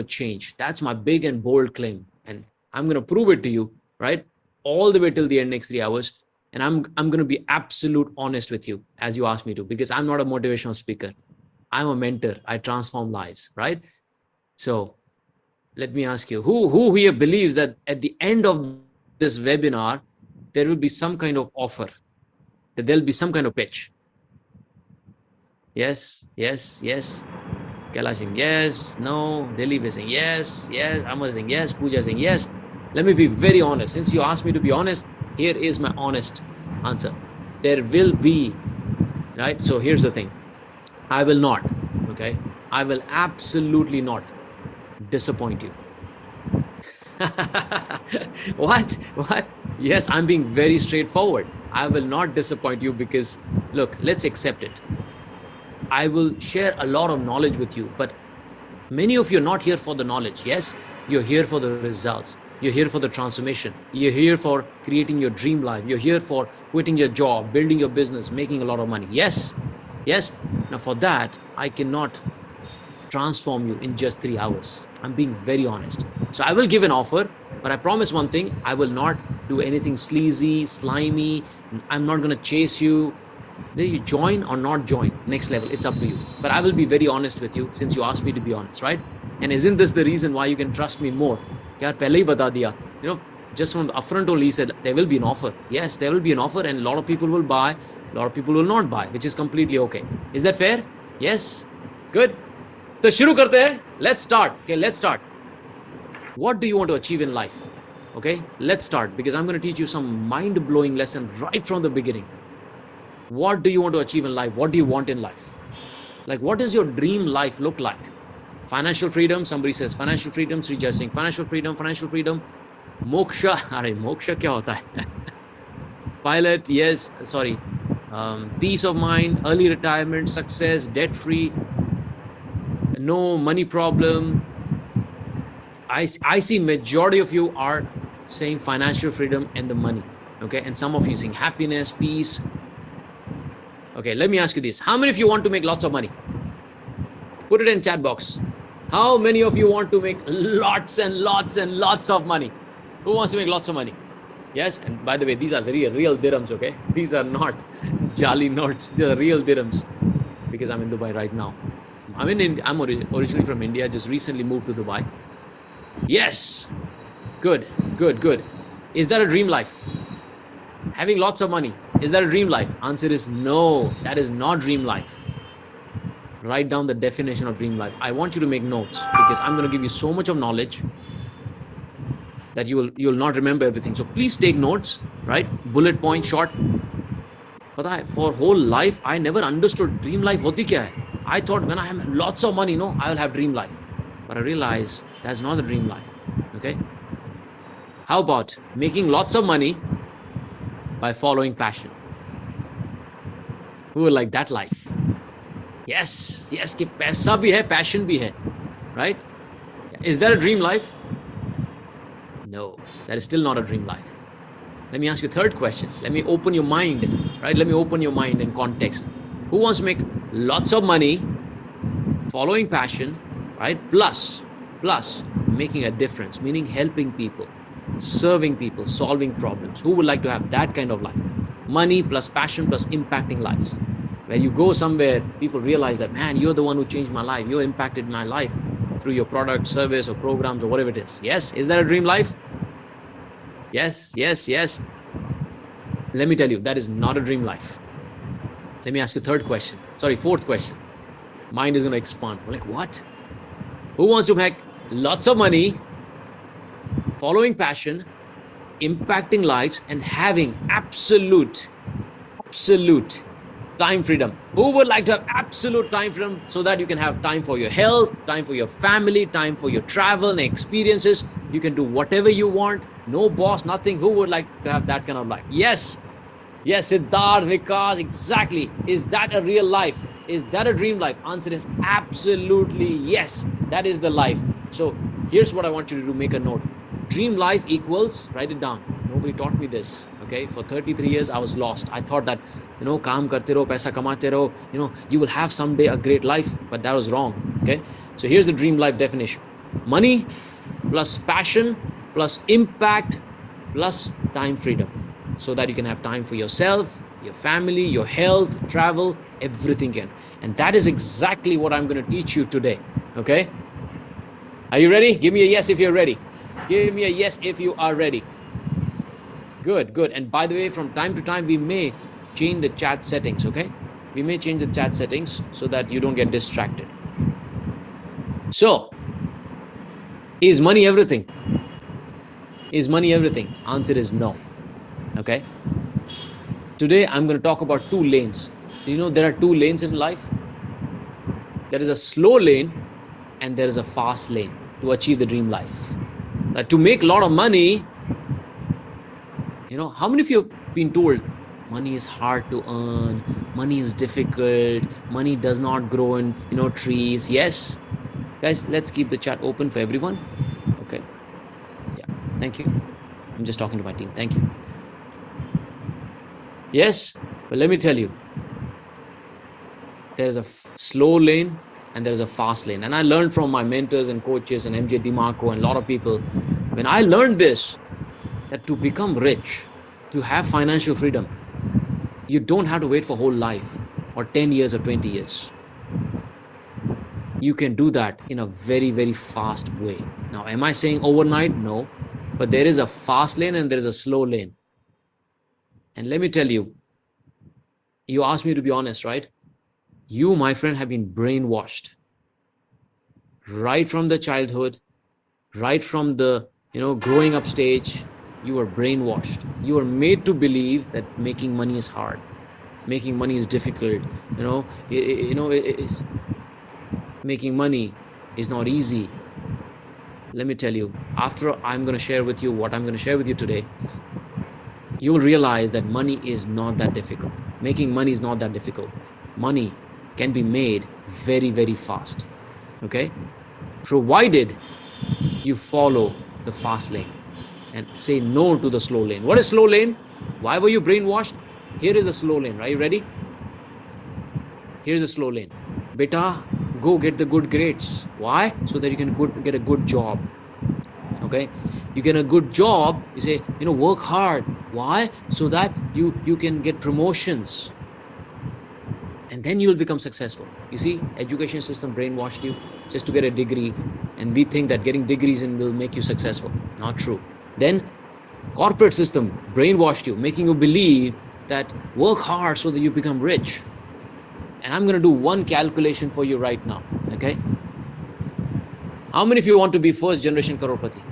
to change. That's my big and bold claim. And I'm going to prove it to you, right? All the way till the end next 3 hours. And I'm going to be absolute honest with you as you asked me to, because I'm not a motivational speaker. I'm a mentor. I transform lives, right? So let me ask you, who here believes that at the end of this webinar, there will be some kind of offer, that there'll be some kind of pitch? Yes, yes, yes. Kailash saying yes, no. Dilip is saying yes, yes. Amar is saying yes. Pooja is saying yes. Let me be very honest. Since you asked me to be honest, here is my honest answer. There will be, right? So here's the thing. I will not, okay? I will absolutely not disappoint you. What? Yes, I'm being very straightforward. I will not disappoint you because, look, let's accept it. I will share a lot of knowledge with you, but many of you are not here for the knowledge. Yes, you're here for the results. You're here for the transformation. You're here for creating your dream life. You're here for quitting your job, building your business, making a lot of money. Yes, yes. Now for that, I cannot transform you in just 3 hours. I'm being very honest. So I will give an offer, but I promise one thing, I will not do anything sleazy, slimy. I'm not going to chase you. Then you join or not join, next level, it's up to you. But I will be very honest with you since you asked me to be honest, right? And isn't this the reason why you can trust me more? Yaar, pehle hi bata diya. You know, just from the upfront only he said, there will be an offer. Yes, there will be an offer and a lot of people will buy, a lot of people will not buy, which is completely okay. Is that fair? Yes? Good. So shuru karte hain. Let's start. Okay, let's start. What do you want to achieve in life? Okay, let's start because I'm going to teach you some mind-blowing lesson right from the beginning. What do you want to achieve in life? What do you want in life? Like, what does your dream life look like? Financial freedom. Somebody says financial freedom. Srija saying financial freedom, financial freedom. Moksha. Arey, moksha kya hota hai? Pilot. Yes. Sorry. Peace of mind, early retirement, success, debt free, no money problem. I see majority of you are saying financial freedom and the money. Okay. And some of you saying happiness, peace. Okay, let me ask you this. How many of you want to make lots of money? Put it in chat box. How many of you want to make lots and lots and lots of money? Who wants to make lots of money? Yes, and by the way, these are very real dirhams, okay? These are not jolly notes. They're real dirhams because I'm in Dubai right now. I'm originally from India, just recently moved to Dubai. Yes, good. Is that a dream life? Having lots of money, is that a dream life? Answer is no, that is not dream life. Write down the definition of dream life. I want you to make notes because I'm going to give you so much of knowledge that you'll not remember everything. So please take notes, right? Bullet point, short. But for whole life, I never understood dream life hoti kya hai. I thought when I have lots of money, I will have dream life. But I realized that's not the dream life, okay? How about making lots of money by following passion? Who will like that life? Yes, ki paisa bhi hai, passion bhi hai, right? Is that a dream life? No, that is still not a dream life. Let me ask you a third question. Let me open your mind, right? Let me open your mind in context. Who wants to make lots of money, following passion, right? Plus making a difference, meaning helping people, serving people, solving problems. Who would like to have that kind of life? Money plus passion plus impacting lives. When you go somewhere, people realize that, man, you're the one who changed my life. You impacted my life through your product, service, or programs, or whatever it is. Yes? Is that a dream life? Yes. Let me tell you, that is not a dream life. Let me ask you fourth question. Mind is going to expand. We're like, what? Who wants to make lots of money, following passion, impacting lives, and having absolute time freedom? Who would like to have absolute time freedom so that you can have time for your health, time for your family, time for your travel and experiences? You can do whatever you want. No boss, nothing. Who would like to have that kind of life? Yes, Siddharth, Vikas, exactly. Is that a real life? Is that a dream life? Answer is absolutely yes. That is the life. So here's what I want you to do. Make a note. Dream life equals, write it down. Nobody taught me this. Okay, for 33 years I was lost. I thought that, kaam karte raho, paisa kamate raho, you will have someday a great life, but that was wrong. Okay, so here's the dream life definition. Money plus passion plus impact plus time freedom, so that you can have time for yourself, your family, your health, travel, everything can. And that is exactly what I'm going to teach you today. Okay? Are you ready? Give me a yes if you're ready. Give me a yes if you are ready. Good, good. And by the way, from time to time, we may change the chat settings, okay? We may change the chat settings so that you don't get distracted. So, is money everything? Is money everything? Answer is no. Okay? Today, I'm going to talk about two lanes. Do you know there are two lanes in life? There is a slow lane and there is a fast lane to achieve the dream life. To make a lot of money, how many of you have been told money is hard to earn, money is difficult, money does not grow in, trees? Yes? Guys, let's keep the chat open for everyone. Okay. Yeah. Thank you. I'm just talking to my team. Thank you. Yes? But let me tell you, there's a slow lane and there's a fast lane. And I learned from my mentors and coaches and MJ DeMarco and a lot of people, when I learned this, that to become rich, to have financial freedom, you don't have to wait for whole life or 10 years or 20 years. You can do that in a very, very fast way. Now, am I saying overnight? No. But there is a fast lane and there is a slow lane. And let me tell you, you asked me to be honest, right? You, my friend, have been brainwashed right from the childhood, right from the, growing up stage. You were brainwashed. You were made to believe that making money is hard. Making money is difficult. Making money is not easy. Let me tell you, after I'm going to share with you what I'm going to share with you today, you will realize that money is not that difficult. Making money is not that difficult. Money can be made very, very fast. Okay? Provided you follow the fast lane and say no to the slow lane. What is slow lane? Why were you brainwashed? Here is a slow lane. Are you ready? Here's a slow lane. Beta, go get the good grades. Why? So that you can get a good job. Okay? You get a good job, you say, work hard. Why? So that you can get promotions. And then you will become successful. You see, education system brainwashed you just to get a degree. And we think that getting degrees will make you successful. Not true. Then corporate system brainwashed you, making you believe that work hard so that you become rich. And I'm going to do one calculation for you right now. Okay? How many of you want to be first generation crorepati?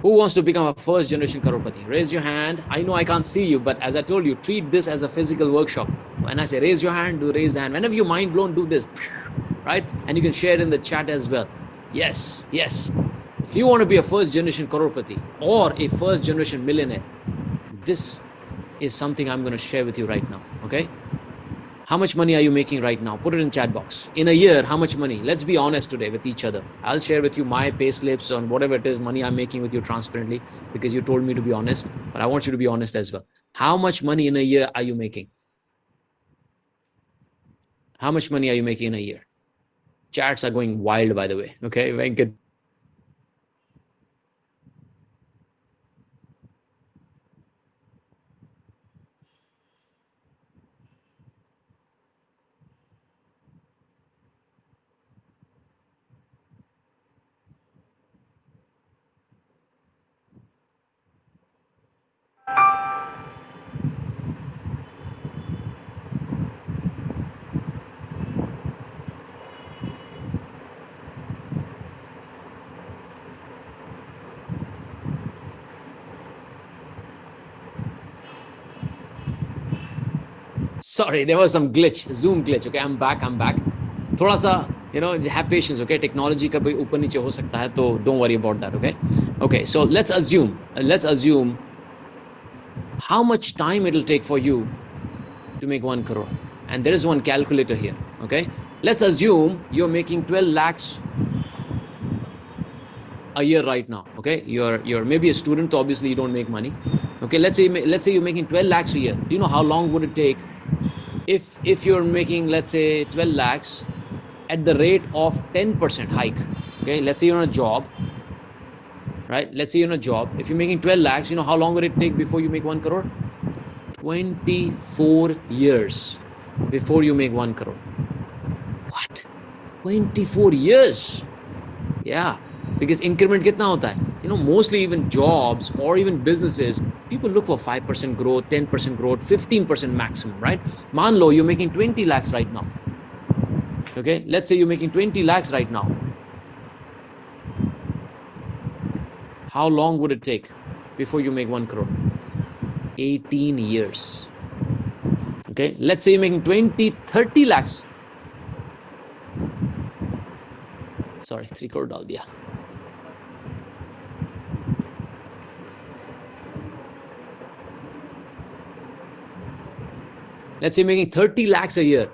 Who wants to become a first generation crorepati? Raise your hand. I know I can't see you, but as I told you, treat this as a physical workshop. When I say raise your hand, do raise the hand. Whenever you're mind blown, do this. Right? And you can share it in the chat as well. Yes, yes. If you want to be a first generation crorepati or a first generation millionaire, this is something I'm going to share with you right now. Okay? How much money are you making right now? Put it in chat box. In a year, how much money? Let's be honest today with each other. I'll share with you my pay slips on whatever it is money I'm making with you transparently, because you told me to be honest, but I want you to be honest as well. How much money in a year are you making? How much money are you making in a year? Chats are going wild, by the way. Okay, Venkat. Sorry, there was some glitch, Zoom glitch. Okay, I'm back. थोड़ा सा, have patience. Okay, technology का भी ऊपर नीचे हो सकता है, तो don't worry about that. Okay, so let's assume how much time it'll take for you to make 1 crore. And there is one calculator here. Okay, let's assume you're making 12 lakhs a year right now. Okay, you're maybe a student, so obviously you don't make money. Okay, let's say you're making 12 lakhs a year. Do you know how long would it take if you're making, let's say, 12 lakhs at the rate of 10% hike. Okay, let's say you're on a job, right? Let's say you're on a job. If you're making 12 lakhs, you know how long will it take before you make 1 crore? 24 years before you make 1 crore. What? 24 years? Yeah, because increment kitna hota hai? You know, mostly even jobs or even businesses, people look for 5% growth, 10% growth, 15% maximum, right? Man lo, you're making 20 lakhs right now. Okay, let's say you're making 20 lakhs right now. How long would it take before you make 1 crore? 18 years. Okay, let's say you're making 30 lakhs. Sorry, 3 crore dal diya. Let's say you're making 30 lakhs a year.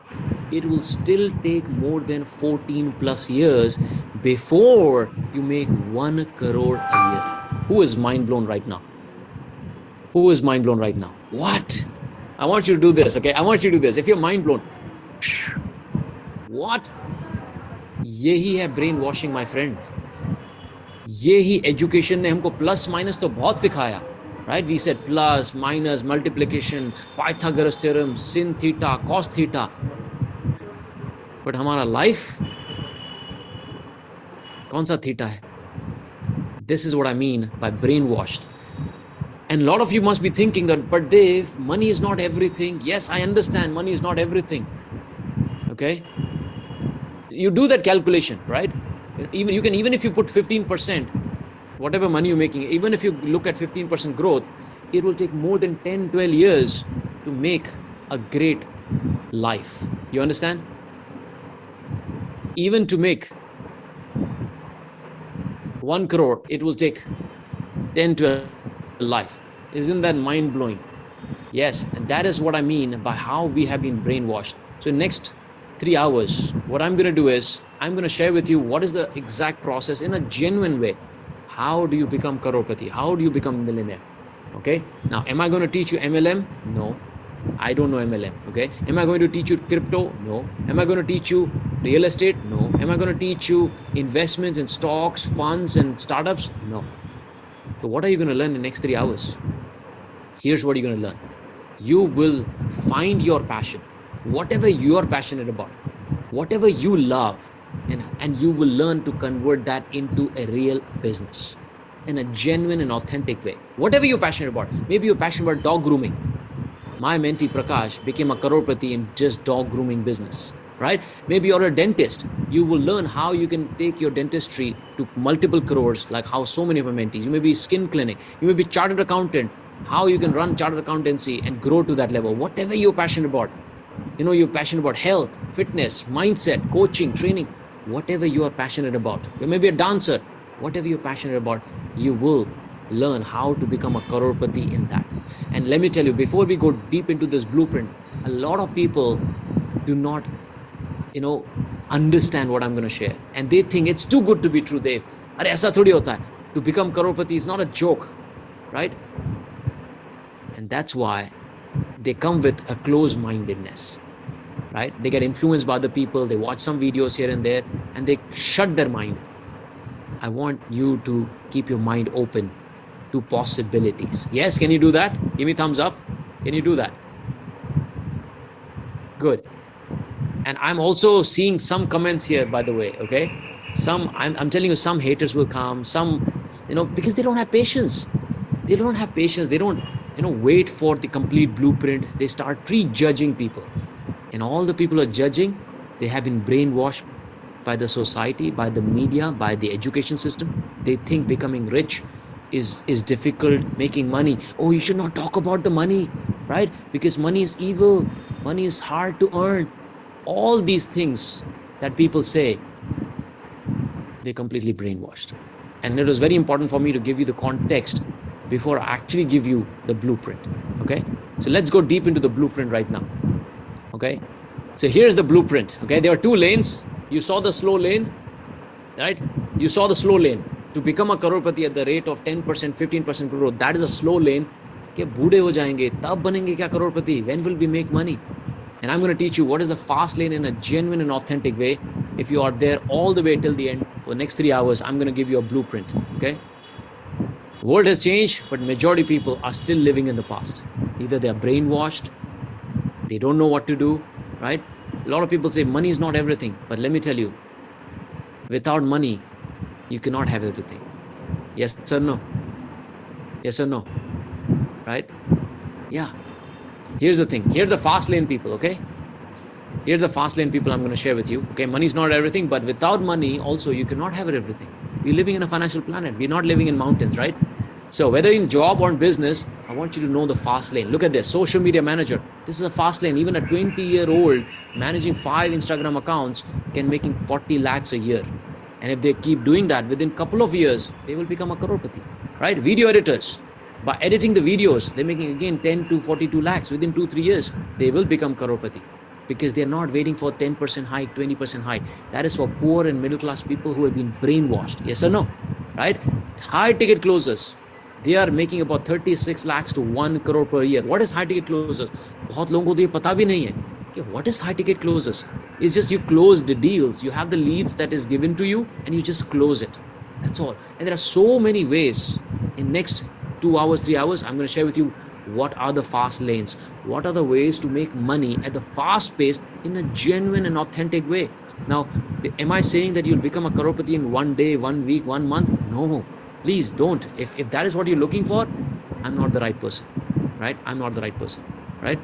It will still take more than 14 plus years before you make 1 crore a year. Who is mind blown right now? Who is mind blown right now? What? I want you to do this, okay? I want you to do this. If you're mind blown, what? यही है brain washing my friend. यही education ने हमको plus minus तो बहुत सिखाया, right? We said plus, minus, multiplication, Pythagoras theorem, sin theta, cos theta. But हमारा life कौन सा थीटा है? This is what I mean by brainwashed. And a lot of you must be thinking that, but Dave, money is not everything. Yes, I understand money is not everything. Okay? You do that calculation, right? Even if you put 15%, whatever money you're making, even if you look at 15% growth, it will take more than 10, 12 years to make a great life. You understand? Even to make 1 crore, it will take 10, 12 life. Isn't that mind blowing? Yes, and that is what I mean by how we have been brainwashed. So next 3 hours, what I'm going to do is I'm going to share with you what is the exact process in a genuine way. How do you become crorepati? How do you become a millionaire? Okay. Now, am I going to teach you MLM? No, I don't know MLM. Okay. Am I going to teach you crypto? No. Am I going to teach you real estate? No. Am I going to teach you investments in stocks, funds, and startups? No. So what are you going to learn in the next 3 hours? Here's what you're going to learn. You will find your passion, whatever you're passionate about, whatever you love, and you will learn to convert that into a real business in a genuine and authentic way. Whatever you're passionate about. Maybe you're passionate about dog grooming. My mentee Prakash became a crorepati in just dog grooming business, right? Maybe you're a dentist. You will learn how you can take your dentistry to multiple crores, like how so many of my mentees. You may be skin clinic. You may be chartered accountant. How you can run chartered accountancy and grow to that level. Whatever you're passionate about. You know, you're passionate about health, fitness, mindset, coaching, training, whatever you are passionate about. You may be a dancer, whatever you're passionate about, you will learn how to become a crorepati in that. And let me tell you, before we go deep into this blueprint, a lot of people do not, understand what I'm going to share. And they think it's too good to be true, Dave. Arey, aisa thodi hota hai. To become crorepati is not a joke, right? And that's why they come with a closed-mindedness, right? They get influenced by other people. They watch some videos here and there, and they shut their mind. I want you to keep your mind open to possibilities. Yes, can you do that? Give me thumbs up. Can you do that? Good. And I'm also seeing some comments here, by the way, okay? I'm telling you, some haters will come, some, because they don't have patience. They don't have patience. They don't, wait for the complete blueprint. They start prejudging people. And all the people are judging, they have been brainwashed by the society, by the media, by the education system. They think becoming rich is difficult, making money. Oh, you should not talk about the money, right? Because money is evil. Money is hard to earn. All these things that people say, they're completely brainwashed. And it was very important for me to give you the context before I actually give you the blueprint, okay? So let's go deep into the blueprint right now, okay? So here's the blueprint, okay? There are 2 lanes. You saw the slow lane, right? You saw the slow lane. To become a crorepati at the rate of 10%, 15% growth, that is a slow lane. के बूढ़े हो जाएंगे, तब बनेंगे क्या crorepati? When will we make money? And I'm going to teach you what is the fast lane in a genuine and authentic way. if you are there all the way till the end for the next 3 hours, I'm going to give you a blueprint. Okay. The world has changed, but majority of people are still living in the past. Either they are brainwashed, they don't know what to do, right? A lot of people say money is not everything, but let me tell you, without money, you cannot have everything. Yes or no? Yes or no? Right? Yeah. Here's the thing. Here are the fast lane people, okay? Here are the fast lane people I'm going to share with you. Okay, money is not everything, but without money, also, you cannot have everything. We're living in a financial planet. We're not living in mountains, right? So whether in job or in business, I want you to know the fast lane. Look at this, social media manager. This is a fast lane. Even a 20-year-old managing 5 Instagram accounts can making 40 lakhs a year. And if they keep doing that, within a couple of years, they will become a crorepati, right? Video editors, by editing the videos, they're making again 10 to 42 lakhs. Within 2-3 years, they will become crorepati, because they're not waiting for 10% hike, 20% hike. That is for poor and middle class people who have been brainwashed. Yes or no? Right? High ticket closers, they are making about 36 lakhs to 1 crore per year. What is high ticket closers? बहुत लोगों को तो ये पता भी नहीं है कि what is high ticket closers? It's just you close the deals, you have the leads that is given to you and you just close it. That's all. And there are so many ways. In next 2 hours, 3 hours, I'm going to share with you what are the fast lanes, what are the ways to make money at the fast pace in a genuine and authentic way. Now, am I saying that you'll become a crorepati in 1 day, 1 week, 1 month? No, please don't. If that is what you're looking for, I'm not the right person, right? I'm not the right person, right?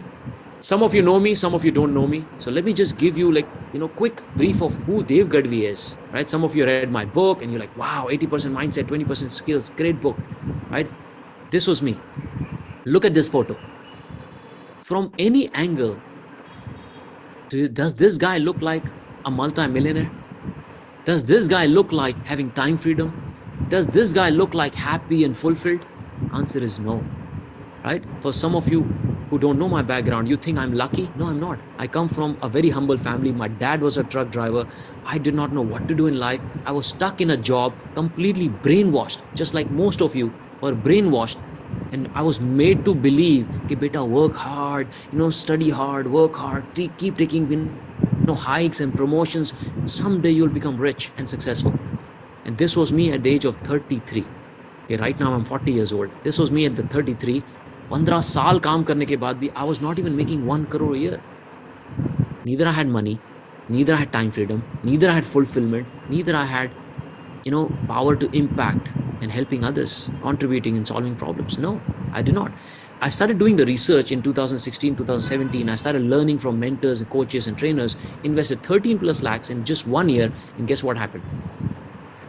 Some of you know me, some of you don't know me. So let me just give you quick brief of who Dev Gadhvi is, right? Some of you read my book and you're like, wow, 80% mindset, 20% skills, great book, right? This was me. Look at this photo. From any angle, does this guy look like a multi-millionaire? Does this guy look like having time freedom? Does this guy look like happy and fulfilled? Answer is no, right? For some of you who don't know my background, you think I'm lucky. No, I'm not. I come from a very humble family. My dad was a truck driver. I did not know what to do in life. I was stuck in a job, completely brainwashed, just like most of you were brainwashed. And I was made to believe that, beta, work hard, study hard, work hard, keep taking hikes and promotions. Someday you'll become rich and successful. And this was me at the age of 33. Okay, right now I'm 40 years old. This was me at the 33. 15 saal kaam karne ke baad bhi, I was not even making 1 crore a year. Neither I had money, neither I had time freedom, neither I had fulfillment, neither I had, power to impact and helping others, contributing and solving problems. No, I did not. I started doing the research in 2016, 2017. I started learning from mentors and coaches and trainers, invested 13 plus lakhs in just 1 year. And guess what happened?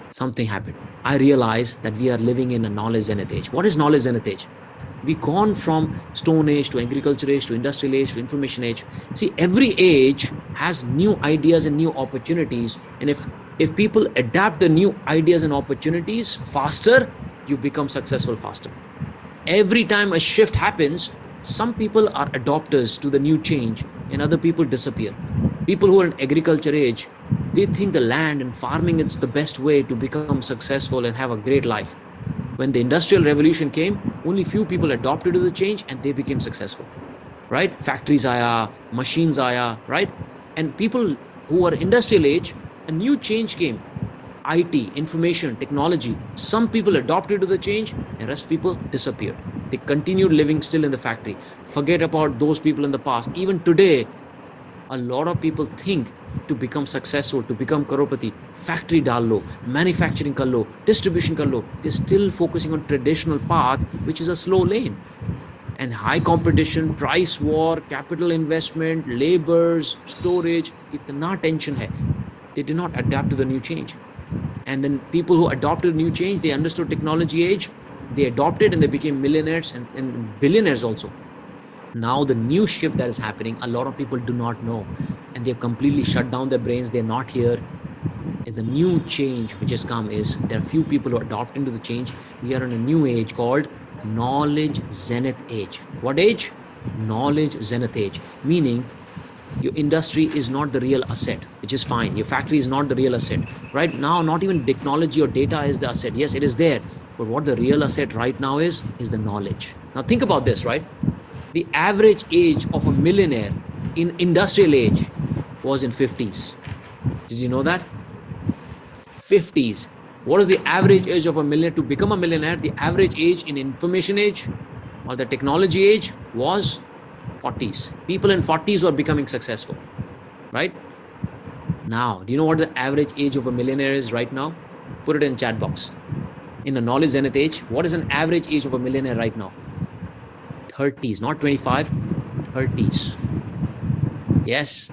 Something happened. I realized that we are living in a knowledge zenith age. What is knowledge zenith age? We've gone from stone age to agriculture age to industrial age to information age. See, every age has new ideas and new opportunities. And if people adapt the new ideas and opportunities faster, you become successful faster. Every time a shift happens, some people are adopters to the new change and other people disappear. People who are in agriculture age, they think the land and farming, it's the best way to become successful and have a great life. When the industrial revolution came, only few people adopted to the change and they became successful, right? Factories aaya, machines aaya, right? And people who are industrial age, a new change came. IT, information, technology. Some people adopted to the change and rest people disappeared. They continued living still in the factory. Forget about those people in the past. Even today, a lot of people think to become successful, to become crorepati, factory dal lo, manufacturing kar lo, distribution kar lo. They're still focusing on traditional path, which is a slow lane. And high competition, price war, capital investment, labors, storage, kitna tension hai. They did not adapt to the new change. And then people who adopted new change, they understood technology age, they adopted and they became millionaires and billionaires also. Now the new shift that is happening, a lot of people do not know. And they've completely shut down their brains. They're not here. And the new change which has come is there are few people who adopt into the change. We are in a new age called knowledge zenith age. What age? Knowledge zenith age. Meaning your industry is not the real asset, which is fine. Your factory is not the real asset. Right now, not even technology or data is the asset. Yes, it is there. But what the real asset right now is the knowledge. Now think about this, right? The average age of a millionaire in industrial age was in 50s. Did you know that? 50s. What is the average age of a millionaire to become a millionaire? The average age in information age or the technology age was 40s. People in 40s were becoming successful, right? Now, do you know what the average age of a millionaire is right now? Put it in chat box. In a knowledge zenith age, what is an average age of a millionaire right now? 30s, not 25, 30s. Yes.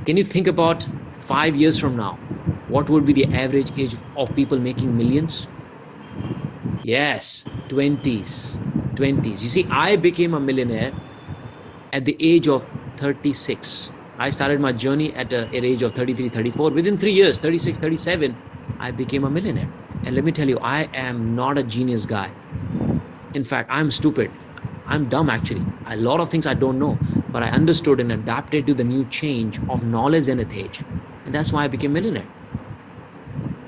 Can you think about 5 years from now? What would be the average age of people making millions? Yes, 20s. 20s. You see, I became a millionaire at the age of 36. I started my journey at an age of 33, 34. Within 3 years, 36, 37, I became a millionaire. And let me tell you, I am not a genius guy. In fact, I'm stupid. I'm dumb, actually. A lot of things I don't know, but I understood and adapted to the new change of knowledge and age. And that's why I became a millionaire.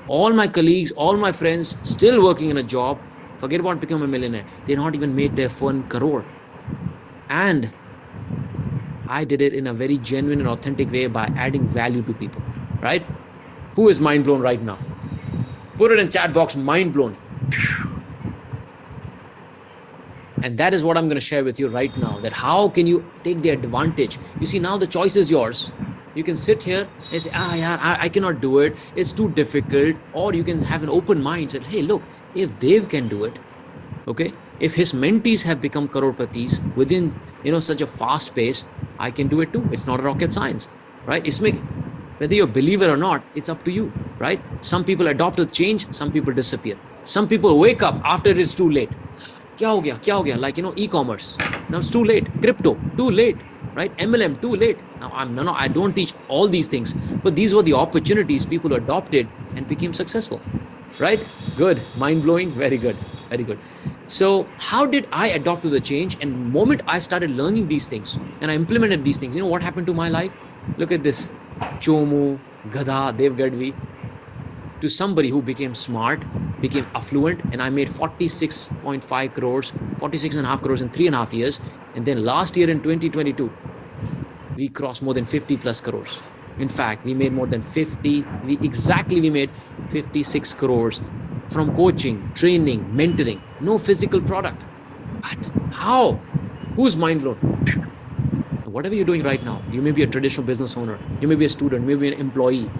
All my colleagues, all my friends still working in a job, forget about becoming a millionaire. They not even made their 1 crore. And I did it in a very genuine and authentic way by adding value to people, right? Who is mind blown right now? Put it in chat box, mind blown. And that is what I'm going to share with you right now, that how can you take the advantage? You see, now the choice is yours. You can sit here and say, I cannot do it. It's too difficult. Or you can have an open mind and say, hey, look, if Dev can do it, okay, if his mentees have become crororepatis within, such a fast pace, I can do it too. It's not rocket science, right? Whether you're a believer or not, it's up to you, right? Some people adopt the change, some people disappear. Some people wake up after it's too late. Kya ho gaya? Like, e-commerce. Now it's too late. Crypto, too late, right? MLM, too late. Now, I don't teach all these things, but these were the opportunities people adopted and became successful, right? Good. Mind-blowing. Very good. Very good. So how did I adopt to the change? And the moment I started learning these things and I implemented these things, you know what happened to my life? Look at this. Chomu, Gadhvi, to somebody who became smart, became affluent, and I made 46.5 crores, 46.5 crores in 3.5 years. And then last year in 2022, we crossed more than 50 plus crores. In fact, we made more than 50, we made 56 crores from coaching, training, mentoring, no physical product. But how? Who's mind blown? Whatever you're doing right now, you may be a traditional business owner, you may be a student, you may be an employee.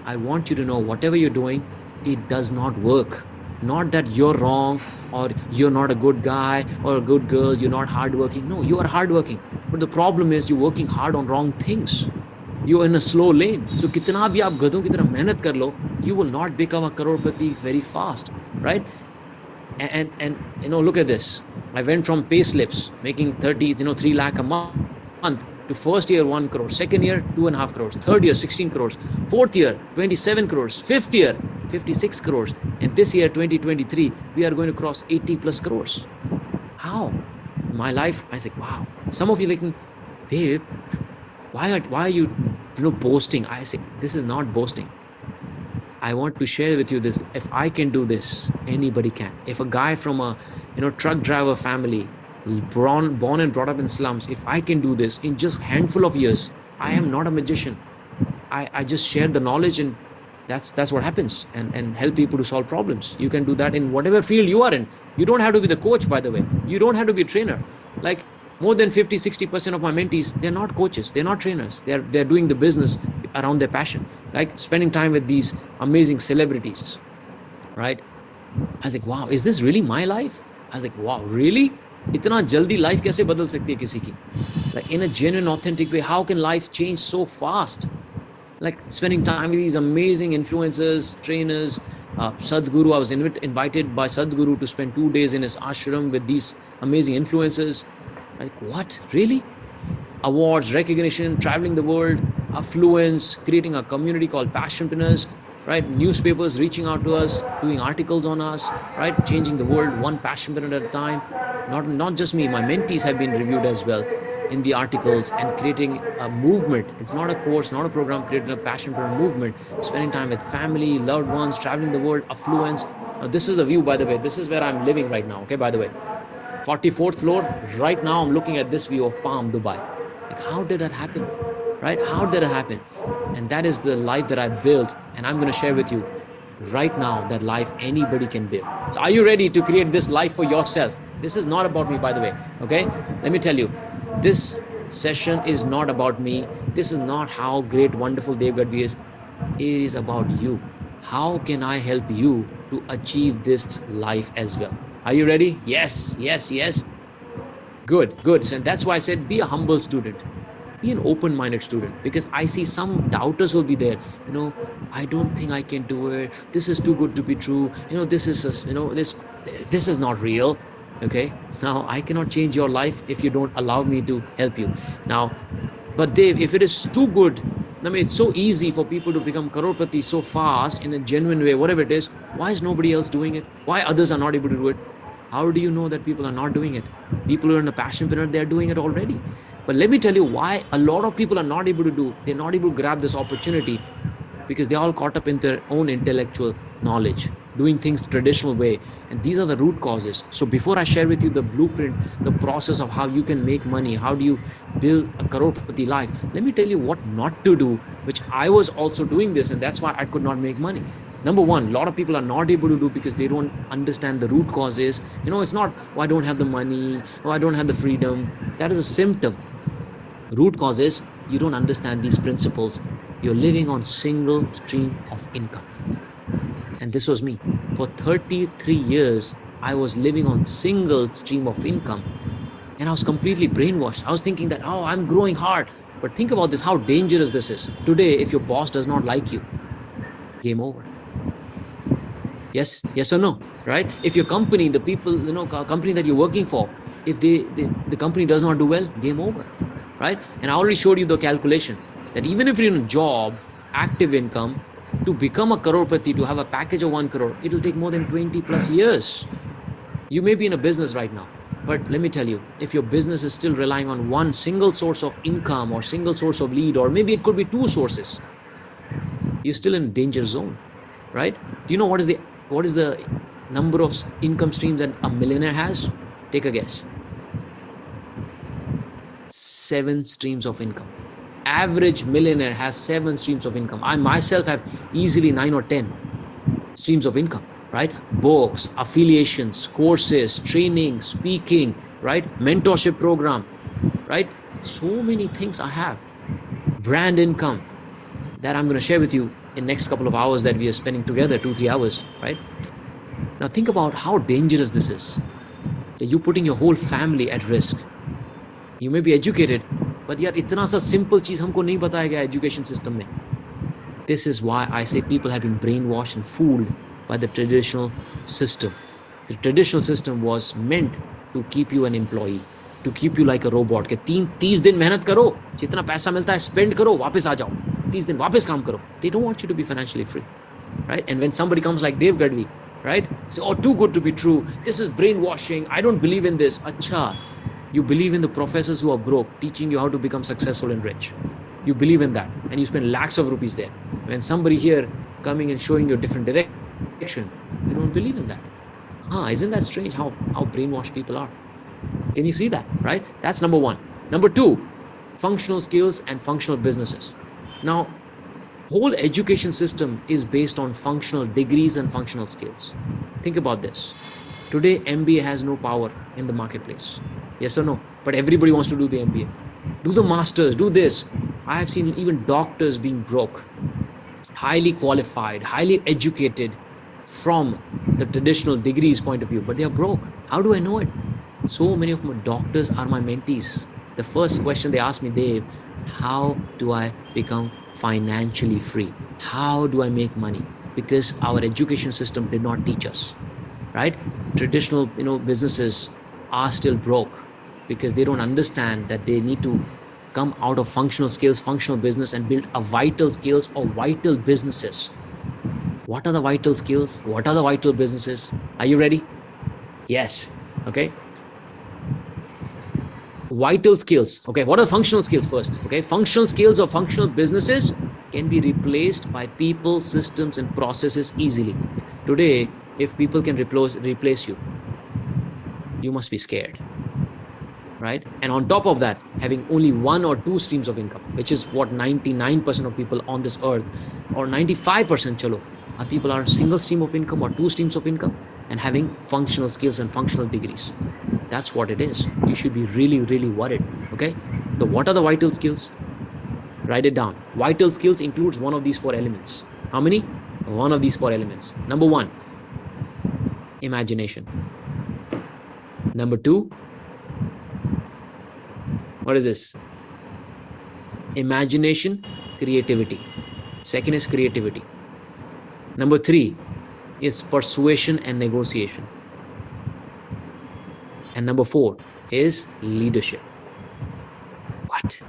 I want you to know whatever you're doing, it does not work. Not that you're wrong or you're not a good guy or a good girl, you're not hardworking. No, you are hardworking. But the problem is you're working hard on wrong things. You're in a slow lane. So kitna bhi aap gadon ki tarah mehnat kar lo, you will not become a crorepati very fast, right? And look at this. I went from pay slips, making 3 lakh a month, to first year 1 crore, second year 2.5 crores, third year 16 crores, fourth year 27 crores, fifth year 56 crores, and this year 2023 we are going to cross 80 plus crores. How? My life, I said, wow. Some of you thinking, Dave, why are you boasting? I say, this is not boasting. I want to share with you this. If I can do this, anybody can. If a guy from a truck driver family, born and brought up in slums, if I can do this in just handful of years, I am not a magician. I just share the knowledge, and that's what happens, and help people to solve problems. You can do that in whatever field you are in. You don't have to be the coach, by the way. You don't have to be a trainer. Like more than 50-60% of my mentees, they're not coaches, they're not trainers. They're doing the business around their passion, like spending time with these amazing celebrities, right? I was like, wow, is this really my life? I was like, wow, really? इतना जल्दी life कैसे बदल सकती है किसी की? Like in a genuine, authentic way, how can life change so fast? Like spending time with these amazing influencers, trainers, Sadhguru. I was invited by Sadhguru to spend 2 days in his ashram with these amazing influencers. Like, what? Really? Awards, recognition, traveling the world, affluence, creating a community called Passionpreneurs, right? Newspapers reaching out to us, doing articles on us, right? Changing the world one passionpreneur at a time. Not just me, my mentees have been reviewed as well in the articles, and creating a movement. It's not a course, not a program, creating a passionpreneur movement, spending time with family, loved ones, traveling the world, affluence. Now, this is the view, by the way. This is where I'm living right now, okay, by the way. 44th floor, right now I'm looking at this view of Palm, Dubai. Like, how did that happen, right? How did it happen? And that is the life that I built. And I'm going to share with you right now that life anybody can build. So are you ready to create this life for yourself? This is not about me, by the way. Okay. Let me tell you, this session is not about me. This is not how great, wonderful Dave Gadhvi is. It is about you. How can I help you to achieve this life as well? Are you ready? Yes, yes, yes. Good, good. So that's why I said be a humble student, be an open-minded student, because I see some doubters will be there. I don't think I can do it. This is too good to be true. This is this is not real. Okay. Now I cannot change your life if you don't allow me to help you. Now, but Dave, if it is too good, I mean, it's so easy for people to become crorepati so fast in a genuine way, whatever it is. Why is nobody else doing it? Why others are not able to do it? How do you know that people are not doing it? People who are in a passionpreneur, they're doing it already. But let me tell you why a lot of people are not able to do. They're not able to grab this opportunity because they're all caught up in their own intellectual knowledge, doing things the traditional way. And these are the root causes. So before I share with you the blueprint, the process of how you can make money, how do you build a crorepati life, let me tell you what not to do, which I was also doing this, and that's why I could not make money. Number one, a lot of people are not able to do because they don't understand the root causes. It's not, oh, I don't have the money, or I don't have the freedom. That is a symptom. Root causes, you don't understand these principles. You're living on single stream of income. And this was me. For 33 years, I was living on single stream of income. And I was completely brainwashed. I was thinking that, oh, I'm growing hard. But think about this, how dangerous this is. Today, if your boss does not like you, game over. Yes or no, right? If your company, the people, company that you're working for, if the company does not do well, game over, right? And I already showed you the calculation that even if you're in a job, active income, to become a crorepati, to have a package of 1 crore, it will take more than 20 plus years. You may be in a business right now, but let me tell you, if your business is still relying on one single source of income or single source of lead, or maybe it could be 2 sources, you're still in danger zone, right? Do you know what is the number of income streams that a millionaire has? Take a guess. 7 streams of income. Average millionaire has 7 streams of income. I myself have easily 9 or 10 streams of income, right? Books, affiliations, courses, training, speaking, right? Mentorship program, right? So many things I have. Brand income that I'm going to share with you in next couple of hours that we are spending together, 2-3 hours, right? Now think about how dangerous this is. That you're putting your whole family at risk. You may be educated, but yaar, itna sa simple cheez humko nahi bataya gaya education system mein. This is why I say people have been brainwashed and fooled by the traditional system. The traditional system was meant to keep you an employee, to keep you like a robot. कि 30 दिन मेहनत करो, जितना पैसा मिलता है spend करो, वापस आ जाओ, 30 दिन वापस काम करो. They don't want you to be financially free, right? And when somebody comes like Dave Gadhvi, right, say, oh, too good to be true, this is brainwashing, I don't believe in this. Acha, you believe in the professors who are broke teaching you how to become successful and rich. You believe in that, and you spend lakhs of rupees there. When somebody here coming and showing you a different direction, you don't believe in that. Isn't that strange how brainwashed people are? Can you see that, right? That's number one. Number two, functional skills and functional businesses. Now, whole education system is based on functional degrees and functional skills. Think about this. Today, MBA has no power in the marketplace. Yes or no? But everybody wants to do the MBA. Do the masters, do this. I have seen even doctors being broke, highly qualified, highly educated from the traditional degrees point of view, but they are broke. How do I know it? So many of my doctors are my mentees. The first question they ask me, Dave, how do I become financially free? How do I make money? Because our education system did not teach us, right? Traditional, businesses are still broke because they don't understand that they need to come out of functional skills, functional business, and build a vital skills or vital businesses. What are the vital skills? What are the vital businesses? Are you ready? Yes. Okay. Vital skills. Okay. What are the functional skills first? Okay. Functional skills or functional businesses can be replaced by people, systems, and processes easily. Today, if people can replace you, you must be scared. right? And on top of that, having only one or two streams of income, which is what 99% of people on this earth, or 95% chalo, people are single stream of income or two streams of income and having functional skills and functional degrees. That's what it is. You should be really, really worried. Okay. So what are the vital skills? Write it down. Vital skills includes one of these four elements. How many? One of these four elements. Number one, imagination. Number two, what is this? Imagination, creativity. Second is creativity. Number three is persuasion and negotiation. And number four is leadership. What?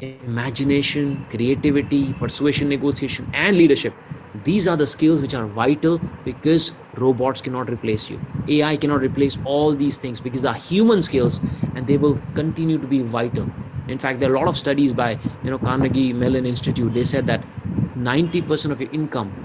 Imagination, creativity, persuasion, negotiation, and leadership. These are the skills which are vital because robots cannot replace you. AI cannot replace all these things because they are human skills and they will continue to be vital. In fact, there are a lot of studies by Carnegie Mellon Institute. They said that 90% of your income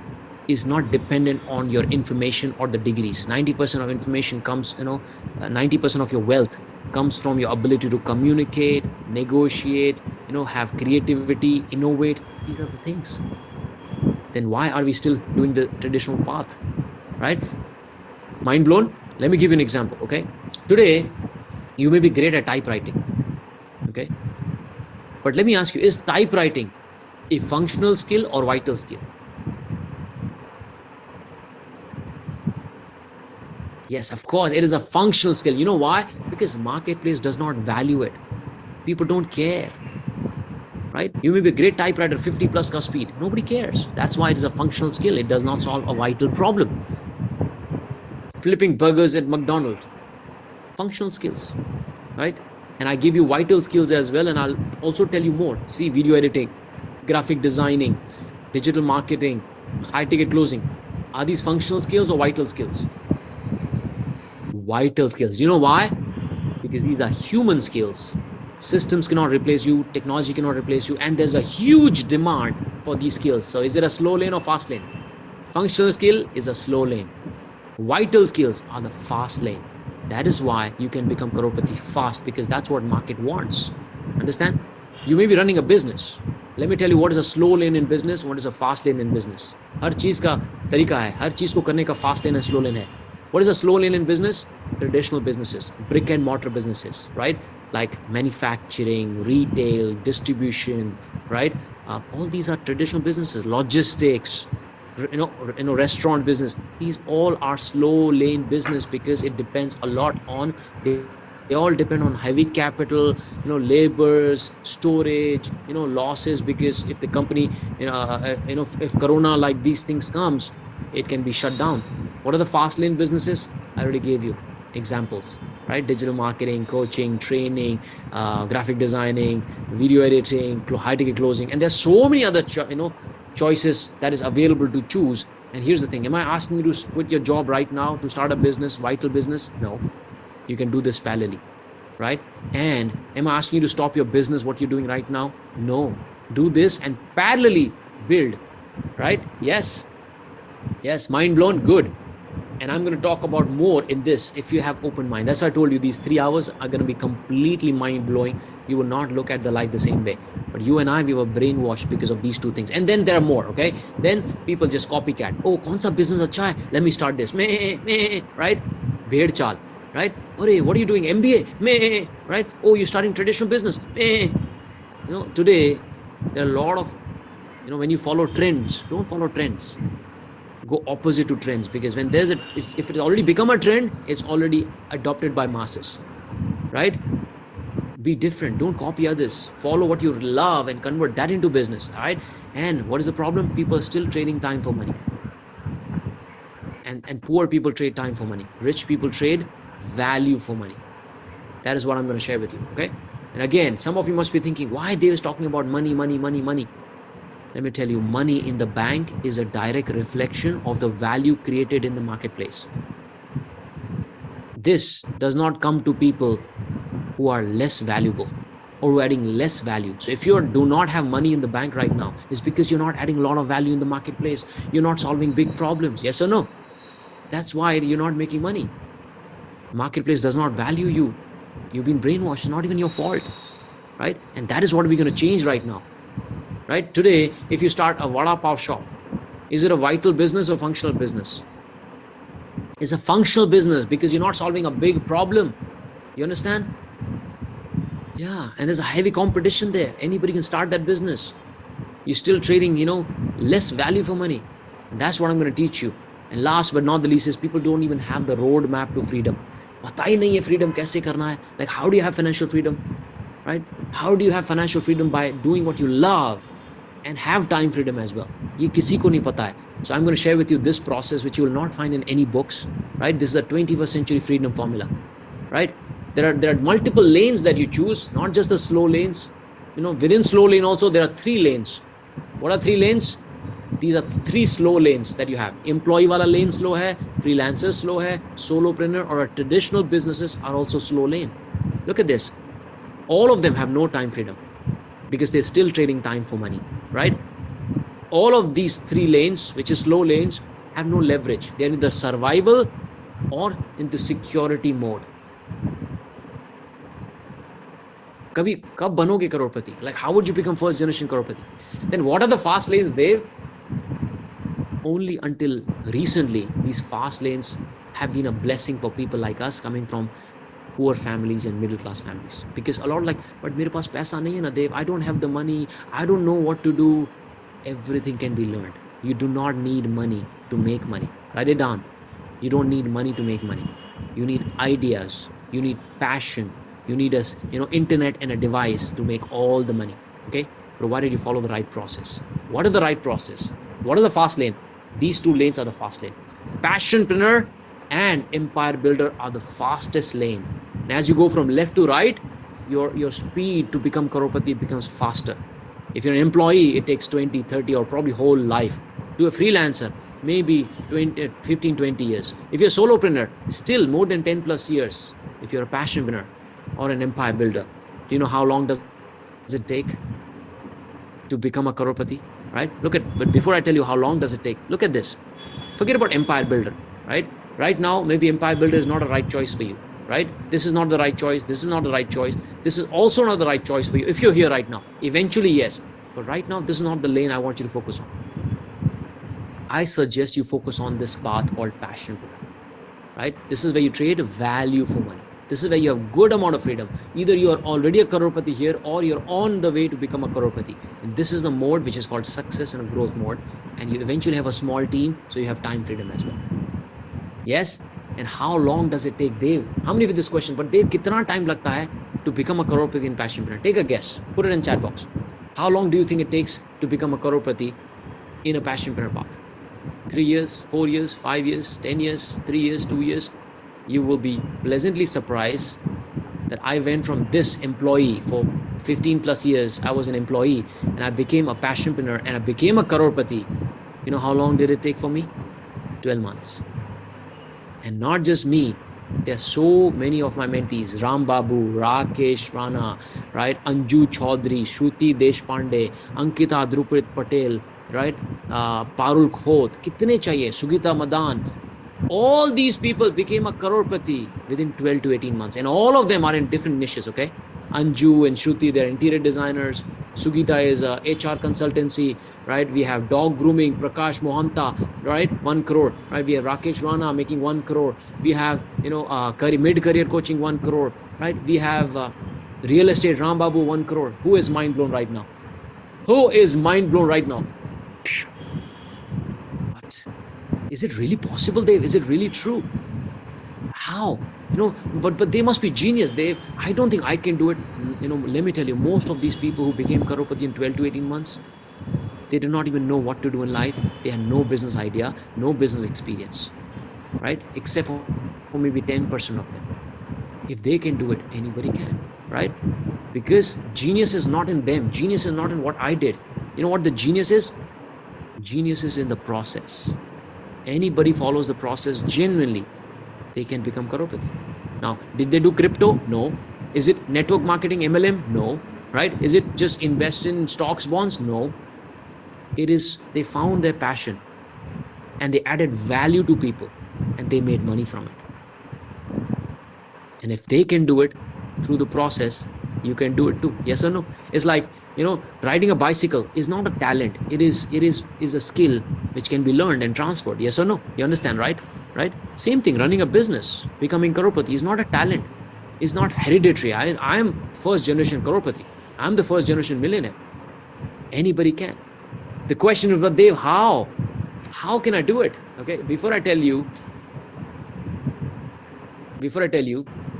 is not dependent on your information or the degrees. 90% of information comes, 90% of your wealth comes from your ability to communicate, negotiate, have creativity, innovate. These are the things. Then why are we still doing the traditional path, right? Mind blown? Let me give you an example, okay? Today, you may be great at typewriting, okay? But let me ask you, is typewriting a functional skill or vital skill? Yes, of course, it is a functional skill. You know why? Because marketplace does not value it. People don't care, right? You may be a great typewriter, 50 plus speed. Nobody cares. That's why it is a functional skill. It does not solve a vital problem. Flipping burgers at McDonald's, functional skills, right? And I give you vital skills as well. And I'll also tell you more. See, video editing, graphic designing, digital marketing, high ticket closing. Are these functional skills or vital skills? Vital skills. Do you know why? Because these are human skills. Systems cannot replace you, technology cannot replace you, and there's a huge demand for these skills. So is it a slow lane or fast lane? Functional skill is a slow lane. Vital skills are the fast lane. That is why you can become crorepati fast, because that's what market wants. Understand? You may be running a business. Let me tell you what is a slow lane in business, what is a fast lane in business. हर चीज का तरीका है, हर चीज को करने का fast lane and slow lane है. What is a slow lane in business? Traditional businesses, brick and mortar businesses, right? Like manufacturing, retail, distribution, right? All these are traditional businesses. Logistics, restaurant business. These all are slow lane business because it depends a lot on they all depend on heavy capital, labors, storage, losses, because if the company, if Corona like these things comes, it can be shut down. What are the fast lane businesses? I already gave you examples, right? Digital marketing, coaching, training, graphic designing, video editing, high ticket closing, and there's so many other choices that is available to choose. And here's the thing: am I asking you to quit your job right now to start a business, vital business? No, you can do this parallelly, right? And am I asking you to stop your business, what you're doing right now? No, do this and parallelly build, right? Yes, mind blown, good. And I'm going to talk about more in this if you have open mind. That's why I told you these 3 hours are going to be completely mind-blowing. You will not look at the life the same way. But you and I, we were brainwashed because of these two things. And then there are more, okay? Then people just copycat. Oh, kaun sa business acha hai? Let me start this. Right? Bhed chal, right? Ore, what are you doing? MBA? Right? Oh, you're starting traditional business. Today, there are a lot of, when you follow trends, don't follow trends. Go opposite to trends, because when if it's already become a trend, it's already adopted by masses, right? Be different. Don't copy others. Follow what you love and convert that into business, all right? And what is the problem? People are still trading time for money. And poor people trade time for money. Rich people trade value for money. That is what I'm going to share with you, okay? And again, some of you must be thinking, why Dave is talking about money? Let me tell you, money in the bank is a direct reflection of the value created in the marketplace. This does not come to people who are less valuable or who are adding less value. So if you do not have money in the bank right now, it's because you're not adding a lot of value in the marketplace. You're not solving big problems. Yes or no? That's why you're not making money. Marketplace does not value you. You've been brainwashed. It's not even your fault, right? And that is what we're going to change right now, right? Today, if you start a vada pav shop, is it a vital business or functional business? It's a functional business because you're not solving a big problem. You understand? Yeah. And there's a heavy competition there. Anybody can start that business. You're still trading, less value for money. And that's what I'm going to teach you. And last but not the least is people don't even have the roadmap to freedom. पता ही नहीं है freedom कैसे करना है. Like, how do you have financial freedom, right? How do you have financial freedom? By doing what you love and have time freedom as well. ये किसी को नहीं पता है. So I'm going to share with you this process, which you will not find in any books, right? This is a 21st century freedom formula, right? There are multiple lanes that you choose, not just the slow lanes. Within slow lane also, there are 3 lanes. What are 3 lanes? These are 3 slow lanes that you have. Employee wala lane slow hai, freelancer slow hai, solopreneur or traditional businesses are also slow lane. Look at this. All of them have no time freedom because they're still trading time for money, right? All of these 3 lanes, which is slow lanes, have no leverage. They're in the survival or in the security mode. कब बनोगे करोड़पति? Like, how would you become first generation Crorepati? Then what are the fast lanes, Dev? Only until recently, these fast lanes have been a blessing for people like us coming from poor families and middle class families. Because a lot like, but मेरे पास पैसा नहीं है ना, Dev. I don't have the money. I don't know what to do. Everything can be learned. You do not need money to make money. Write it down. You don't need money to make money. You need ideas. You need passion. You need internet and a device to make all the money, okay? Provided you follow the right process. What is the right process? What is the fast lane? These 2 lanes are the fast lane. Passionpreneur and empire builder are the fastest lane. And as you go from left to right, your speed to become crorepati becomes faster. If you're an employee, it takes 20, 30, or probably whole life. To a freelancer, maybe 15, 20 years. If you're a solopreneur, still more than 10 plus years. If you're a passionpreneur or an empire builder, do you know how long does it take to become a crorepati, right? But before I tell you how long does it take, look at this. Forget about empire builder, right? Right now, maybe empire builder is not a right choice for you, right? This is not the right choice. This is not the right choice. This is also not the right choice for you. If you're here right now, eventually, yes. But right now, this is not the lane I want you to focus on. I suggest you focus on this path called passionpreneur, right? This is where you trade value for money. This is where you have good amount of freedom. Either you are already a crorepati here or you're on the way to become a crorepati. And this is the mode which is called success and growth mode. And you eventually have a small team, so you have time freedom as well. Yes? And how long does it take, Dev? How many with this question? But Dev, kitna time lagta hai to become a crorepati in passionpreneur? Take a guess. Put it in chat box. How long do you think it takes to become a crorepati in a passionpreneur path? 3 years, 4 years, 5 years, 10 years, 3 years, 2 years? You will be pleasantly surprised that I went from this employee for 15 plus years. I was an employee and I became a passionpreneur and I became a crorepati. You know how long did it take for me? 12 months. And not just me. There are so many of my mentees, Ram Babu, Rakesh Rana, right? Anju Chaudhary, Shruti Deshpande, Ankita Druprit Patel, right? Parul Khoth, kitne chahiye? Sugita Madan. All these people became a crorepati within 12 to 18 months. And all of them are in different niches, okay? Anju and Shruti, they're interior designers. Sugita is a HR consultancy, right? We have dog grooming, Prakash Mohanta, right? 1 crore, right? We have Rakesh Rana making 1 crore. We have, mid-career coaching 1 crore, right? We have real estate, Ram Babu 1 crore. Who is mind blown right now? Who is mind blown right now? What? Is it really possible, Dave? Is it really true? How? But they must be genius, Dave. I don't think I can do it. Let me tell you, most of these people who became crorepati in 12 to 18 months, they did not even know what to do in life. They had no business idea, no business experience, right? Except for maybe 10% of them. If they can do it, anybody can, right? Because genius is not in them. Genius is not in what I did. You know what the genius is? Genius is in the process. Anybody follows the process genuinely, they can become crorepati. Now, did they do crypto? No. Is it network marketing, MLM? No. Right? Is it just invest in stocks, bonds? No. It is, they found their passion and they added value to people and they made money from it. And if they can do it, through the process, you can do it too. Yes or no? It's like, riding a bicycle is not a talent. It is a skill which can be learned and transferred. Yes or no? You understand, right? Right? Same thing, running a business, becoming crorepati is not a talent. It's not hereditary. I am first generation crorepati. I'm the first generation millionaire. Anybody can. The question is, but Dev, how? How can I do it? Okay, before I tell you,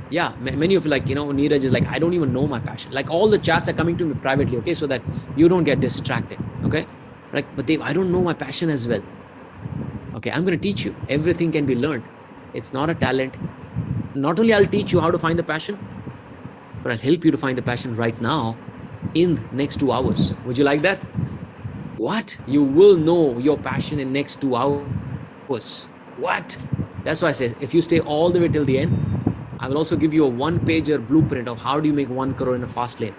yeah, many of you, like, Neeraj is like, I don't even know my passion. Like, all the chats are coming to me privately, okay, so that you don't get distracted, okay? Like, but Dev, I don't know my passion as well. Okay, I'm going to teach you. Everything can be learned. It's not a talent. Not only I'll teach you how to find the passion, but I'll help you to find the passion right now in next 2 hours. Would you like that? What? You will know your passion in next 2 hours. What? That's why I say, if you stay all the way till the end, I will also give you a 1-pager blueprint of how do you make 1 crore in a fast lane,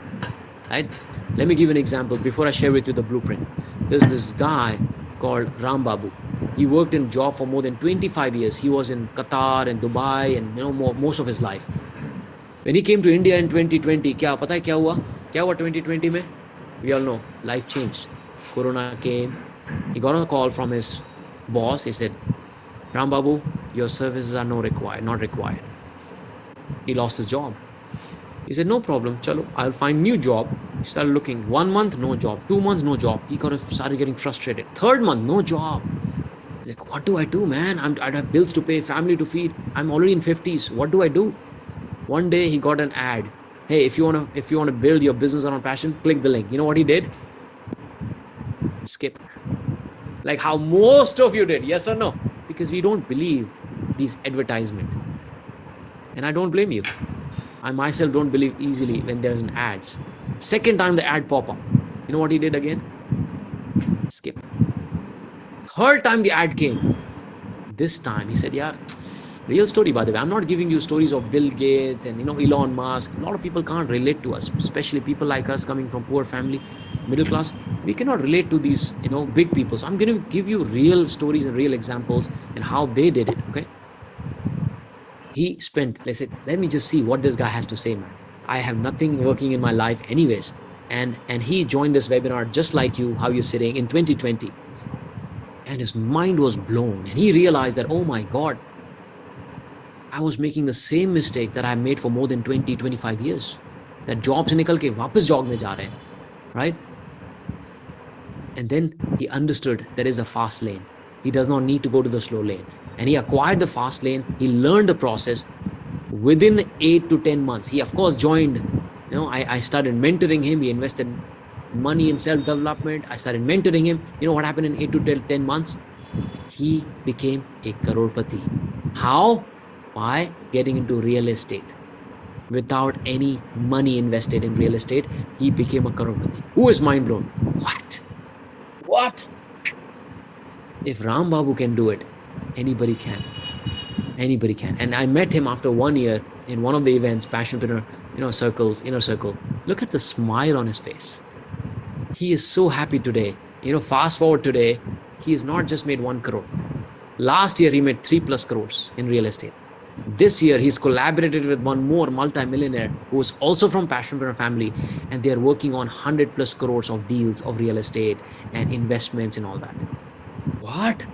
right? Let me give you an example before I share with you the blueprint. There's this guy called Ram Babu. He worked in job for more than 25 years. He was in Qatar and Dubai and most of his life. When he came to India in 2020, क्या पता है क्या हुआ? क्या हुआ 2020 में? We all know, life changed. Corona came. He got a call from his boss. He said, Ram Babu, your services are not required. He lost his job. He said, no problem, chalo, I'll find new job. He started looking. 1 month, no job. 2 months, no job. He started getting frustrated. 3rd month, no job. He's like, what do I do, man? I have bills to pay, family to feed. I'm already in 50s. What do I do? One day he got an ad. Hey, if you wanna build your business around passion, click the link. You know what he did? Skip. Like how most of you did. Yes or no? Because we don't believe these advertisement. And I don't blame you. I myself don't believe easily when there's an ads. Second time the ad pop up. You know what he did again? Skip. 3rd time the ad came. This time he said, yeah, real story, by the way. I'm not giving you stories of Bill Gates and Elon Musk. A lot of people can't relate to us, especially people like us coming from poor family, middle class. We cannot relate to these big people. So I'm going to give you real stories and real examples and how they did it. Okay. He spent, let's say, let me just see what this guy has to say, man. I have nothing working in my life anyways. And he joined this webinar just like you, how you're sitting in 2020. And his mind was blown. And he realized that, oh my God, I was making the same mistake that I made for more than 20, 25 years. That job se nikal ke wapas job mein ja rahe hain, right? And then he understood there is a fast lane. He does not need to go to the slow lane. And he acquired the fast lane. He learned the process within 8 to 10 months. He, of course, joined, I started mentoring him. He invested money in self-development. I started mentoring him. You know what happened in 8 to 10 months? He became a crorepati. How? By getting into real estate. Without any money invested in real estate, he became a crorepati. Who is mind blown? What? If Ram Babu can do it, anybody can. Anybody can. And I met him after 1 year in one of the events, Passionpreneur, circles, inner circle. Look at the smile on his face. He is so happy today. Fast forward today, he has not just made 1 crore. Last year, he made 3+ crores in real estate. This year, he's collaborated with one more multi-millionaire who is also from Passionpreneur family, and they're working on 100+ crores of deals of real estate and investments and all that. What?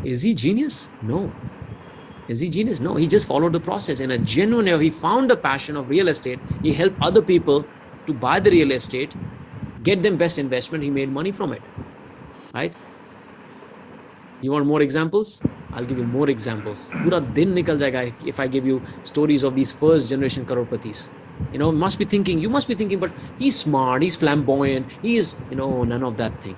Is he genius? No. Is he genius? No. He just followed the process in a genuine way. He found the passion of real estate. He helped other people to buy the real estate, get them best investment. He made money from it, right? You want more examples? I'll give you more examples. Pura din nikal jayega if I give you stories of these first generation croropatis. You must be thinking, but he's smart, he's flamboyant, he's, none of that thing.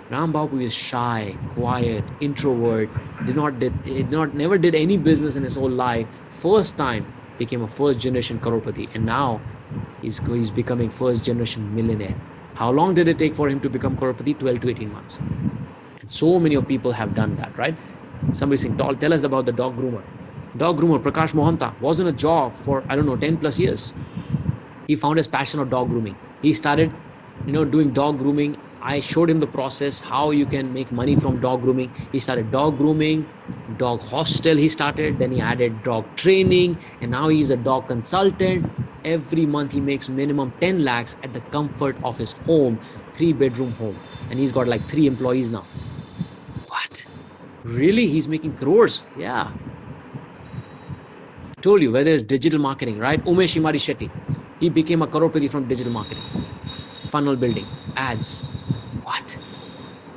Ram Babu is shy, quiet, introvert, never did any business in his whole life. First time became a first generation crorepati, and now he's becoming first generation millionaire. How long did it take for him to become crorepati? 12 to 18 months. And so many of people have done that, right? Somebody saying, tell us about the dog groomer. Dog groomer, Prakash Mohanta, was in a job for, 10+ years. He found his passion of dog grooming. He started, doing dog grooming. I showed him the process, how you can make money from dog grooming. He started dog grooming, dog hostel he started, then he added dog training, and now he's a dog consultant. every month he makes minimum 10 lakhs at the comfort of his home, 3-bedroom home. And he's got like 3 employees now. What? Really? He's making crores? Yeah. I told you, whether it's digital marketing, right? Umesh Imari Shetty, he became a crorepati from digital marketing, funnel building, ads. What?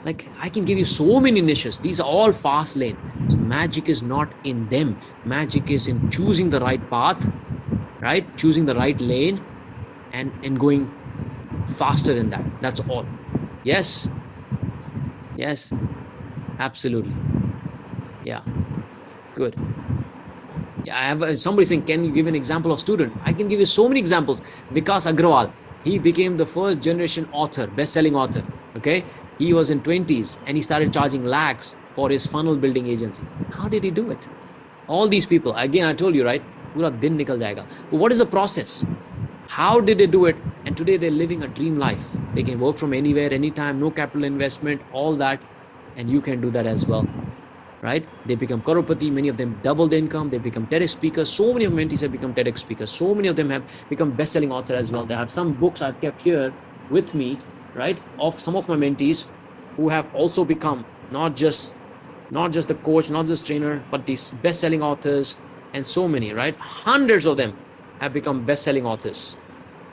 Like, I can give you so many niches. These are all fast lane. So magic is not in them. Magic is in choosing the right path, right? Choosing the right lane and going faster in that. That's all. Yes. Yes. Absolutely. Yeah. Good. Yeah, I have somebody saying, can you give an example of student? I can give you so many examples. Vikas Agrawal, he became the first generation author, best-selling author. Okay. He was in 20s and he started charging lakhs for his funnel building agency. How did he do it? All these people, again, I told you, right? Pura din nikal jayega. But what is the process? How did they do it? And today they're living a dream life. They can work from anywhere, anytime, no capital investment, all that. And you can do that as well, right? They become crorepati. Many of them double the income. They become TEDx speakers. So many of mentees have become TEDx speakers. So many of them have become best-selling author as well. They have some books I've kept here with me, right? Of some of my mentees who have also become not just the coach, not just trainer, but these best-selling authors, and so many, right? Hundreds of them have become best-selling authors.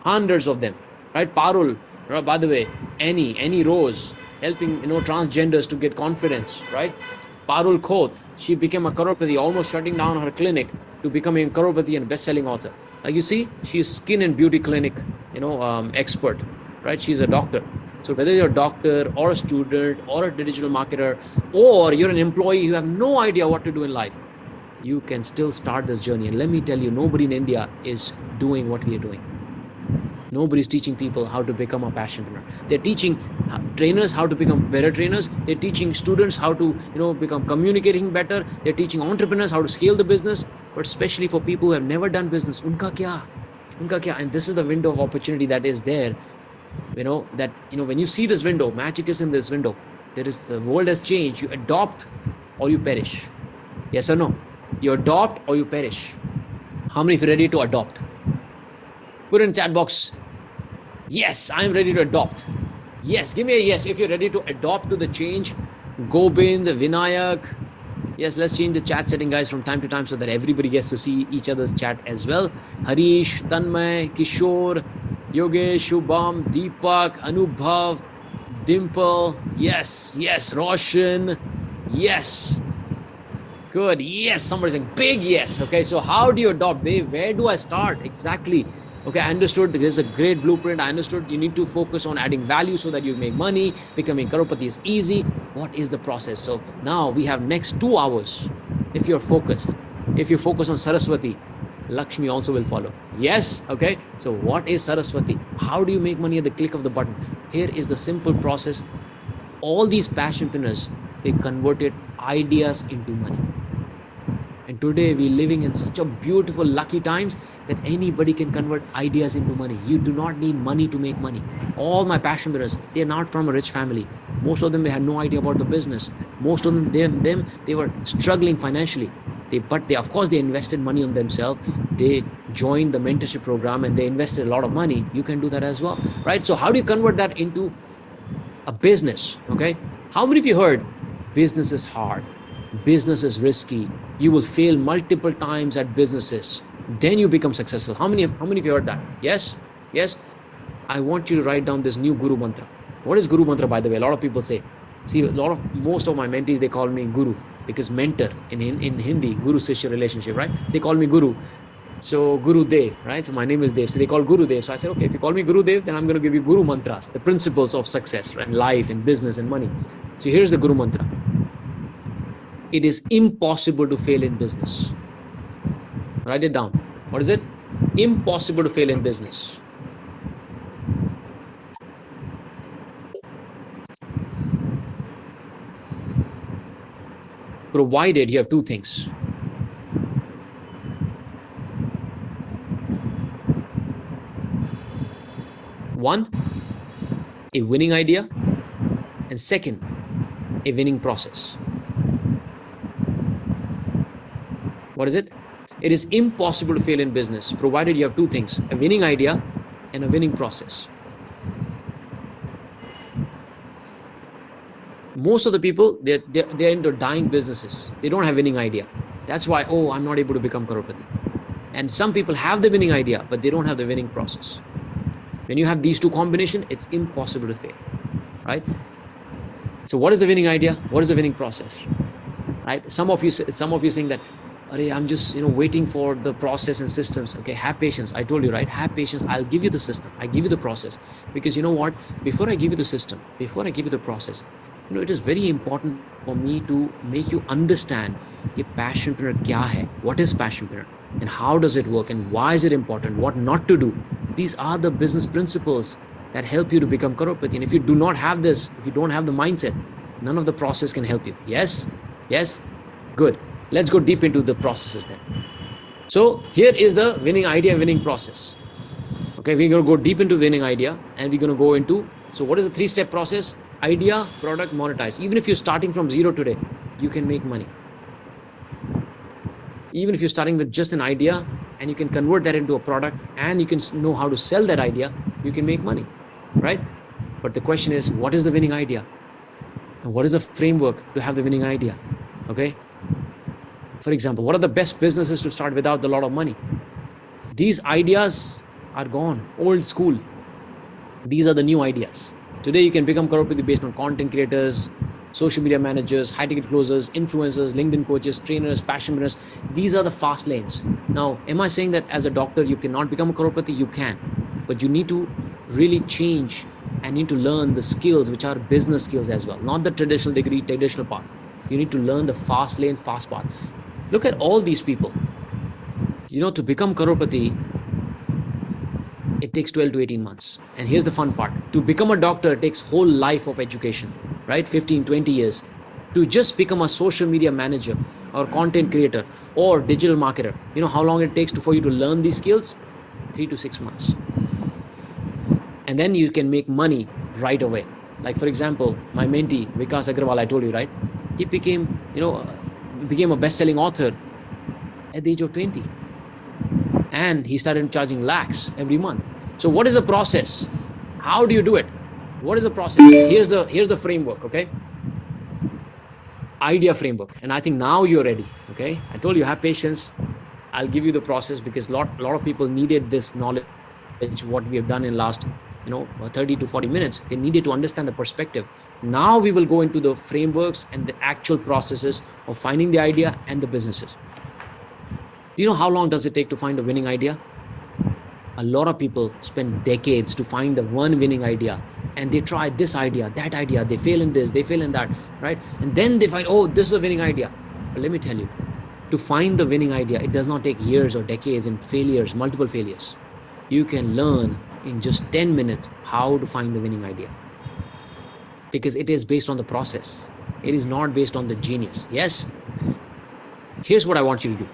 Hundreds of them, right? Parul, by the way, Annie Rose, helping transgenders to get confidence, right? Parul Khoth, she became a crorepati, almost shutting down her clinic to becoming a crorepati and best-selling author. Like you see, she's skin and beauty clinic, expert, right? She's a doctor. So whether you're a doctor or a student or a digital marketer, or you're an employee, you have no idea what to do in life, you can still start this journey. And let me tell you, nobody in India is doing what we are doing. Nobody's teaching people how to become a passionpreneur. They're teaching trainers how to become better trainers. They're teaching students how to, become communicating better. They're teaching entrepreneurs how to scale the business. But especially for people who have never done business, unka kya? And this is the window of opportunity that is there. When you see this window, magic is in this window. The world has changed. You adopt or you perish. Yes or no? You adopt or you perish. How many of you are ready to adopt? Put in chat box. Yes, I'm ready to adopt. Yes, give me a yes if you're ready to adopt to the change. Gobind, Vinayak. Yes, let's change the chat setting, guys, from time to time so that everybody gets to see each other's chat as well. Harish, Tanmay, Kishore, Yogesh, Shubham, Deepak, Anubhav, Dimple. Yes, Roshan. Yes. Good. Yes, somebody's saying big yes. Okay, so how do you adopt? Where do I start? Exactly. Okay, I understood there's a great blueprint. I understood you need to focus on adding value so that you make money. Becoming crorepati is easy. What is the process? So now we have next 2 hours. If you're focused, if you focus on Saraswati, Lakshmi also will follow. Yes. Okay. So what is Saraswati? How do you make money at the click of the button? Here is the simple process. All these passionpreneurs, they converted ideas into money. And today we're living in such a beautiful, lucky times that anybody can convert ideas into money. You do not need money to make money. All my passionpreneurs, they're not from a rich family. Most of them, they had no idea about the business. Most of them, they were struggling financially. But of course, they invested money on themselves. They joined the mentorship program and they invested a lot of money. You can do that as well, right? So how do you convert that into a business? Okay. How many of you heard business is hard? Business is risky. You will fail multiple times at businesses. Then you become successful. How many of you heard that? Yes. I want you to write down this new Guru Mantra. What is Guru Mantra, by the way? A lot of people say, most of my mentees, they call me Guru, because mentor in Hindi, Guru Sishya relationship, right? So they call me Guru. So Guru Dev, right? So my name is Dev. So they call Guru Dev. So I said, okay, if you call me Guru Dev, then I'm going to give you Guru Mantras, the principles of success, right? Life and business and money. So here's the Guru Mantra. It is impossible to fail in business. Write it down. What is it? Impossible to fail in business. Provided you have 2 things. One, a winning idea, and second, a winning process. What is it? It is impossible to fail in business provided you have two things: a winning idea and a winning process. Most of the people, they're into dying businesses. They don't have winning idea. That's why, oh, I'm not able to become crorepati. And some people have the winning idea, but they don't have the winning process. When you have these two combination, it's impossible to fail, right? So what is the winning idea? What is the winning process? Right? Some of you saying that, I'm just waiting for the process and systems. Okay, have patience. I told you, right? Have patience. I'll give you the system. I give you the process. Because you know what? Before I give you the system, before I give you the process, it is very important for me to make you understand कि passionpreneur क्या है, what is passionpreneur, and how does it work, and why is it important, what not to do. These are the business principles that help you to become crorepati. And if you do not have this, if you don't have the mindset, none of the process can help you. Yes? Yes? Good. Let's go deep into the processes then. So here is the winning idea, winning process. Okay, we're going to go deep into winning idea, and we're going to go into, so what is the 3-step process? Idea, product, monetize. Even if you're starting from zero today, you can make money. Even if you're starting with just an idea and you can convert that into a product and you can know how to sell that idea, you can make money, right? But the question is, what is the winning idea? And what is the framework to have the winning idea? Okay. For example, what are the best businesses to start without a lot of money? These ideas are gone, old school. These are the new ideas. Today, you can become crorepati based on content creators, social media managers, high ticket closers, influencers, LinkedIn coaches, trainers, passionpreneurs. These are the fast lanes. Now, am I saying that as a doctor, you cannot become a crorepati? You can, but you need to really change and need to learn the skills, which are business skills as well, not the traditional degree, traditional path. You need to learn the fast lane, fast path. Look at all these people. To become crorepati, it takes 12 to 18 months. And here's the fun part. To become a doctor, it takes whole life of education, right? 15, 20 years. To just become a social media manager or content creator or digital marketer, how long it takes for you to learn these skills? 3 to 6 months. And then you can make money right away. Like, for example, my mentee, Vikas Agrawal, I told you, right? He became a best-selling author at the age of 20. And he started charging lakhs every month. So what is the process? How do you do it? What is the process? Here's the framework, okay? Idea framework. And I think now you're ready, okay? I told you, have patience. I'll give you the process because a lot of people needed this knowledge, what we have done in last 30 to 40 minutes. They needed to understand the perspective. Now we will go into the frameworks and the actual processes of finding the idea and the businesses. Do you know how long does it take to find a winning idea? A lot of people spend decades to find the one winning idea, and they try this idea, that idea, they fail in this, they fail in that, right? And then they find, oh, this is a winning idea. But let me tell you, to find the winning idea, it does not take years or decades and failures, multiple failures. You can learn in just 10 minutes how to find the winning idea, because it is based on the process. It is not based on the genius. Yes? Here's what I want you to do.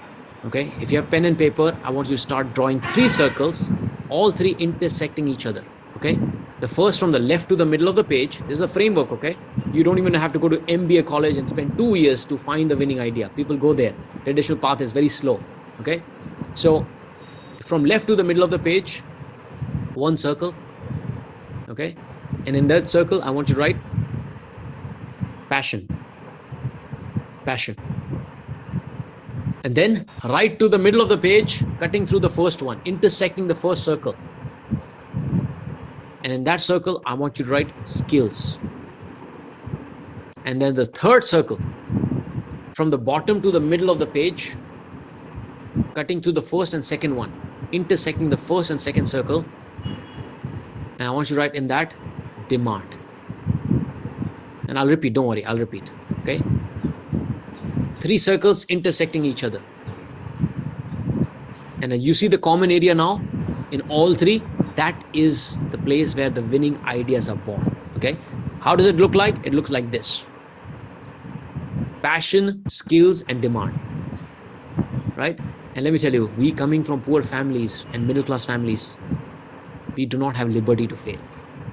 Okay, if you have pen and paper, I want you to start drawing 3 circles, all 3 intersecting each other. Okay, the first from the left to the middle of the page. This is a framework. Okay, you don't even have to go to MBA college and spend 2 years to find the winning idea. People go there. Traditional path is very slow. Okay, so from left to the middle of the page, 1 circle. Okay, and in that circle, I want you to write passion. Passion. And then right to the middle of the page, cutting through the first one, intersecting the first circle. And in that circle, I want you to write skills. And then the third circle, from the bottom to the middle of the page, cutting through the first and second one, intersecting the first and second circle. And I want you to write in that demand. And I'll repeat, don't worry, I'll repeat. Okay? 3 circles intersecting each other. And then you see the common area now in all 3. That is the place where the winning ideas are born. Okay. How does it look like? It looks like this: passion, skills, and demand. Right? And let me tell you, we coming from poor families and middle class families, we do not have liberty to fail.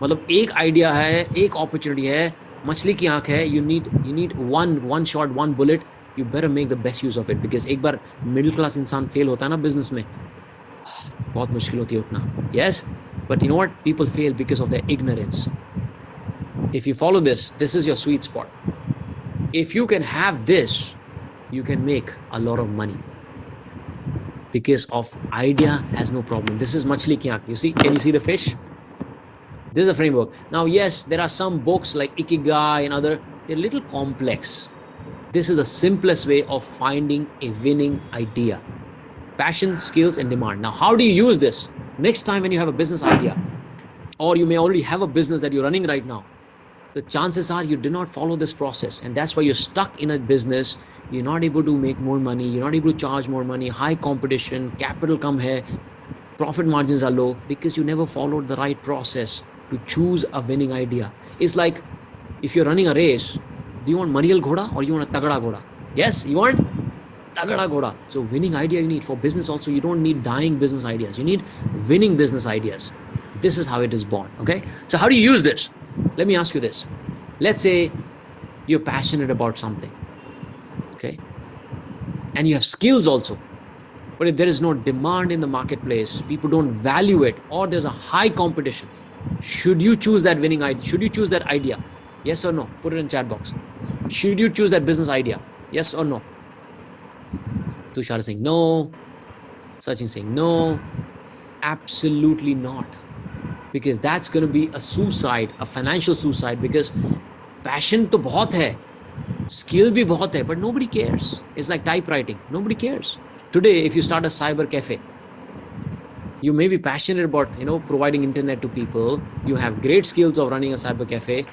मतलब एक idea है, एक opportunity है, मछली की आंख है. You need one shot, one bullet. you better make the best use of it, because एक बार middle class इंसान fail होता है ना business में, बहुत मुश्किल होती है उठना. Yes, but you know what? People fail because of their ignorance. If you follow this, this is your sweet spot. If you can have this, you can make a lot of money. Because of idea has no problem. This is machli ki aankh. You see, can you see the fish? This is a framework. Now, yes, there are some books like Ikigai and other, they're a little complex. This is the simplest way of finding a winning idea. Passion, skills, and demand. Now, how do you use this? Next time when you have a business idea, or you may already have a business that you're running right now, the chances are you did not follow this process. And that's why you're stuck in a business. You're not able to make more money. You're not able to charge more money. High competition, capital come hai, profit margins are low, because you never followed the right process to choose a winning idea. It's like if you're running a race, do you want Marial Ghoda or you want a Tagada Ghoda? Yes, you want Tagada Ghoda. So winning idea you need. For business also, you don't need dying business ideas. You need winning business ideas. This is how it is born. Okay. So how do you use this? Let me ask you this. Let's say you're passionate about something. Okay. And you have skills also. But if there is no demand in the marketplace, people don't value it, or there's a high competition, should you choose that winning idea? Should you choose that idea? Yes or no? Put it in chat box. Should you choose that business idea? Yes or no? Tushar is saying no. Sachin saying no. Absolutely not. Because that's going to be a suicide, a financial suicide, because passion to bahut hai, skill bhi bahut hai, but nobody cares. It's like typewriting. Nobody cares. Today, if you start a cyber cafe, you may be passionate about, providing internet to people. You have great skills of running a cyber cafe,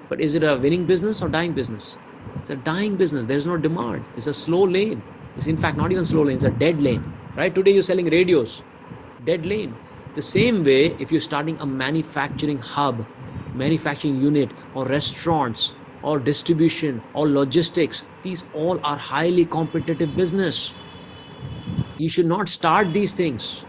but is it a winning business or dying business? It's a dying business. There's no demand. It's a slow lane. It's in fact not even slow lane. It's a dead lane, right? Today you're selling radios, dead lane. The same way, if you're starting a manufacturing hub, manufacturing unit, or restaurants, or distribution, or logistics, these all are highly competitive business. You should not start these things.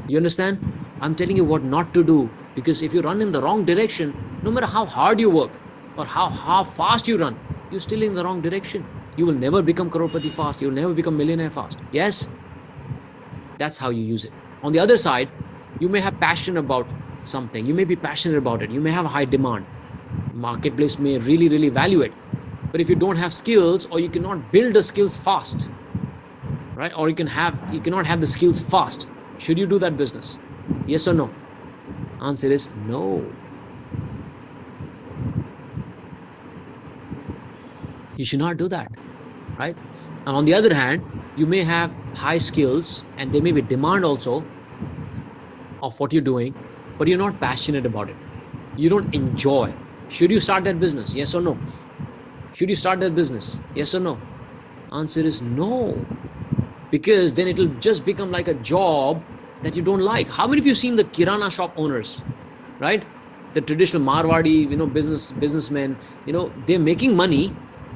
You understand? I'm telling you what not to do, because if you run in the wrong direction, no matter how hard you work or how fast you run, you're still in the wrong direction. You will never become crorepati fast. You will never become millionaire fast. Yes? That's how you use it. On the other side, you may have passion about something. You may be passionate about it. You may have high demand. Marketplace may really, really value it. But if you don't have skills, or you cannot build the skills fast, right? Or you cannot have the skills fast, should you do that business? Yes or no? Answer is no. You should not do that, right? And on the other hand, you may have high skills and there may be demand also of what you're doing, but you're not passionate about it. You don't enjoy. Should you start that business? Yes or no? Should you start that business? Yes or no? Answer is no. Because then it'll just become like a job that you don't like. How many of you have seen the Kirana shop owners, right? The traditional Marwadi, businessmen, they're making money,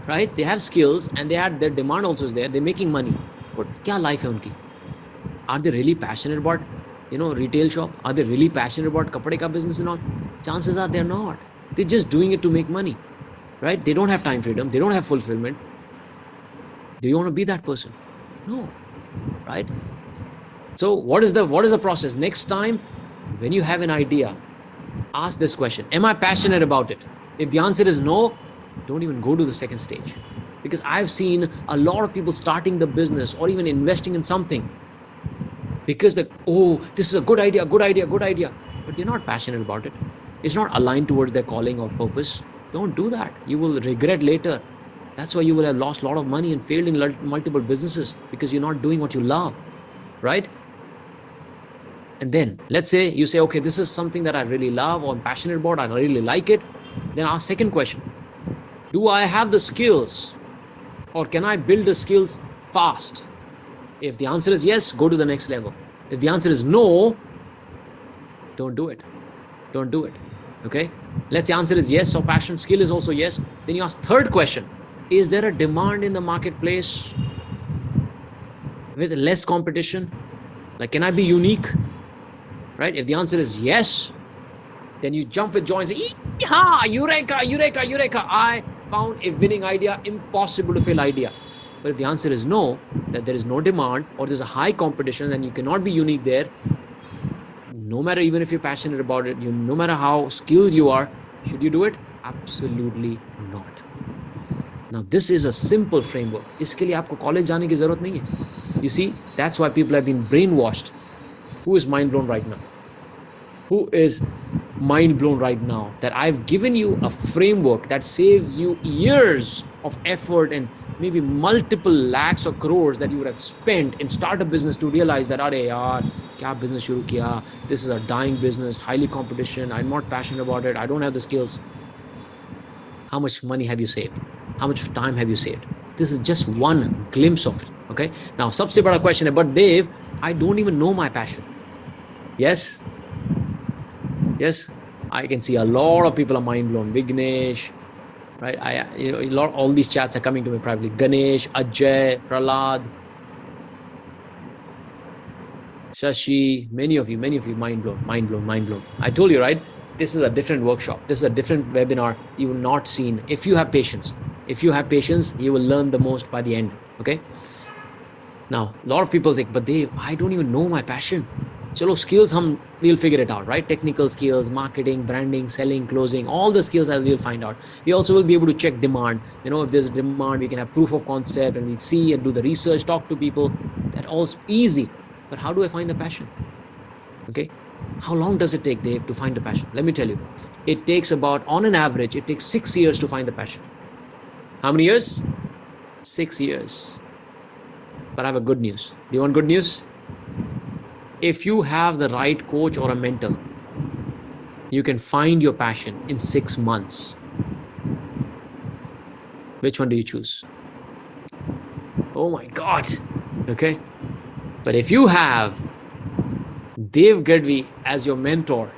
right? They have skills and their demand also is there. They're making money. But kya life hai unki? Are they really passionate about, retail shop? Are they really passionate about kapade ka business and all? Chances are they're not. They're just doing it to make money, right? They don't have time freedom. They don't have fulfillment. Do you want to be that person? No, right? So what is the process? Next time when you have an idea, ask this question: am I passionate about it? If the answer is no, don't even go to the second stage. Because I've seen a lot of people starting the business or even investing in something because this is a good idea, but they're not passionate about it. It's not aligned towards their calling or purpose. Don't do that. You will regret later. That's why you will have lost a lot of money and failed in multiple businesses, because you're not doing what you love, right? And then let's say you say, okay, this is something that I really love or I'm passionate about, I really like it. Then ask second question: do I have the skills, or can I build the skills fast? If the answer is yes, go to the next level. If the answer is no, don't do it. Don't do it. Okay? Let's say answer is yes, or passion, skill is also yes. Then you ask third question: is there a demand in the marketplace with less competition? Like, can I be unique? Right? If the answer is yes, then you jump with joy and say, "Yeehaw, eureka, eureka, eureka. found a winning idea, impossible to fail idea. But if the answer is no, that there is no demand or there's a high competition and you cannot be unique there, no matter even if you're passionate about it, no matter how skilled you are, should you do it? Absolutely not. Now, this is a simple framework. इसके लिए आपको college जाने की जरूरत नहीं है. You see, that's why people have been brainwashed. Who is mind blown right now? Who is mind blown right now that I've given you a framework that saves you years of effort and maybe multiple lakhs or crores that you would have spent in start a business to realize that, अरे यार, क्या business शुरू किया? This is a dying business, highly competition. I'm not passionate about it. I don't have the skills. How much money have you saved? How much time have you saved? This is just one glimpse of it. Okay. Now, सबसे बड़ा question है, but Dave, I don't even know my passion. Yes. Yes. I can see a lot of people are mind blown. Vignesh, right? All these chats are coming to me privately. Ganesh, Ajay, Prahlad, Shashi, many of you, mind blown. I told you, right? This is a different workshop. This is a different webinar you will not seen. If you have patience, you will learn the most by the end. Okay. Now, a lot of people think, but Dave, I don't even know my passion. Chalo, skills, we'll figure it out, right? Technical skills, marketing, branding, selling, closing, all the skills we'll find out. We also will be able to check demand. If there's demand, we can have proof of concept and we see and do the research, talk to people. That all's easy. But how do I find the passion? Okay. How long does it take, Dave, to find the passion? Let me tell you, it takes about, on an average, it takes 6 years to find the passion. How many years? 6 years. But I have a good news. Do you want good news? If you have the right coach or a mentor, you can find your passion in 6 months. Which one do you choose? Oh my God. Okay. But if you have Dave Gadhvi as your mentor,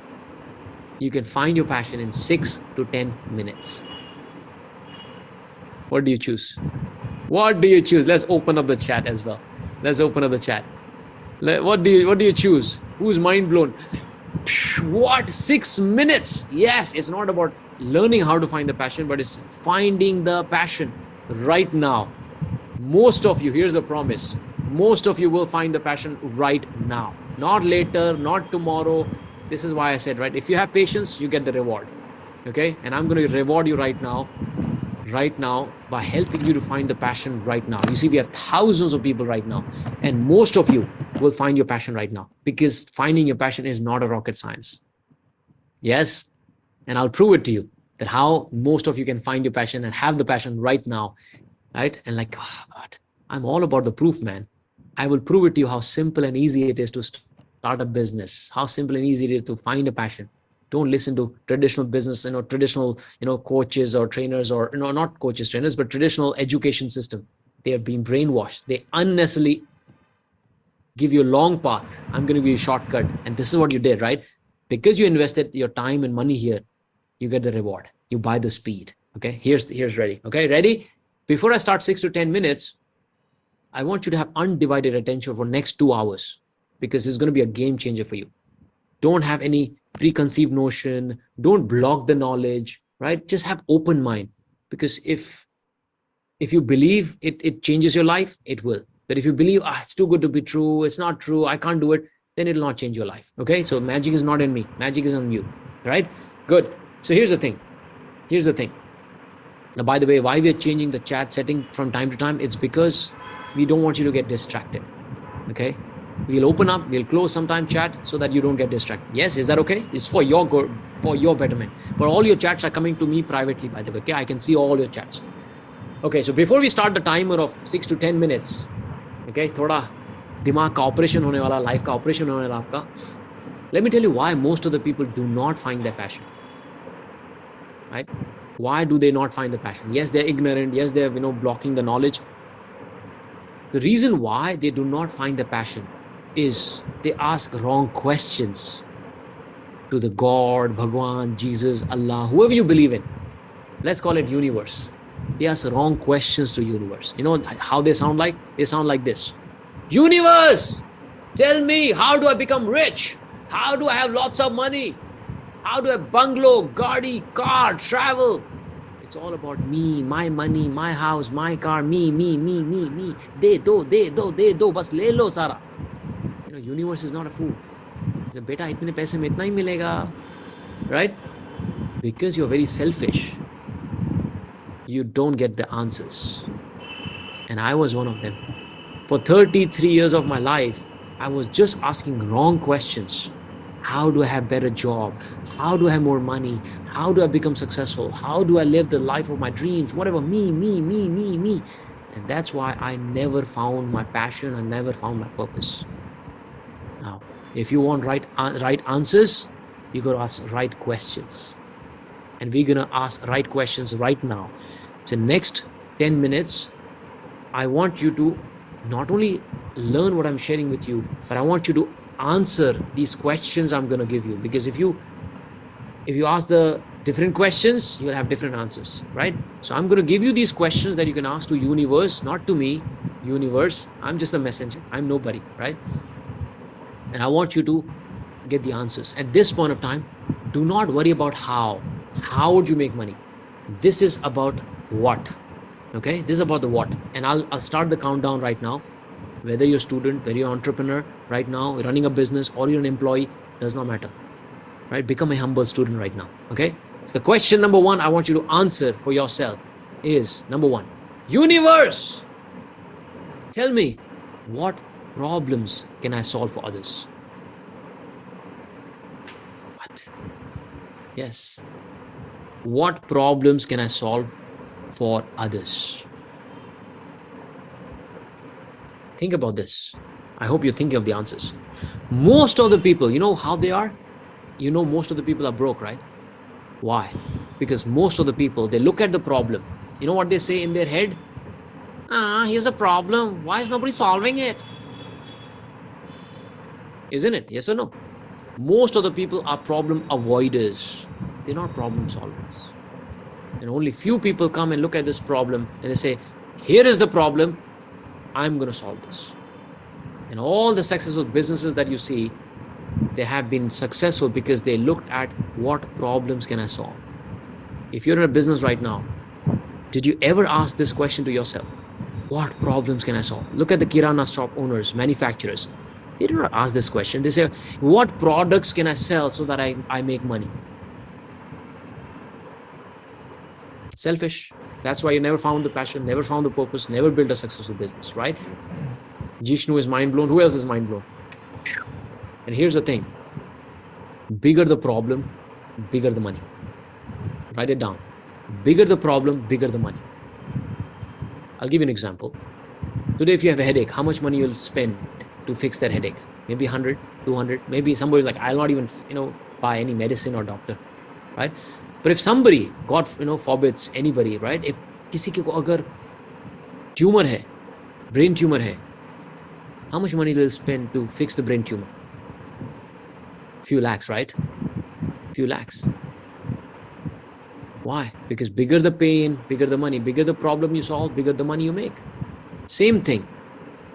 you can find your passion in 6 to 10 minutes. What do you choose? What do you choose? Let's open up the chat as well. Let's open up the chat. What do you choose? Who's mind blown? What? 6 minutes? Yes, it's not about learning how to find the passion, but it's finding the passion right now. Most of you, here's a promise. Most of you will find the passion right now. Not later, not tomorrow. This is why I said, right? If you have patience, you get the reward. Okay? And I'm going to reward you right now by helping you to find the passion right now. You see, we have thousands of people right now, and most of you will find your passion right now, because finding your passion is not a rocket science. Yes. And I'll prove it to you that how most of you can find your passion and have the passion right now. Right? And like, oh God, I'm all about the proof, man. I will prove it to you how simple and easy it is to start a business, how simple and easy it is to find a passion. Don't listen to traditional business, traditional, coaches or trainers, or, not coaches, trainers, but traditional education system. They have been brainwashed. They unnecessarily give you a long path. I'm going to give you a shortcut. And this is what you did, right? Because you invested your time and money here, you get the reward. You buy the speed. Okay. Here's ready. Okay. Ready? Before I start 6 to 10 minutes, I want you to have undivided attention for next 2 hours, because it's going to be a game changer for you. Don't have any preconceived notion. Don't block the knowledge, right? Just have open mind, because if you believe it changes your life, it will. But if you believe, it's too good to be true, it's not true, I can't do it, then it will not change your life. Okay. So magic is not in me. Magic is on you, right? Good. So here's the thing. Now, by the way, why we're changing the chat setting from time to time, it's because we don't want you to get distracted. Okay. We'll open up, we'll close sometime chat so that you don't get distracted. Yes, is that okay? It's for your good, for your betterment. But all your chats are coming to me privately, by the way. Okay, I can see all your chats. Okay, so before we start the timer of 6 to 10 minutes, okay, thoda dimag ka operation hone wala, life ka operation hone wala aapka. Let me tell you why most of the people do not find their passion. Right? Why do they not find the passion? Yes, they're ignorant. Yes, they're blocking the knowledge. The reason why they do not find the passion is they ask wrong questions to the God, Bhagwan, Jesus, Allah, whoever you believe in. Let's call it universe. They ask wrong questions to universe. You know how they sound like? They sound like this. Universe, tell me, how do I become rich? How do I have lots of money? How do I bungalow, gaudi, car, travel? It's all about me, my money, my house, my car, me. De do, bas le lo sara. Universe is not a fool. It's a beta, itne paise mein itna hi milega. Right? Because you're very selfish, you don't get the answers. And I was one of them. For 33 years of my life, I was just asking wrong questions. How do I have better job? How do I have more money? How do I become successful? How do I live the life of my dreams? Whatever, me. And that's why I never found my passion. I never found my purpose. Now, if you want right answers, you got to ask right questions. And we're going to ask right questions right now. So next 10 minutes, I want you to not only learn what I'm sharing with you, but I want you to answer these questions I'm going to give you. Because if you ask the different questions, you'll have different answers, right? So I'm going to give you these questions that you can ask to universe, not to me. Universe, I'm just a messenger. I'm nobody, right? And I want you to get the answers. At this point of time, do not worry about how would you make money. This is about what. Okay, this is about the what. And I'll start the countdown right now. Whether you're a student, whether you're an entrepreneur right now, running a business, or you're an employee, does not matter. Right? Become a humble student right now. Okay. So the question number one I want you to answer for yourself is number one, universe, tell me, what problems can I solve for others? What? Yes. What problems can I solve for others? Think about this. I hope you're thinking of the answers. Most of the people, you know how they are? Most of the people are broke, right? Why? Because most of the people, they look at the problem. You know what they say in their head? Here's a problem. Why is nobody solving it? Isn't it? Yes or no? Most of the people are problem avoiders. They're not problem solvers. And only few people come and look at this problem and they say, here is the problem. I'm going to solve this. And all the successful businesses that you see, they have been successful because they looked at what problems can I solve. If you're in a business right now, did you ever ask this question to yourself? What problems can I solve? Look at the Kirana shop owners, manufacturers. They do not ask this question. They say, what products can I sell so that I make money? Selfish. That's why you never found the passion, never found the purpose, never built a successful business, right? Jishnu is mind blown. Who else is mind blown? And here's the thing. Bigger the problem, bigger the money. Write it down. Bigger the problem, bigger the money. I'll give you an example. Today, if you have a headache, how much money you'll spend to fix that headache? Maybe 100, 200. Maybe somebody like, I'll not even, buy any medicine or doctor, right? But if somebody, God, forbids anybody, right? If किसी को अगर tumor है, brain tumor है, how much money will spend to fix the brain tumor? Few lakhs, right? Few lakhs. Why? Because bigger the pain, bigger the money, bigger the problem you solve, bigger the money you make. Same thing.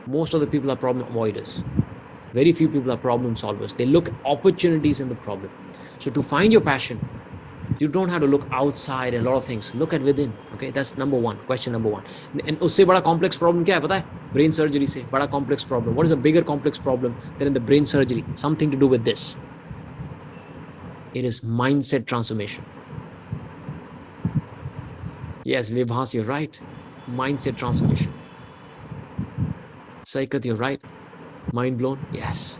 Most of the people are problem avoiders. Very few people are problem solvers. They look opportunities in the problem. So to find your passion, you don't have to look outside and a lot of things. Look at within. Okay, that's number one. Question number one. And उससे बड़ा complex problem क्या है पता है? Brain surgery से बड़ा complex problem. What is a bigger complex problem than in the brain surgery? Something to do with this. It is mindset transformation. Yes, Vibhas, you're right. Mindset transformation. Saikat, you're right. Mind blown? Yes.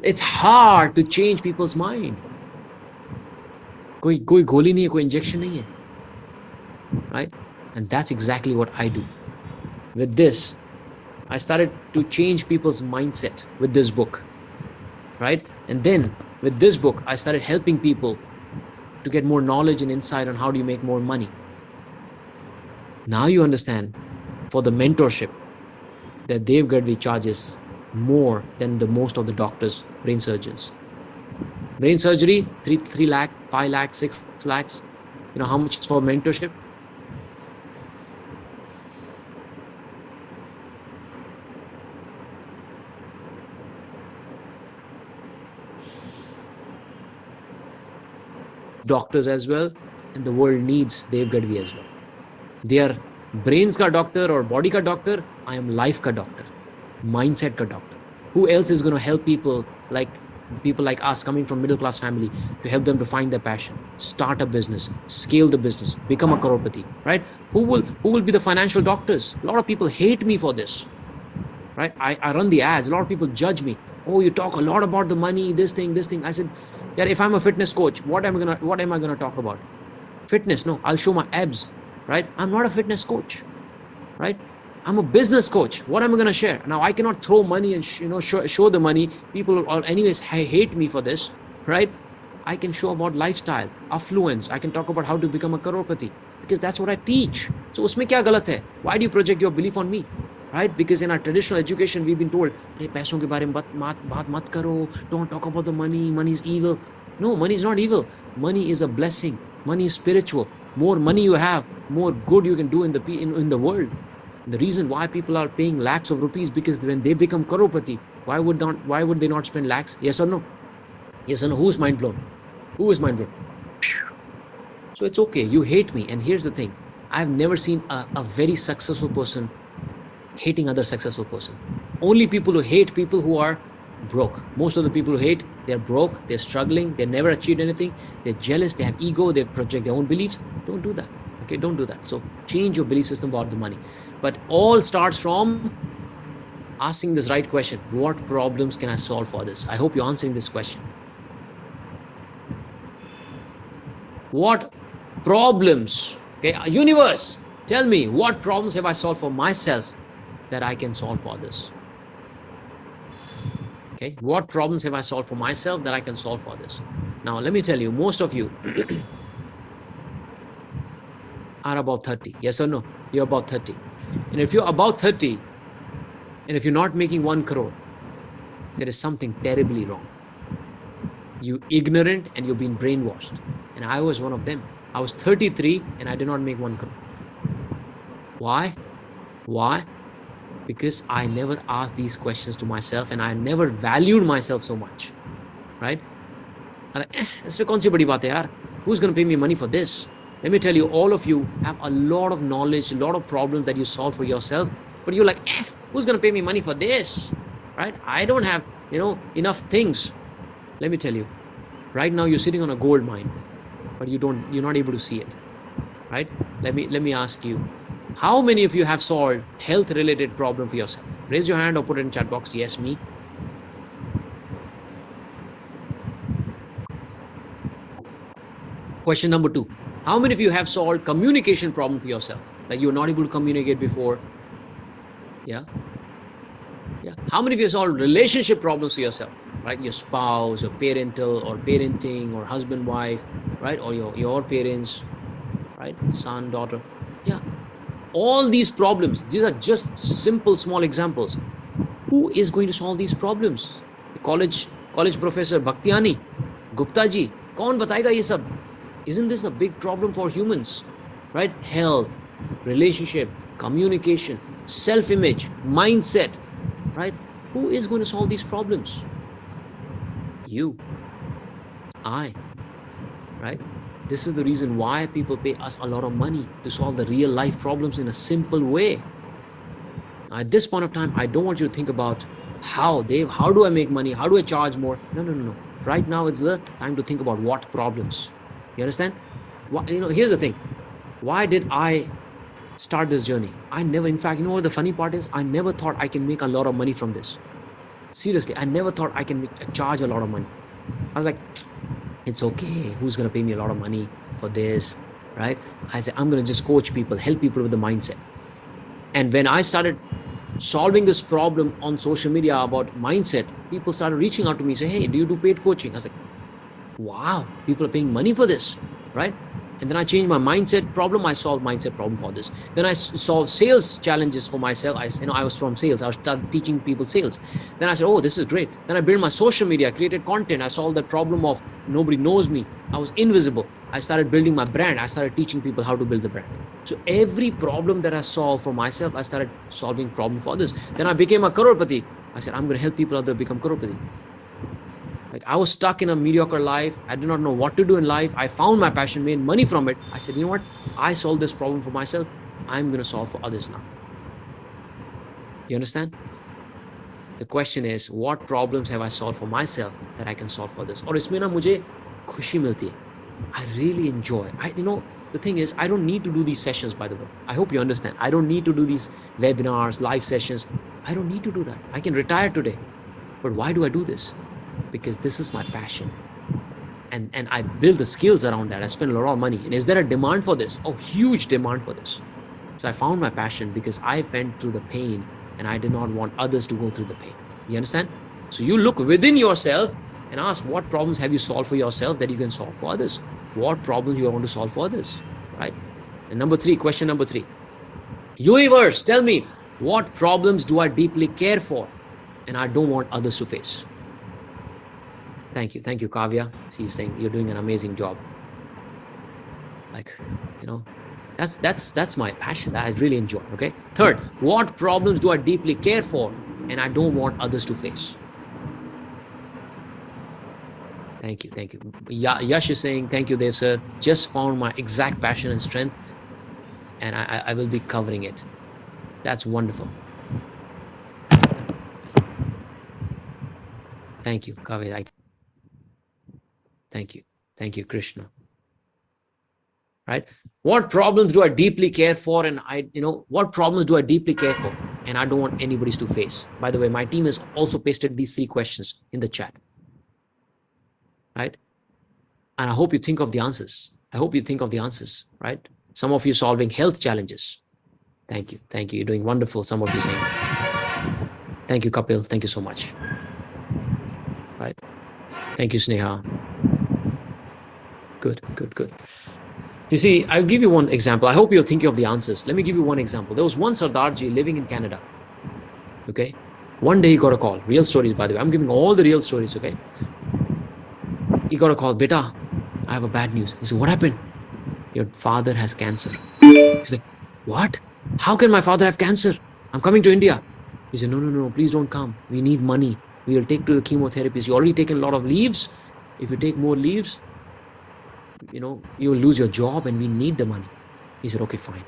It's hard to change people's mind. कोई गोली नहीं है, कोई injection नहीं है. Right? And that's exactly what I do. With this, I started to change people's mindset with this book. Right? And then with this book, I started helping people to get more knowledge and insight on how do you make more money. Now you understand, for the mentorship, that Dev Gadhvi charges more than the most of the doctors, brain surgeons. Brain surgery, 3 lakh, 5 lakh, 6 lakhs. You know how much is for mentorship? Doctors as well. and the world needs Dev Gadhvi as well. They are brains ka doctor or body ka doctor. I am life ka doctor, mindset ka doctor. Who else is going to help people like us coming from middle class family to help them to find their passion, start a business, scale the business, become a crorepati, right? Who will be the financial doctors? A lot of people hate me for this, right? I run the ads. A lot of people judge me. Oh, you talk a lot about the money, this thing. I said, yeah, if I'm a fitness coach, what am I gonna talk about? Fitness? No, I'll show my abs, right? I'm not a fitness coach, right? I'm a business coach. What am I going to share? Now I cannot throw money and show the money. People will anyways hate me for this, right? I can show about lifestyle, affluence. I can talk about how to become a crorepati because that's what I teach. So usme kya galat hai? Why do you project your belief on me? Right? Because in our traditional education, we've been told, hey, पैसों के बारे में बात मत करो. Don't talk about the money. Money is evil. No, money is not evil. Money is a blessing. Money is spiritual. More money you have, more good you can do in the world. The reason why people are paying lakhs of rupees because when they become crorepati, why would they not spend lakhs? Yes or no? Yes or no? Who's mind blown? Who is mind blown? So it's okay. You hate me. And here's the thing. I've never seen a very successful person hating other successful person. Only people who hate people who are broke. Most of the people who hate, they're broke, they're struggling, they never achieved anything, they're jealous, they have ego, they project their own beliefs. Don't do that. Okay, don't do that. So change your belief system about the money. But all starts from asking this right question. What problems can I solve for this? I hope you're answering this question. What problems? Okay, universe, tell me, what problems have I solved for myself that I can solve for this? Okay, what problems have I solved for myself that I can solve for this? Now, let me tell you, most of you are about 30. Yes or no? You're about 30. And if you're about 30, and if you're not making 1 crore, there is something terribly wrong. You ignorant and you've been brainwashed. And I was one of them. I was 33 and I did not make 1 crore. Why? Why? Because I never asked these questions to myself and I never valued myself so much, right? Who's going to pay me money for this? Let me tell you, all of you have a lot of knowledge, a lot of problems that you solve for yourself, but you're like, who's going to pay me money for this, right? I don't have, enough things. Let me tell you, right now you're sitting on a gold mine, but you're not able to see it, right? Let me ask you, how many of you have solved health-related problem for yourself? Raise your hand or put it in chat box. Yes, me. Question number 2. How many of you have solved communication problem for yourself? That you're not able to communicate before? Yeah. How many of you have solved relationship problems for yourself? Right? Your spouse, your parental or parenting or husband, wife, right? Or your parents, right? Son, daughter. Yeah. All these problems, these are just simple, small examples. Who is going to solve these problems? The college professor Bhaktiani, Gupta ji, kaun batayega ye sab? Isn't this a big problem for humans, right? Health, relationship, communication, self-image, mindset, right? Who is going to solve these problems? You, I, right? This is the reason why people pay us a lot of money to solve the real life problems in a simple way. At this point of time, I don't want you to think about how do I make money? How do I charge more? No. Right now, it's the time to think about what problems. You understand? Here's the thing. Why did I start this journey? In fact, what the funny part is? I never thought I can make a lot of money from this. Seriously, I never thought I can charge a lot of money. I was like, it's okay. Who's going to pay me a lot of money for this, right? I said, I'm going to just coach people, help people with the mindset. And when I started solving this problem on social media about mindset, people started reaching out to me, say, hey, do you do paid coaching? I was like, wow, people are paying money for this, right? And then I changed my mindset problem. I solved mindset problem for this. Then I solved sales challenges for myself. I was from sales. I started teaching people sales. Then I said, oh, this is great. Then I built my social media, created content. I solved that problem of nobody knows me. I was invisible. I started building my brand. I started teaching people how to build the brand. So every problem that I solved for myself, I started solving problem for this. Then I became a crorepati. I said, I'm going to help people out there become crorepati. Like I was stuck in a mediocre life. I did not know what to do in life. I found my passion, made money from it. I said, you know what? I solved this problem for myself. I'm going to solve for others now. You understand? The question is, what problems have I solved for myself that I can solve for others? और इसमें ना मुझे खुशी मिलती है. I really enjoy. The thing is, I don't need to do these sessions, by the way. I hope you understand. I don't need to do these webinars, live sessions. I don't need to do that. I can retire today. But why do I do this? Because this is my passion. And I build the skills around that. I spend a lot of money. And is there a demand for this? Oh, huge demand for this. So I found my passion because I went through the pain and I did not want others to go through the pain. You understand? So you look within yourself and ask, what problems have you solved for yourself that you can solve for others? What problems you want to solve for others, right? And question number three. Universe, tell me, what problems do I deeply care for and I don't want others to face? Thank you, Kavya. She's saying you're doing an amazing job. Like, that's my passion that I really enjoy. Okay. Third, what problems do I deeply care for and I don't want others to face? Thank you. Yash is saying, thank you, Dev sir. Just found my exact passion and strength, and I will be covering it. That's wonderful. Thank you, Kavya. Thank you, Krishna. Right? What problems do I deeply care for, and what problems do I deeply care for, and I don't want anybody to face? By the way, my team has also pasted these 3 questions in the chat. Right? And I hope you think of the answers. Right? Some of you solving health challenges. Thank you. You're doing wonderful. Some of you saying, thank you, Kapil. Thank you so much. Right? Thank you, Sneha. Good. You see, I'll give you one example. I hope you're thinking of the answers. Let me give you one example. There was one Sardarji living in Canada. Okay? One day he got a call. Real stories, by the way. I'm giving all the real stories, okay? He got a call. Beta, I have a bad news. He said, what happened? Your father has cancer. He's like, what? How can my father have cancer? I'm coming to India. He said, no, please don't come. We need money. We will take to the chemotherapies. You already taken a lot of leaves. If you take more leaves, you will lose your job and we need the money. He said, okay, fine.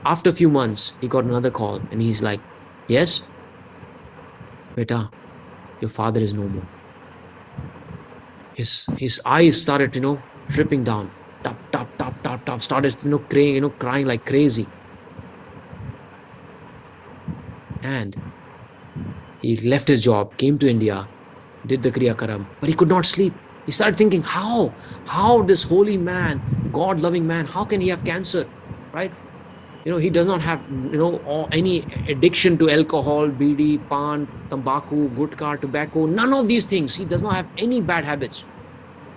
After a few months, he got another call and he's like, yes, beta, your father is no more. His eyes started, dripping down. Tap, started, crying like crazy. And he left his job, came to India, did the Kriya Karam, but he could not sleep. He started thinking, how this holy man, God-loving man, how can he have cancer, right? He does not have, any addiction to alcohol, bidi, pan, tambaku, gutka, tobacco, none of these things. He does not have any bad habits.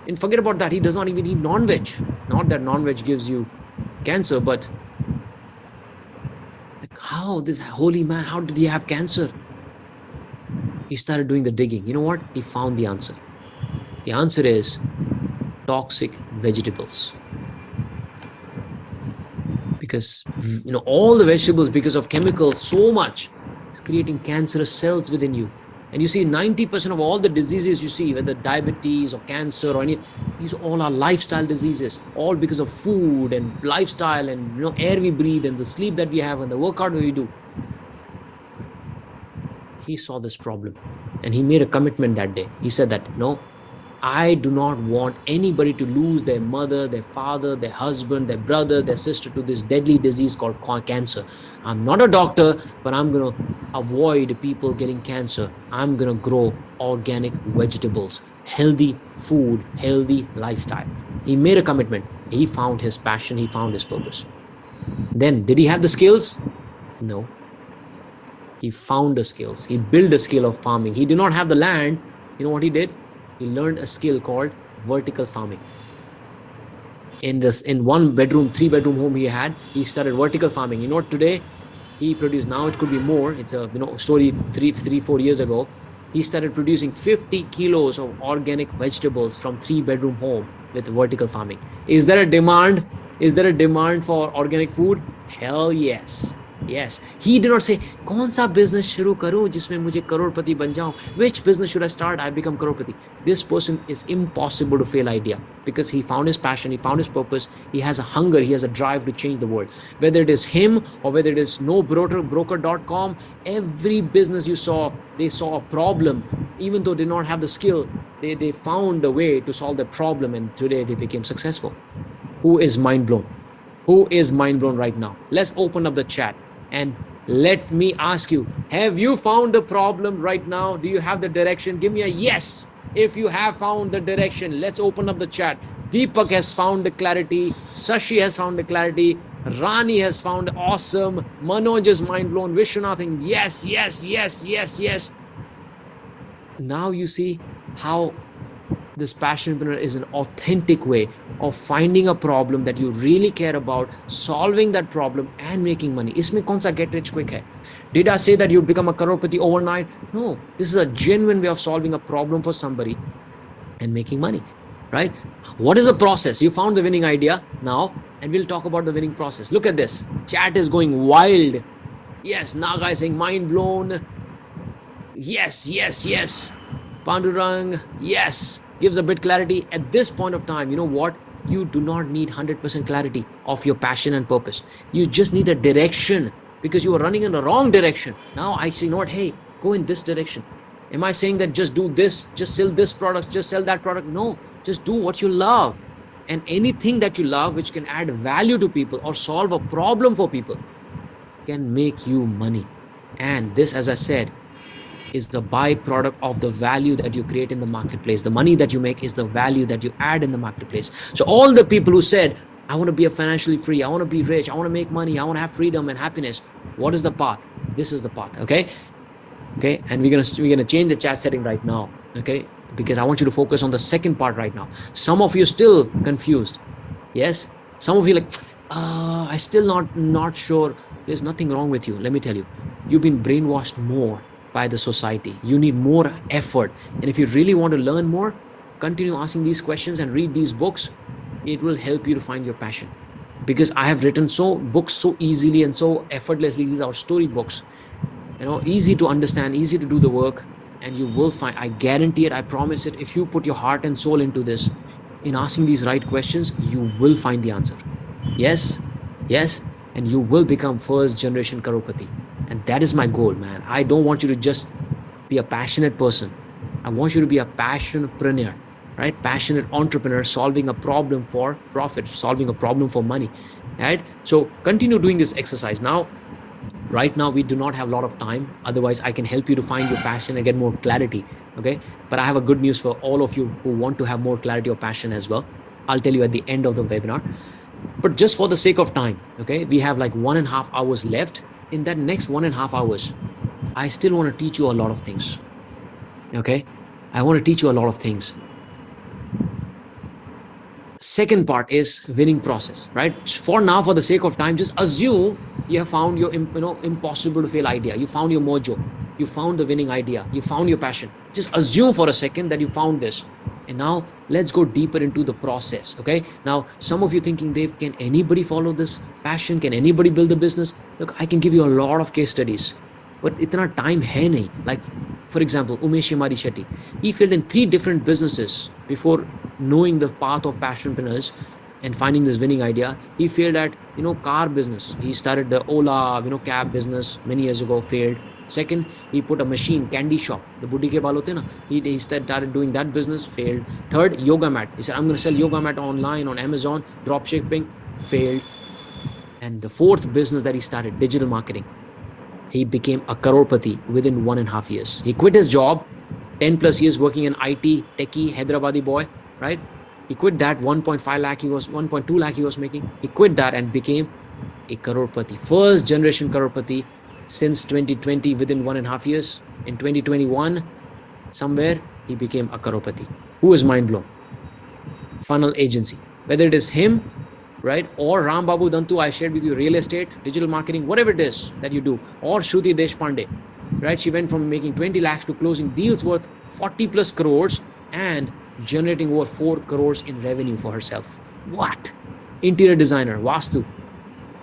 And forget about that. He does not even eat non-veg. Not that non-veg gives you cancer, but like how this holy man, how did he have cancer? He started doing the digging. You know what? He found the answer. The answer is toxic vegetables. Because, all the vegetables, because of chemicals, so much, is creating cancerous cells within you. And you see 90% of all the diseases you see, whether diabetes or cancer or any, these all are lifestyle diseases, all because of food and lifestyle and, air we breathe and the sleep that we have and the workout we do. He saw this problem and he made a commitment that day. He said that, I do not want anybody to lose their mother, their father, their husband, their brother, their sister to this deadly disease called cancer. I'm not a doctor, but I'm going to avoid people getting cancer. I'm going to grow organic vegetables, healthy food, healthy lifestyle. He made a commitment. He found his passion. He found his purpose. Then, did he have the skills? No. He found the skills. He built the skill of farming. He did not have the land. You know what he did? He learned a skill called vertical farming. In 3-bedroom home he had, he started vertical farming. Today he produced, now it could be more. It's a story 3-4 years ago. He started producing 50 kilos of organic vegetables from 3-bedroom home with vertical farming. Is there a demand? For organic food? Hell yes. Yes, he did not say, कौन सा business शुरू करूं जिसमें मुझे करोड़पति बन जाऊं? Which business should I start? I become crorepati. This person is impossible to fail idea because he found his passion, he found his purpose, he has a hunger, he has a drive to change the world. Whether it is him or whether it is nobroker.com, every business you saw, they saw a problem. Even though they did not have the skill, they found a way to solve the problem, and today they became successful. Who is mind blown? Who is mind blown right now? Let's open up the chat and let me ask you, have you found the problem right now? Do you have the direction? Give me a yes if you have found the direction. Let's open up the chat. Deepak has found the clarity. Sashi has found the clarity. Rani has found awesome. Manoj is mind blown. Vishwanathan, yes, yes, yes, yes, yes. Now you see how this passionpreneur is an authentic way of finding a problem that you really care about, solving that problem and making money. Isme kaun sa get rich quick hai? Did I say that you'd become a crorepati overnight? No, this is a genuine way of solving a problem for somebody and making money, right? What is the process? You found the winning idea now, and we'll talk about the winning process. Look at this. Chat is going wild. Yes, Naga is saying mind blown. Yes, yes, yes. Pandurang, yes, gives a bit clarity. At this point of time, you know what? You do not need 100% clarity of your passion and purpose. You just need a direction because you are running in the wrong direction. Now I say, you know what? Hey, go in this direction. Am I saying that just do this, just sell this product, just sell that product? No, just do what you love. And anything that you love, which can add value to people or solve a problem for people, can make you money. And this, as I said, is the byproduct of the value that you create in the marketplace. The money that you make is the value that you add in the marketplace. So all the people who said, I want to be financially free, I want to be rich, I want to make money, I want to have freedom and happiness. What is the path? This is the path, okay? Okay, and we're gonna change the chat setting right now, okay? Because I want you to focus on the second part right now. Some of you are still confused. Yes, some of you like, I still not sure. There's nothing wrong with you. Let me tell you, you've been brainwashed more by the society. You need more effort. And if you really want to learn more, continue asking these questions and read these books. It will help you to find your passion. Because I have written books so easily and so effortlessly. These are story books, easy to understand, easy to do the work, and you will find, I guarantee it, I promise it, if you put your heart and soul into this, in asking these right questions, you will find the answer. Yes, yes, and you will become first generation crorepati. And that is my goal, man. I don't want you to just be a passionate person. I want you to be a passionpreneur, right? Passionate entrepreneur solving a problem for profit, solving a problem for money, right? So continue doing this exercise. Now, right now, we do not have a lot of time. Otherwise, I can help you to find your passion and get more clarity, okay? But I have a good news for all of you who want to have more clarity or passion as well. I'll tell you at the end of the webinar. But just for the sake of time, okay, we have like 1.5 hours left. In that next 1.5 hours, I still want to teach you a lot of things, okay? I want to teach you a lot of things. Second part is winning process, right? For now, for the sake of time, just assume you have found your impossible to fail idea. You found your mojo. You found the winning idea. You found your passion. Just assume for a second that you found this. And now let's go deeper into the process, okay? Now, some of you thinking, Dave, can anybody follow this passion? Can anybody build a business? Look, I can give you a lot of case studies, but itna time hai nahi. Like, for example, Umesh Yamari Shetty, he failed in 3 different businesses before knowing the path of passionpreneurs and finding this winning idea. He failed at, car business. He started the Ola, cab business many years ago, failed. Second, he put a machine, candy shop. The buddhi ke baal hote na. He started doing that business, failed. Third, yoga mat. He said, I'm going to sell yoga mat online on Amazon, drop shipping, failed. And the fourth business that he started, digital marketing. He became a crorepati within 1.5 years. He quit his job, 10 plus years working in IT, techie, Hyderabadi boy, right? He quit that, 1.5 lakh he was, 1.2 lakh he was making. He quit that and became a crorepati, first generation crorepati since 2020 within 1.5 years. In 2021, somewhere he became a crorepati. Who is mind blown? Funnel agency. Whether it is him, right, or Ram Babu Dantu, I shared with you, real estate, digital marketing, whatever it is that you do, or Shruti Deshpande, right? She went from making 20 lakhs to closing deals worth 40 plus crores and generating over 4 crores in revenue for herself. What? Interior designer, Vastu,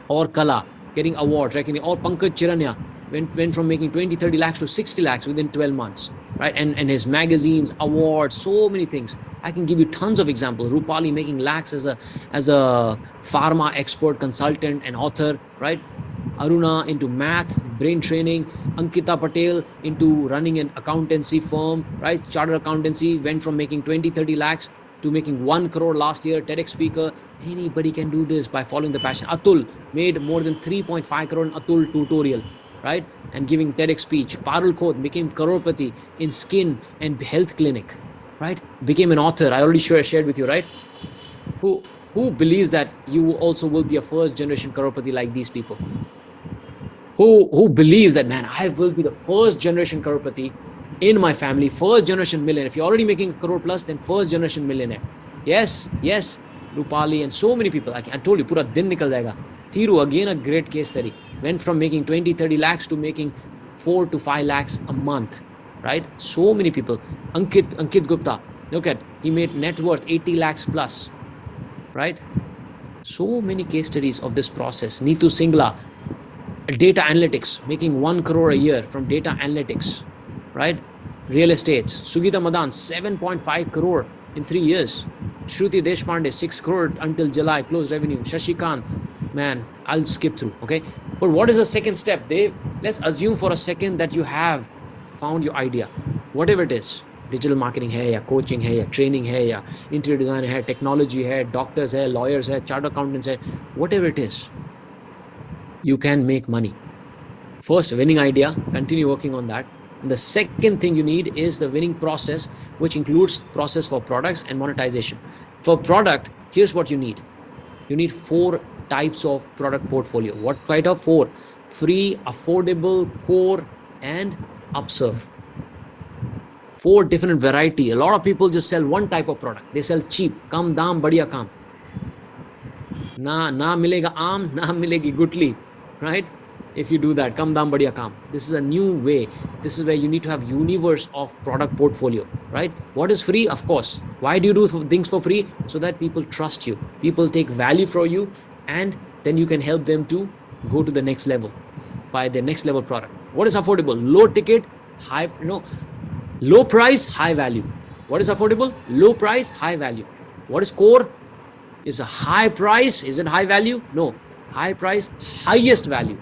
or Kala. getting awards, reckoning. Or Pankaj Chiranya went from making 20, 30 lakhs to 60 lakhs within 12 months, right? And his magazines, awards, so many things. I can give you tons of examples. Rupali making lakhs as a pharma expert, consultant, and author, right? Aruna into math, brain training. Ankita Patel into running an accountancy firm, right? Chartered accountancy, went from making 20, 30 lakhs to making 1 crore last year, TEDx speaker. Anybody can do this by following the passion. Atul made more than 3.5 crore in Atul tutorial, right? And giving TEDx speech. Parul Khot became crorepati in skin and health clinic, right? Became an author. I already shared with you, right? Who believes that you also will be a first generation crorepati like these people? Who believes that, man, I will be the first generation crorepati in my family, first generation millionaire. If you're already making a crore plus, then first generation millionaire. Yes, Rupali and so many people. I told you, pura din nikal jayega. Thiru, again a great case study. Went from making 20, 30 lakhs to making 4 to 5 lakhs a month, right? So many people. Ankit Gupta, look at, he made net worth 80 lakhs plus, right? So many case studies of this process. Neetu Singla, data analytics, making 1 crore a year from data analytics, right? Real estates. Sugita Madan, 7.5 crore in 3 years. Shruti Deshpande, 6 crore until July, closed revenue. Shashikant, man, I'll skip through, okay? But what is the second step, Dave? Let's assume for a second that you have found your idea, whatever it is. Digital marketing hai, ya coaching hai, ya training hai, ya interior design hai, technology hai, doctors hai, lawyers hai, chartered accountants hai, whatever it is, you can make money. First, winning idea, continue working on that. And the second thing you need is the winning process, which includes process for products and monetization. For product, here's what you need. You need 4 types of product portfolio. What kind of 4? Free, affordable, core, and upserve. 4 different variety. A lot of people just sell one type of product. They sell cheap, kam daam, badiya kam. Na milega aam, na milegi gutli, right? If you do that, kam daam badiya kam. This is a new way. This is where you need to have universe of product portfolio, right? What is free? Of course. Why do you do things for free? So that people trust you. People take value from you, and then you can help them to go to the next level, buy the next level product. What is affordable? Low ticket, low price, high value. What is affordable? Low price, high value. What is core? Is a high price. Is it high value? No. High price, highest value.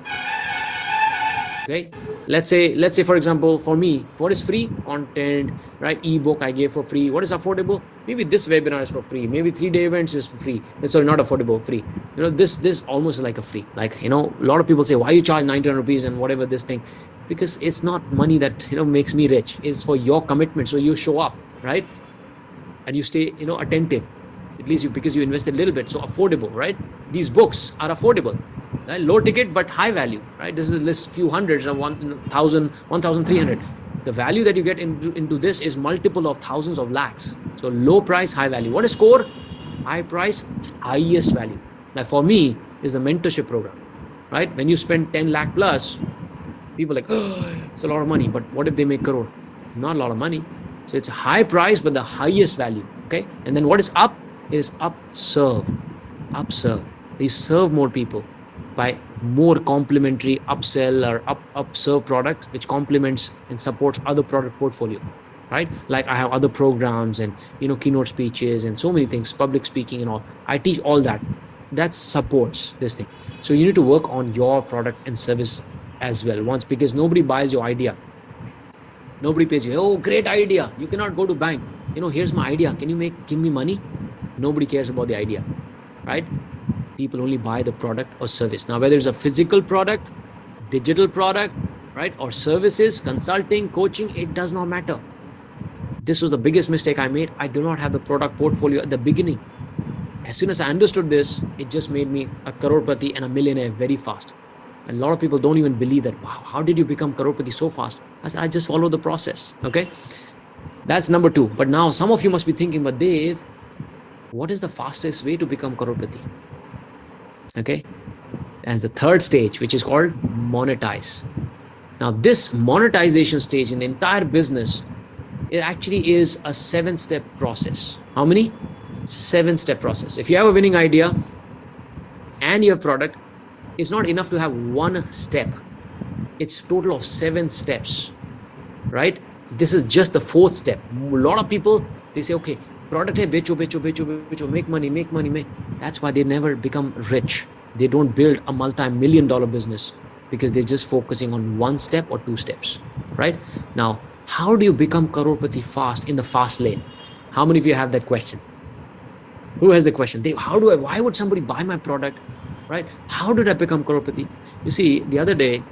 Okay. Let's say for example, for me, what is free? Content, right? Ebook I gave for free. What is affordable? Maybe this webinar is for free. Maybe 3-day events is for free. Sorry, not affordable, free. This almost like a free. Like, a lot of people say, why you charge 99 rupees and whatever this thing? Because it's not money that, makes me rich. It's for your commitment. So you show up, right? And you stay, attentive. At least because you invested a little bit. So affordable, right? These books are affordable. Right? Low ticket, but high value, right? This is list few hundreds of 1,000, 1,300. The value that you get into this is multiple of thousands of lakhs. So low price, high value. What is core? High price, highest value. Now for me is the mentorship program, right? When you spend 10 lakh plus, people are like, oh, it's a lot of money. But what if they make crore? It's not a lot of money. So it's a high price, but the highest value. Okay. And then what is up? Is upserve. You serve more people by more complementary upsell or upserve products, which complements and supports other product portfolio, right? Like I have other programs and, keynote speeches and so many things, public speaking and all. I teach all that. That supports this thing. So you need to work on your product and service as well because nobody buys your idea. Nobody pays you. Oh, great idea. You cannot go to bank. Here's my idea. Can you give me money? Nobody cares about the idea, right? People only buy the product or service. Now, whether it's a physical product, digital product, right? Or services, consulting, coaching, it does not matter. This was the biggest mistake I made. I do not have the product portfolio at the beginning. As soon as I understood this, it just made me a crorepati and a millionaire very fast. And a lot of people don't even believe that. Wow, how did you become crorepati so fast? I said, I just followed the process. Okay. That's number 2. But now some of you must be thinking, but Dave, what is the fastest way to become crorepati? Okay. And the third stage, which is called monetize. Now this monetization stage in the entire business, it actually is a 7-step process. How many? 7-step process. If you have a winning idea and you have product, It's not enough to have one step. It's a total of 7 steps, right? This is just the 4th step. A lot of people, they say, okay, product hai, becho, make money. That's why they never become rich. They don't build a multi-million-dollar business because they're just focusing on 1 step or 2 steps, right? Now, how do you become crorepati fast in the fast lane? How many of you have that question? Who has the question? Why would somebody buy my product, right? How did I become crorepati? You see, the other day,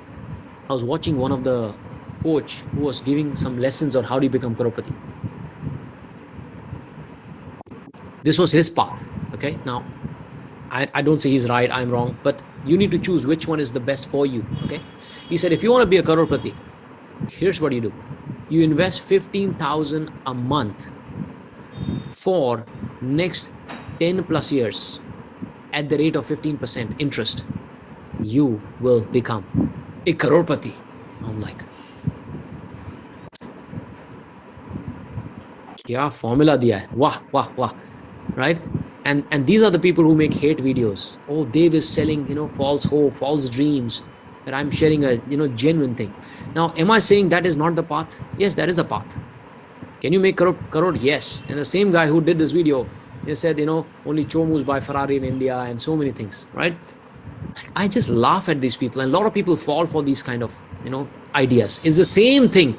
I was watching one of the coach who was giving some lessons on how do you become crorepati. This was his path. Okay. Now, I don't say he's right, I'm wrong, but you need to choose which one is the best for you. Okay. He said, if you want to be a crorepati, here's what you do. You invest 15,000 a month for next 10 plus years at the rate of 15% interest. You will become a crorepati. I'm like, kya formula diya hai? Wah. Right? And these are the people who make hate videos. Oh, Dave is selling, false hope, false dreams. And I'm sharing a, genuine thing. Now, am I saying that is not the path? Yes, that is the path. Can you make crore? Yes. And the same guy who did this video, he said, only Chomus buy Ferrari in India and so many things, right? I just laugh at these people. And a lot of people fall for these kind of, ideas. It's the same thing.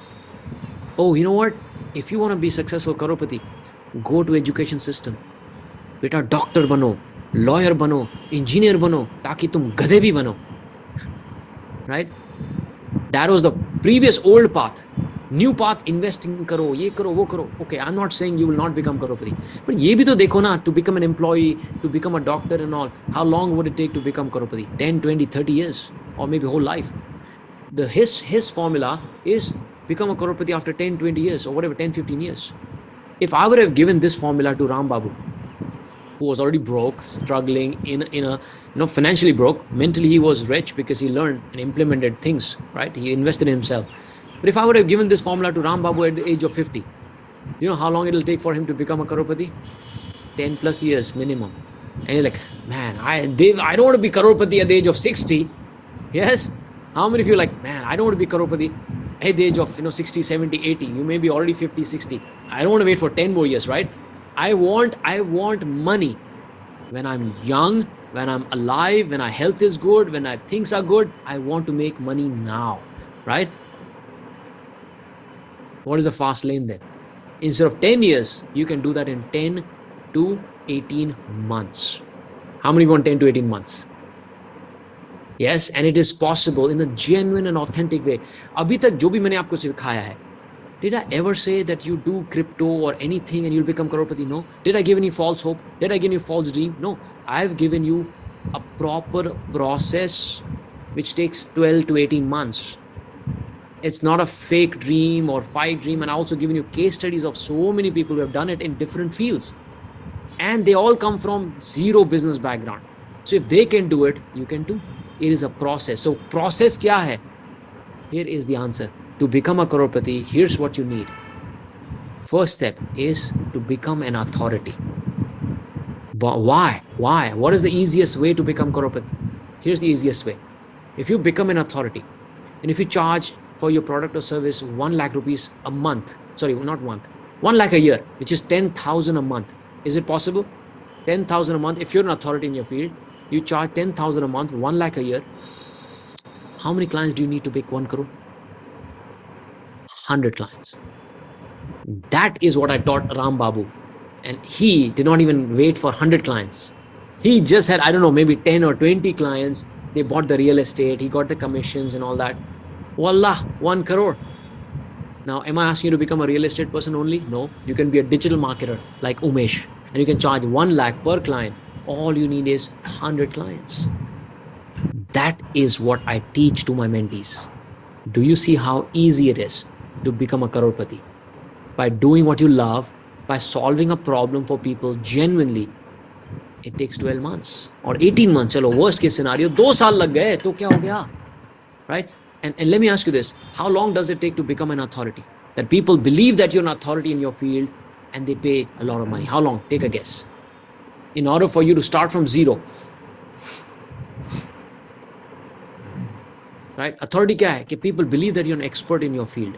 Oh, you know what? If you want to be successful crorepati, go to education system. बेटा doctor बनो, lawyer बनो, engineer बनो, ताकि तुम गधे भी बनो. Right? That was the previous old path. New path, investing करो, ये करो, वो करो. Okay, I'm not saying you will not become crorepati, but ये भी तो देखो ना, to become an employee, to become a doctor and all, how long would it take to become crorepati? 10, 20, 30 years, or maybe whole life. His formula is become a crorepati after 10, 20 years, or whatever, 10, 15 years. If I would have given this formula to Ram Babu, who was already broke, struggling in a financially broke, mentally he was rich because he learned and implemented things, right? He invested in himself. But if I would have given this formula to Ram Babu at the age of 50, do you know how long it will take for him to become a crorepati? 10 plus years minimum. And you're like, man, I don't want to be crorepati at the age of 60. Yes? How many of you are like, man, I don't want to be crorepati at the age of 60, 70, 80. You may be already 50, 60. I don't want to wait for 10 more years, right? I want money when I'm young, when I'm alive, when my health is good, when my things are good. I want to make money now, right? What is the fast lane then? Instead of 10 years, you can do that in 10 to 18 months. How many want 10 to 18 months? Yes, and it is possible in a genuine and authentic way. अभी तक जो भी मैंने आपको सिखाया है, did I ever say that you do crypto or anything and you'll become crorepati? No. Did I give any false hope? Did I give you false dream? No. I've given you a proper process which takes 12 to 18 months. It's not a fake dream or fake dream. And I also given you case studies of so many people who have done it in different fields. And they all come from zero business background. So if they can do it, you can too. It is a process. So process kya hai? Here is the answer. To become a crorepati, here's what you need. First step is to become an authority. But why? What is the easiest way to become crorepati? Here's the easiest way. If you become an authority, and if you charge for your product or service 1 lakh rupees a month, sorry, not month, 1 lakh a year, which is 10,000 a month. Is it possible? 10,000 a month. If you're an authority in your field, you charge 10,000 a month, 1 lakh a year. How many clients do you need to make 1 crore? 100 clients. That is what I taught Ram Babu. And he did not even wait for 100 clients. He just had, I don't know, maybe 10 or 20 clients. They bought the real estate. He got the commissions and all that. Wallah, 1 crore. Now, am I asking you to become a real estate person only? No. You can be a digital marketer like Umesh. And you can charge 1 lakh per client. All you need is 100 clients. That is what I teach to my mentees. Do you see how easy it is to become a crorepati? By doing what you love, by solving a problem for people genuinely. It takes 12 months or 18 months. Chalo, worst case scenario, 2 saal lag gaye, to kya ho gaya? Right? And let me ask you this. How long does it take to become an authority? That people believe that you're an authority in your field and they pay a lot of money. How long? Take a guess. In order for you to start from zero. right? Authority kya hai? Ki people believe that you're an expert in your field,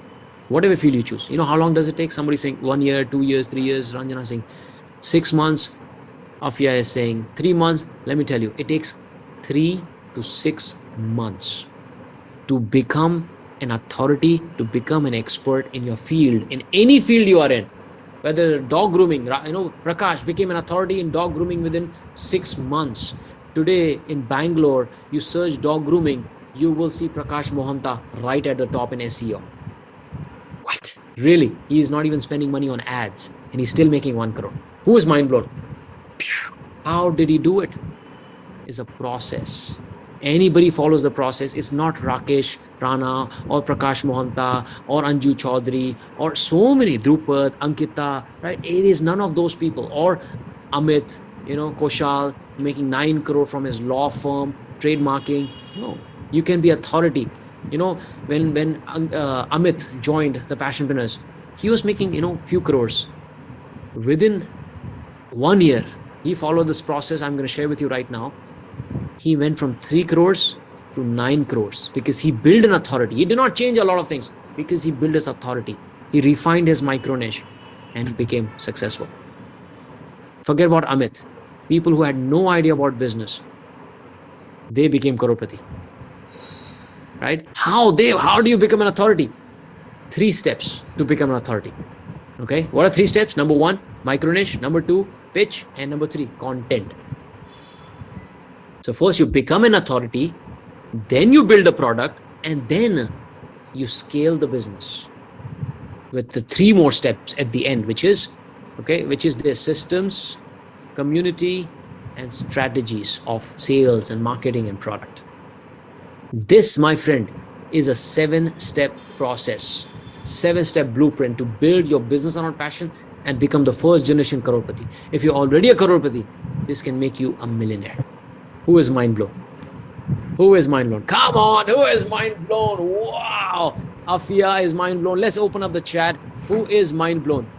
whatever field you choose. You know how long does it take? Somebody saying 1 year, 2 years, 3 years. Ranjana saying 6 months. Afia is saying 3 months. Let me tell you, it takes 3 to 6 months to become an authority, to become an expert in your field, in any field you are in. Whether dog grooming, Prakash became an authority in dog grooming within 6 months. Today in Bangalore, you search dog grooming, you will see Prakash Mohanta right at the top in SEO. What? Really? He is not even spending money on ads and he's still making 1 crore. Who is mind blown? How did he do it? It's a process. Anybody follows the process. It's not Rakesh Rana or Prakash Mohanta or Anju Chaudhary or so many, Drupad, Ankita, right? It is none of those people. Or Amit, Koshal making 9 crore from his law firm, trademarking. No, you can be authority. When Amit joined the Passionpreneurs, he was making, few crores. Within 1 year, he followed this process I'm going to share with you right now. He went from 3 crores to 9 crores because he built an authority. He did not change a lot of things because he built his authority. He refined his micro niche and he became successful. Forget about Amit. People who had no idea about business, they became crorepati. Right? How do you become an authority? 3 steps to become an authority. Okay. What are 3 steps? Number 1, micro niche. Number 2, pitch. And number 3, content. So first you become an authority, then you build a product, and then you scale the business with the 3 more steps at the end, which is their systems, community, and strategies of sales and marketing and product. This, my friend, is a 7-step process, 7-step blueprint to build your business around passion and become the first generation crorepati. If you're already a crorepati, this can make you a millionaire. Who is mind blown? Who is mind blown? Come on, who is mind blown? Wow, Afia is mind blown. Let's open up the chat. Who is mind blown?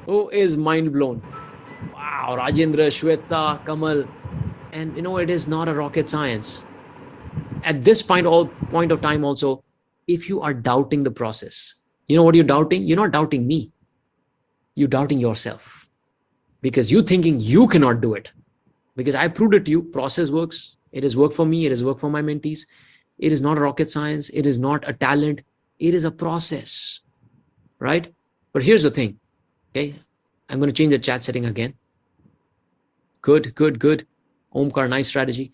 Who is mind blown? Wow, Rajendra, Shweta, Kamal. And it is not a rocket science. At this point of time also, if you are doubting the process, you know what you're doubting? You're not doubting me. You're doubting yourself because you're thinking you cannot do it. Because I proved it to you, process works. It has worked for me. It has worked for my mentees. It is not a rocket science. It is not a talent. It is a process, right? But here's the thing, okay? I'm going to change the chat setting again. Good. Omkar, nice strategy.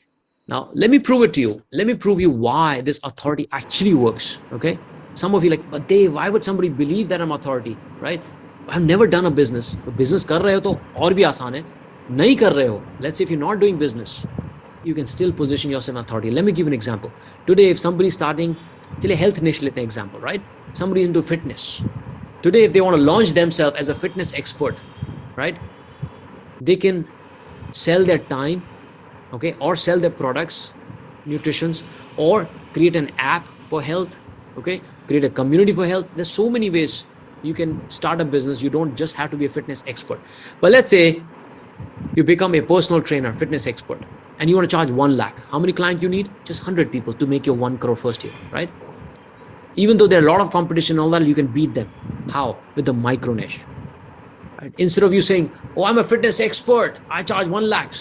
Now, let me prove it to you. Let me prove you why this authority actually works, okay? Some of you like, but Dave, why would somebody believe that I'm authority, right? I've never done a business. Business kar rahe ho to aur bhi aasan hai. Nahi kar rahe ho. Let's say if you're not doing business, you can still position yourself in authority. Let me give you an example. Today, if somebody's starting, chale health niche lete example, right? Somebody into fitness. Today, if they want to launch themselves as a fitness expert, right? They can sell their time, okay, or sell their products, nutritions, or create an app for health, okay, create a community for health. There's so many ways you can start a business. You don't just have to be a fitness expert. But let's say you become a personal trainer, fitness expert, and you want to charge 1 lakh. How many clients you need? Just 100 people to make your 1 crore first year, right? Even though there are a lot of competition and all that, you can beat them. How? With the micro niche. Right? Instead of you saying, oh, I'm a fitness expert, I charge 1 lakh.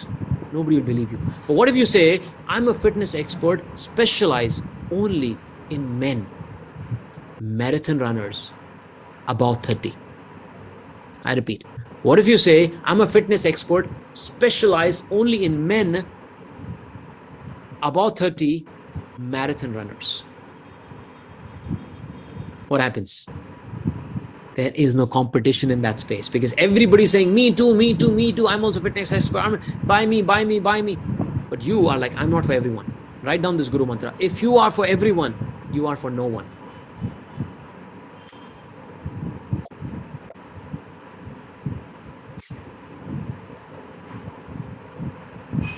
Nobody will believe you. But what if you say, I'm a fitness expert, specialize only in men, marathon runners above 30. I repeat. What if you say, I'm a fitness expert, specialize only in men above 30 marathon runners? What happens? There is no competition in that space because everybody's saying, me too, I'm also a fitness expert, buy me. But you are like, I'm not for everyone. Write down this Guru Mantra. If you are for everyone, you are for no one.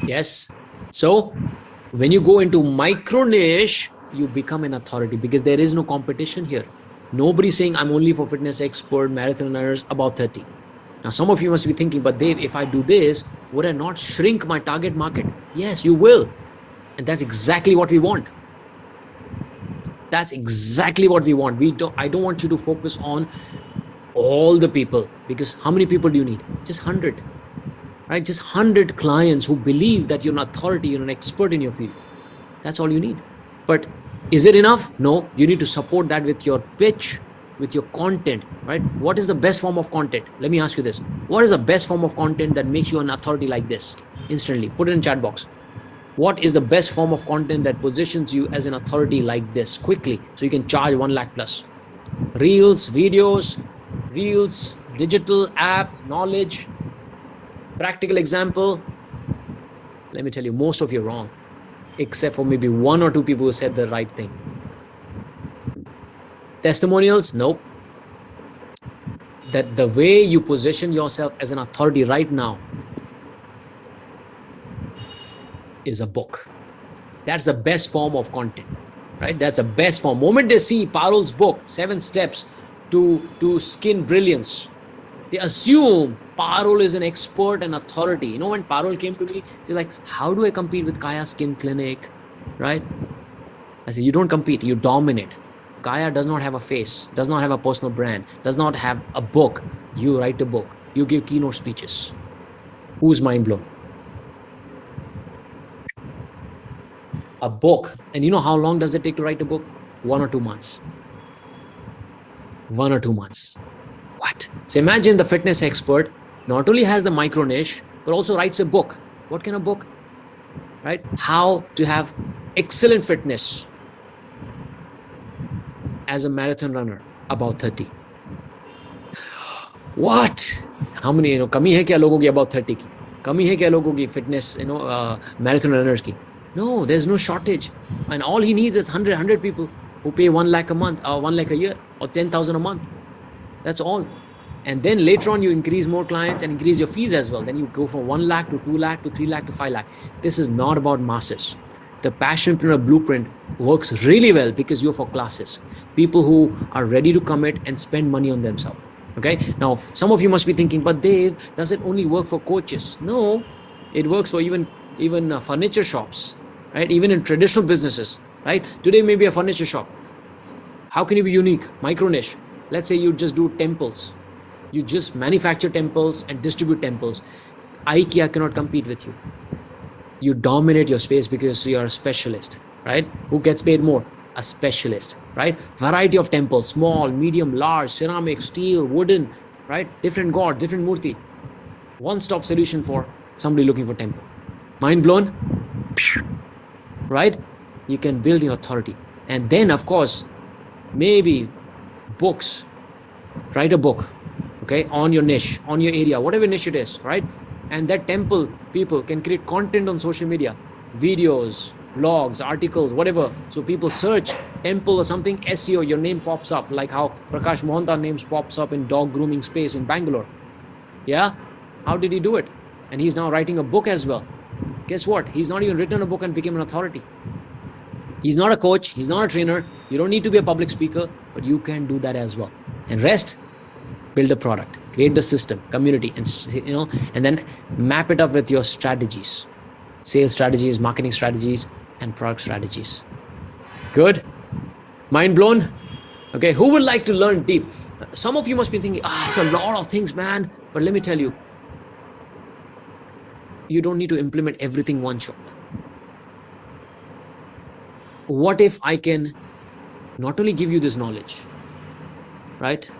Yes. So when you go into micro niche, you become an authority because there is no competition here. Nobody's saying I'm only for fitness expert, marathon runners above 30. Now, some of you must be thinking, but Dave, if I do this, would I not shrink my target market? Yes, you will. And that's exactly what we want. That's exactly what we want. I don't want you to focus on all the people, because how many people do you need? Just 100, right? Just 100 clients who believe that you're an authority, you're an expert in your field. That's all you need. But is it enough? No, you need to support that with your pitch, with your content, right? What is the best form of content? Let me ask you this. What is the best form of content that makes you an authority like this? Instantly, put it in chat box. What is the best form of content that positions you as an authority like this quickly, so you can charge 1 lakh plus? Reels, videos, reels, digital app, knowledge, practical example. Let me tell you, most of you are wrong, except for maybe 1 or 2 people who said the right thing. Testimonials, nope. That the way you position yourself as an authority right now is a book. That's the best form of content, right? That's the best form. Moment they see Parul's book, 7 Steps to Skin Brilliance, they assume Parul is an expert and authority. You know, when Parul came to me, he's like, how do I compete with Kaya Skin Clinic, right? I said, you don't compete, you dominate. Kaya does not have a face, does not have a personal brand, does not have a book. You write a book, you give keynote speeches. Who's mind blown? A book. And you know how long does it take to write a book? 1 or 2 months. 1 or 2 months. What? So imagine the fitness expert not only has the micro niche, but also writes a book. What kind of book? Right? How to have excellent fitness as a marathon runner about 30. What? How many, कमी है क्या लोगों की about 30 की? कमी है क्या लोगों की fitness, marathon runners की? No, there's no shortage. And all he needs is 100 people who pay 1 lakh a month, or 1 lakh a year, or 10,000 a month. That's all. And then later on, you increase more clients and increase your fees as well. Then you go from 1 lakh to 2 lakh to 3 lakh to 5 lakh. This is not about masses. The Passionpreneur blueprint works really well because you're for classes, people who are ready to commit and spend money on themselves. Okay. Now, some of you must be thinking, but Dave, does it only work for coaches? No, it works for even furniture shops, right? Even in traditional businesses, right? Today may be a furniture shop. How can you be unique? Micro niche. Let's say you just do temples. You just manufacture temples and distribute temples. IKEA cannot compete with you. You dominate your space because you're a specialist, right? Who gets paid more? A specialist, right? Variety of temples, small, medium, large, ceramic, steel, wooden, right? Different gods, different murti. One-stop solution for somebody looking for temple. Mind blown? Right? You can build your authority. And then, of course, maybe books. Write a book, okay, on your niche, on your area, whatever niche it is, right? And that temple people can create content on social media, videos, blogs, articles, whatever. So people search temple or something, SEO, your name pops up, like how Prakash Mohanta names pops up in dog grooming space in Bangalore. Yeah? How did he do it? And he's now writing a book as well. Guess what? He's not even written a book and became an authority. He's not a coach. He's not a trainer. You don't need to be a public speaker, but you can do that as well. And rest, build a product, create the system, community, and then map it up with your strategies, sales strategies, marketing strategies, and product strategies. Good? Mind blown? Okay, who would like to learn deep? Some of you must be thinking, it's a lot of things, man. But let me tell you, you don't need to implement everything one shot. What if I can not only give you this knowledge, right?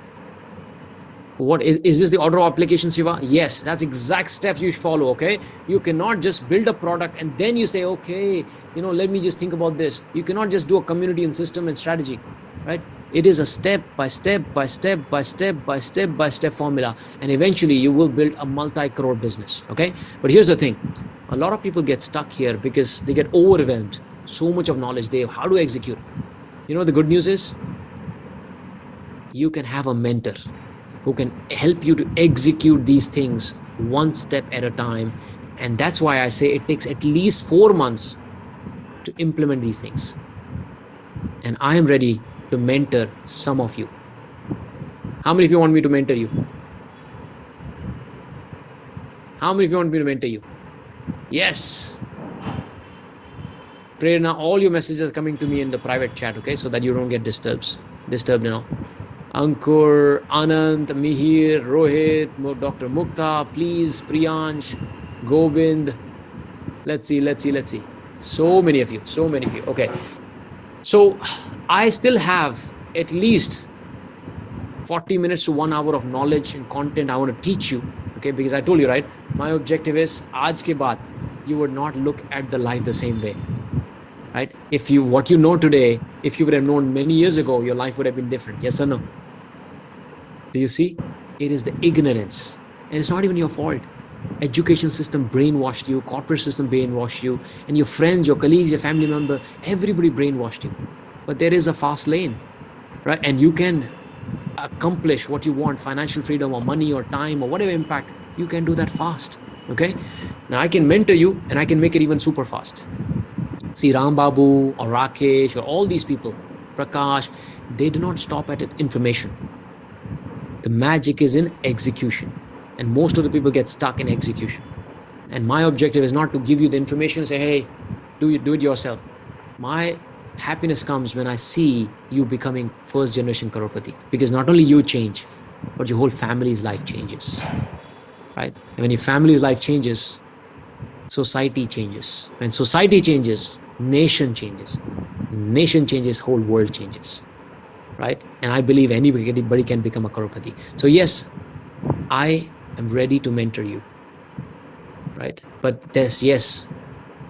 What is this the order of application, Siva? Yes, that's exact steps you should follow, okay? You cannot just build a product and then you say, okay, let me just think about this. You cannot just do a community and system and strategy, right? It is a step by step by step by step by step by step formula. And eventually you will build a multi-crore business, okay? But here's the thing. A lot of people get stuck here because they get overwhelmed. So much of knowledge, how do I execute? The good news is you can have a mentor who can help you to execute these things one step at a time. And that's why I say it takes at least 4 months to implement these things. And I am ready to mentor some of you. How many of you want me to mentor you? How many of you want me to mentor you? Yes. Prerna, all your messages are coming to me in the private chat, okay? So that you don't get disturbed, Ankur, Anand, Mihir, Rohit, Dr. Mukta, please, Priyansh, Govind. Let's see. So many of you. Okay. So I still have at least 40 minutes to 1 hour of knowledge and content I want to teach you. Okay, because I told you, right? My objective is, aaj ke baad, you would not look at the life the same way. Right? What you know today, if you would have known many years ago, your life would have been different. Yes or no? Do you see? It is the ignorance. And it's not even your fault. Education system brainwashed you, corporate system brainwashed you, and your friends, your colleagues, your family member, everybody brainwashed you. But there is a fast lane, right? And you can accomplish what you want, financial freedom or money or time or whatever impact, you can do that fast. Okay? Now I can mentor you and I can make it even super fast. See, Ram Babu or Rakesh or all these people, Prakash, they do not stop at information. The magic is in execution. And most of the people get stuck in execution. And my objective is not to give you the information and say, hey, do it yourself. My happiness comes when I see you becoming first generation crorepati, because not only you change, but your whole family's life changes, right? And when your family's life changes, society changes. When society changes, nation changes. Nation changes, whole world changes, right? And I believe anybody can become a crorepati. So yes, I am ready to mentor you, right? But yes,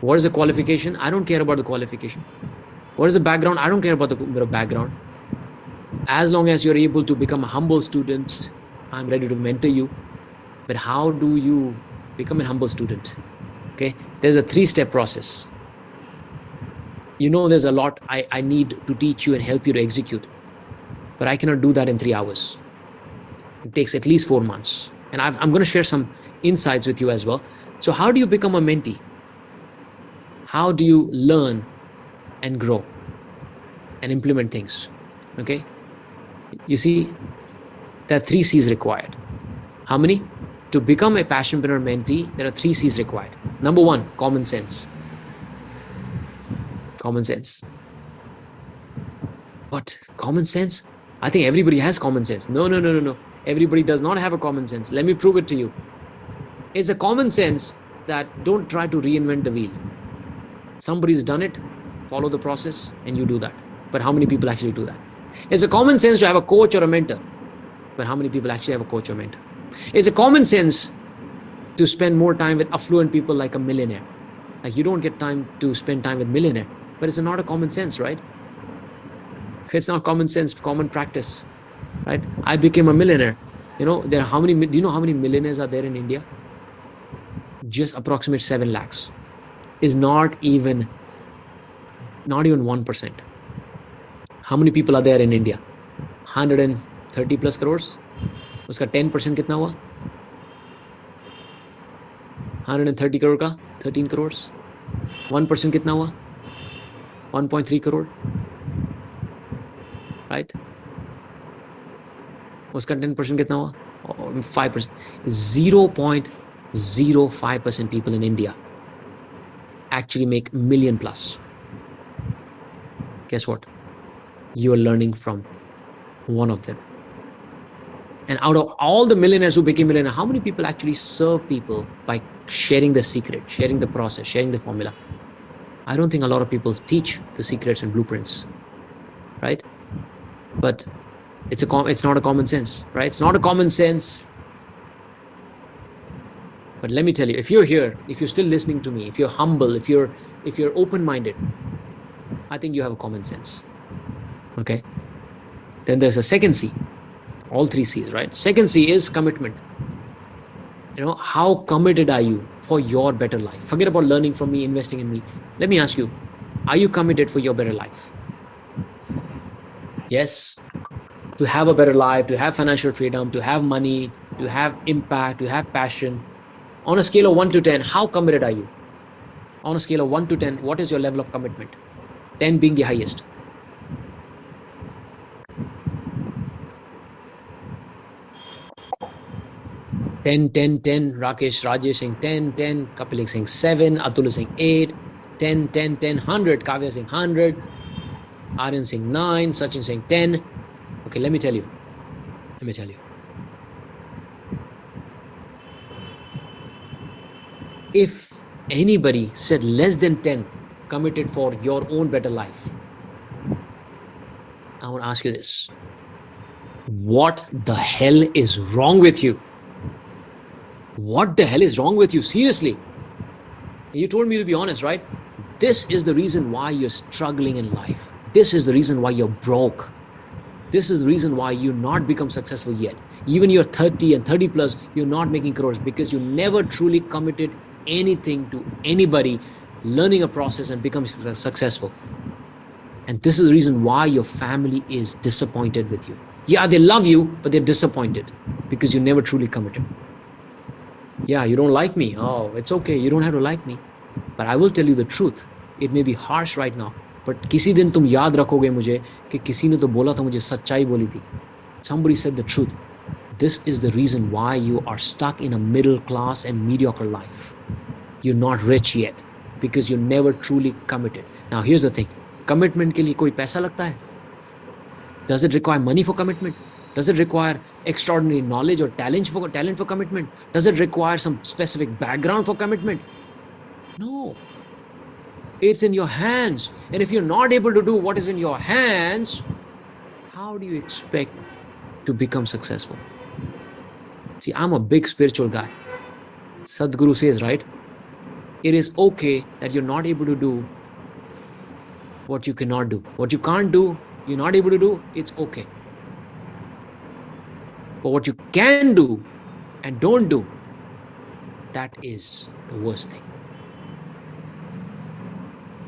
what is the qualification? I don't care about the qualification. What is the background? I don't care about the background. As long as you're able to become a humble student, I'm ready to mentor you. But how do you become a humble student? Okay, there's a 3-step process. There's a lot I need to teach you and help you to execute, but I cannot do that in 3 hours. It takes at least 4 months. And I'm going to share some insights with you as well. So how do you become a mentee? How do you learn and grow and implement things? Okay. You see, there are 3 C's required. How many? To become a passionpreneur mentee, there are 3 C's required. Number 1, common sense. Common sense. What? Common sense? I think everybody has common sense. No. Everybody does not have a common sense. Let me prove it to you. It's a common sense that don't try to reinvent the wheel. Somebody's done it, follow the process, and you do that. But how many people actually do that? It's a common sense to have a coach or a mentor. But how many people actually have a coach or mentor? It's a common sense to spend more time with affluent people like a millionaire. Like, you don't get time to spend time with millionaire. But it's not a common sense, right? It's not common sense, common practice, right? I became a millionaire. Do you know how many millionaires are there in India? Just approximately 7 lakhs. Is not even 1%. How many people are there in India? 130 plus crores. Uska 10% kitna hua? 130 crore ka 13 crores. 1% kitna hua? 1.3 crore. Right? Uska 10% kitna hua? 5%. 0.05% people in India actually make million plus. Guess what? You are learning from one of them. And out of all the millionaires who became millionaires, how many people actually serve people by sharing the secret, sharing the process, sharing the formula? I don't think a lot of people teach the secrets and blueprints, right? But it's not a common sense, right? It's not a common sense. But let me tell you, if you're here, if you're still listening to me, if you're humble, if you're open-minded, I think you have a common sense. Okay? Then there's a second C. All 3 C's, right? Second C is commitment. How committed are you for your better life? Forget about learning from me, investing in me. Let me ask you, are you committed for your better life? Yes. To have a better life, to have financial freedom, to have money, to have impact, to have passion. On a scale of 1 to 10, how committed are you? On a scale of 1 to 10, what is your level of commitment? 10 being the highest. Ten. Rajesh saying 10. Kapil is saying 7. Atul is saying 8. 10, 10, 10, 100. Kavya saying 100. Aryan saying 9. Sachin saying 10. Okay, let me tell you. If anybody said less than 10 committed for your own better life, I want to ask you this. What the hell is wrong with you? What the hell is wrong with you? Seriously. You told me to be honest, right? This is the reason why you're struggling in life. This is the reason why you're broke. This is the reason why you've not become successful yet. Even you're 30 and 30 plus, you're not making crores because you never truly committed anything to anybody, learning a process and becoming successful. And this is the reason why your family is disappointed with you. Yeah, they love you, but they're disappointed because you never truly committed. Yeah, you don't like me. Oh, it's okay. You don't have to like me. But I will tell you the truth. It may be harsh right now, but किसी दिन तुम याद रखोगे मुझे कि किसी ने तो बोला था, मुझे सच्चाई बोली थी. Somebody said the truth. This is the reason why you are stuck in a middle class and mediocre life. You're not rich yet because you never truly committed. Now here's the thing. Commitment के लिए कोई पैसा लगता है? Does it require money for commitment? Does it require extraordinary knowledge or talent for commitment? Does it require some specific background for commitment? No. It's in your hands. And if you're not able to do what is in your hands, how do you expect to become successful? See, I'm a big spiritual guy. Sadhguru says, right? It is okay that you're not able to do what you cannot do. What you can't do, you're not able to do, it's okay. But what you can do and don't do, that is the worst thing.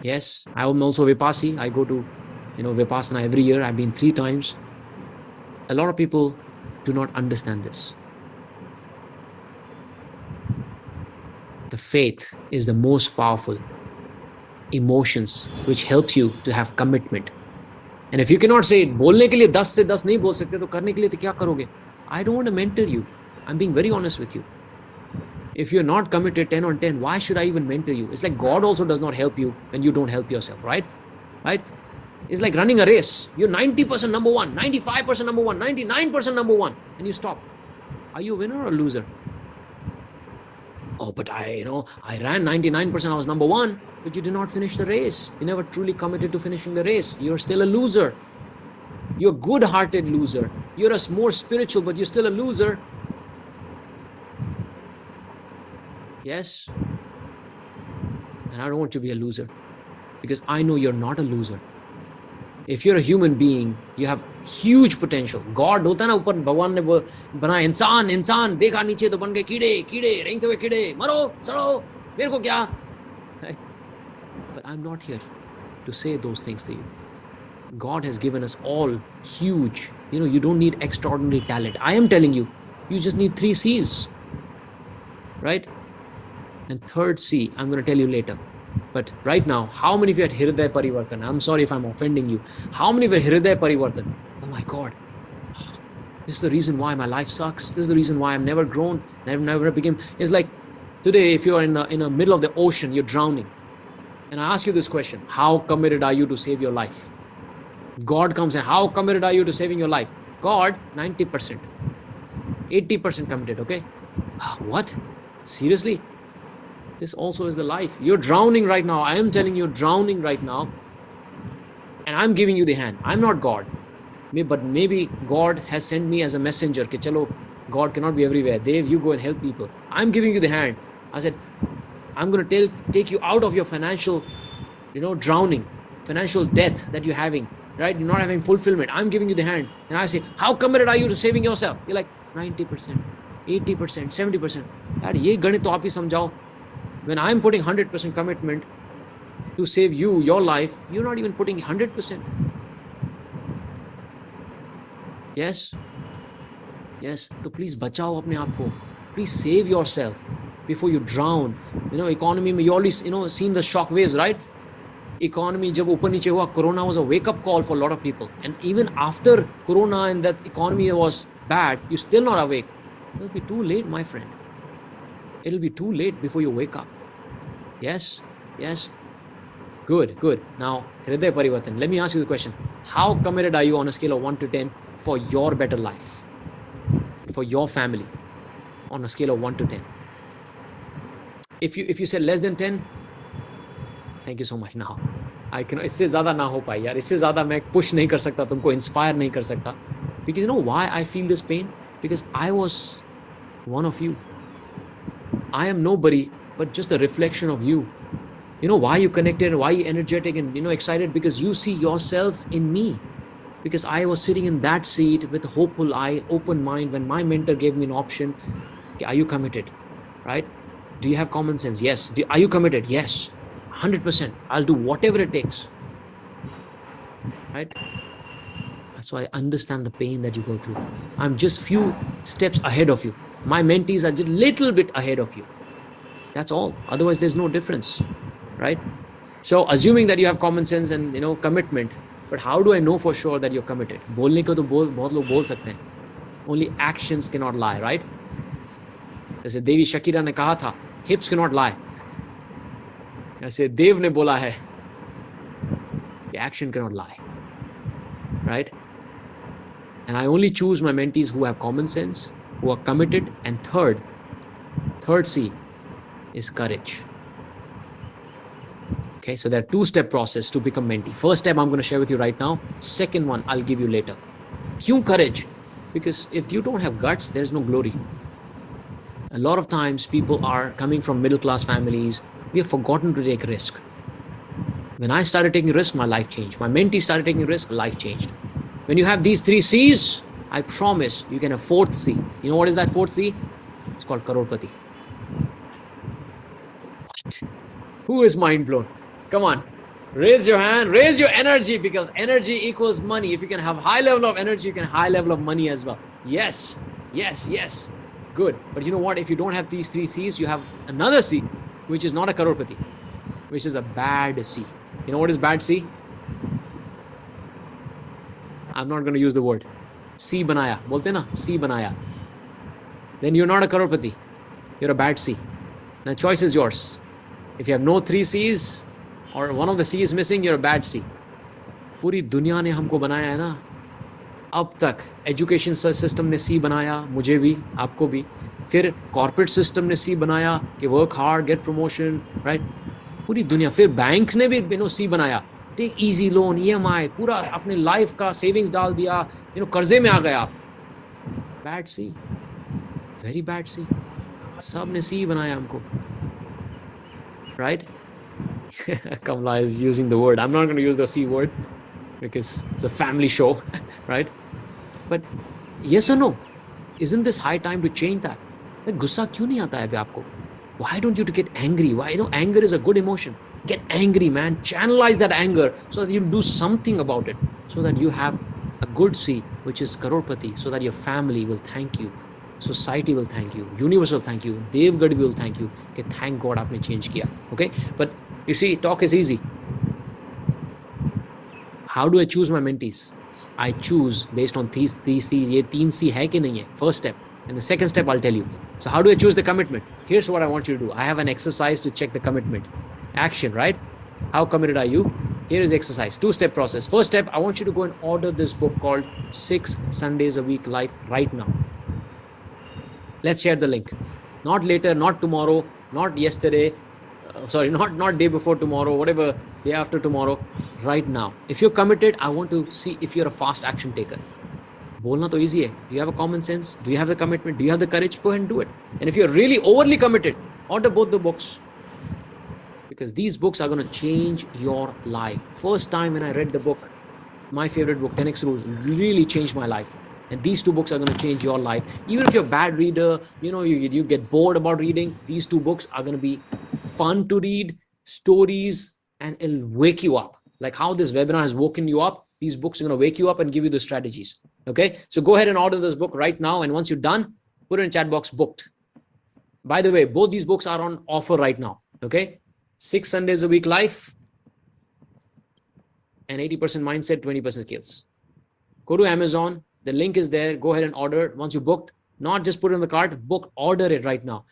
Yes, I am also Vipassi. I go to, Vipassana every year. I've been 3 times. A lot of people do not understand this. The faith is the most powerful emotions which helps you to have commitment. And if you cannot say it, बोलने के लिए 10 से 10 नहीं बोल सकते तो करने के लिए तो क्या करोगे? I don't want to mentor you. I'm being very honest with you. If you're not committed 10 on 10, why should I even mentor you? It's like God also does not help you when you don't help yourself, right? Right? It's like running a race. You're 90% number one, 95% number one, 99% number one, and you stop. Are you a winner or a loser? Oh, but I ran 99%, I was number one, but you did not finish the race. You never truly committed to finishing the race. You're still a loser. You're a good-hearted loser. You're a more spiritual, but you're still a loser. Yes? And I don't want you to be a loser because I know you're not a loser. If you're a human being, you have huge potential. God होता है ना ऊपर भगवान ने बना इंसान देखा नीचे तो बन गए कीड़े रेंगते हुए कीड़े मरो सड़ो मेरे को क्या. But I'm not here to say those things to you. God has given us all huge, you don't need extraordinary talent. I am telling you, you just need 3 C's, right? And 3rd C, I'm going to tell you later. But right now, how many of you had Hriday Parivartan? I'm sorry if I'm offending you. How many were Hriday Parivartan? Oh my God. This is the reason why my life sucks. This is the reason why I've never grown. Never became. It's like today, if you're in the middle of the ocean, you're drowning. And I ask you this question. How committed are you to save your life? God comes and how committed are you to saving your life? God, 90%. 80% committed, okay? What? Seriously? This also is the life. You're drowning right now. I am telling you, drowning right now. And I'm giving you the hand. I'm not God. But maybe God has sent me as a messenger. Ke chalo, God cannot be everywhere. Dave, you go and help people. I'm giving you the hand. I said, I'm going to take you out of your financial, drowning, financial death that you're having, right? You're not having fulfillment. I'm giving you the hand. And I say, how committed are you to saving yourself? You're like 90%, 80%, 70%. Yaar, ye ganit to aap hi samjhao. When I'm putting 100% commitment to save you, your life, you're not even putting 100%. Yes? Yes. So please bachao apne aap ko. Please save yourself before you drown. Economy, you always, seen the shock waves, right? Economy, jab upar niche hua, Corona was a wake-up call for a lot of people. And even after Corona and that economy was bad, you're still not awake. It'll be too late, my friend. It'll be too late before you wake up. Yes, yes. Good, good. Now, Hriday Parivartan, let me ask you the question. How committed are you on a scale of 1 to 10 for your better life, for your family, on a scale of 1 to 10? If you said less than 10, thank you so much. Now, I can, इससे ज़्यादा ना हो पाए यार, इससे ज़्यादा मैं push नहीं कर सकता, तुमको inspire नहीं कर सकता. Because you know why I feel this pain? Because I was one of you. I am nobody, but just a reflection of you. You know why you connected, why you energetic and excited? Because you see yourself in me. Because I was sitting in that seat with a hopeful eye, open mind when my mentor gave me an option. Okay, are you committed? Right? Do you have common sense? Yes. Are you committed? Yes. 100%. I'll do whatever it takes. Right? So I understand the pain that you go through. I'm just few steps ahead of you. My mentees are just a little bit ahead of you. That's all. Otherwise, there's no difference. Right? So assuming that you have common sense and commitment, but how do I know for sure that you're committed? बोलने को तो बहुत लोग बोल सकते हैं. Only actions cannot lie, right? जैसे देवी Shakira ने कहा था, hips cannot lie. ऐसे देव ने बोला है, action cannot lie, right? And I only choose my mentees who have common sense, who are committed, and third C is courage. Okay, so there are two-step process to become mentee. First step I'm going to share with you right now. Second one I'll give you later. Kyun courage? Because if you don't have guts, there's no glory. A lot of times people are coming from middle-class families. We have forgotten to take risk. When I started taking risk, my life changed. My mentee started taking risk, life changed. When you have these three C's, I promise you can have fourth C. You know what is that fourth C? It's called Crorepati. What? Who is mind blown? Come on, raise your hand, raise your energy, because energy equals money. If you can have high level of energy, you can high level of money as well. Yes, yes, yes. Good. But you know what? If you don't have these three C's, you have another C, which is not a Crorepati, which is a bad C. You know what is bad C? I'm not going to use the word. C banaya. Bolte na? C banaya. Then you're not a Crorepati. You're a bad C. Now choice is yours. If you have no three C's or one of the C is missing, you're a bad C. पूरी दुनिया ने हमको बनाया है ना. अब तक education system ने सी बनाया, मुझे भी, आपको भी. फिर कॉर्पोरेट सिस्टम ने सी बनाया कि work hard, get promotion, right. पूरी दुनिया. फिर बैंक्स ने भी सी बनाया, टेक इजी लोन, ईएमआई, पूरा अपने लाइफ का सेविंग्स डाल दिया, कर्जे में आ गए आप. बैड सी, वेरी बैड सी. सब ने सी बनाया हमको, right? Kamala is using the word. I'm not going to use the C word because it's a family show, right? But yes or no? Isn't this high time to change that? Like, गुस्सा क्यों नहीं आता है अभी आपको? Why don't you get angry? Why? Anger is a good emotion. Get angry, man. Channelize that anger so that you do something about it, so that you have a good C, which is Crorepati, so that your family will thank you. Society will thank you. Universe will thank you. Dev Gadhvi will thank you. Okay, thank God आपने change किया. Okay, but you see, talk is easy. How do I choose my mentees? I choose based on these ये तीन C है कि नहीं है. First step. And the second step I'll tell you. So how do I choose the commitment? Here's what I want you to do. I have an exercise to check the commitment. Action, right? How committed are you? Here is the exercise. Two-step process. First step, I want you to go and order this book called 6 Sundays a Week Life right now. Let's share the link. Not later, not tomorrow, not yesterday. Not day before tomorrow, whatever, day after tomorrow. Right now. If you're committed, I want to see if you're a fast action taker. बोलना तो easy है. Do you have a common sense? Do you have the commitment? Do you have the courage? Go ahead and do it. And if you're really overly committed, order both the books. Because these books are going to change your life. First time when I read the book, my favorite book, 10X Rules, really changed my life. And these two books are going to change your life. Even if you're a bad reader, you get bored about reading, these two books are going to be fun to read, stories, and it'll wake you up. Like how this webinar has woken you up, these books are going to wake you up and give you the strategies. Okay, so go ahead and order this book right now. And once you're done, put it in chat box, booked. By the way, both these books are on offer right now. Okay, 6 Sundays a Week Life and 80% Mindset, 20% Skills. Go to Amazon. The link is there. Go ahead and order it. Once you booked, not just put it in the cart, book, order it right now.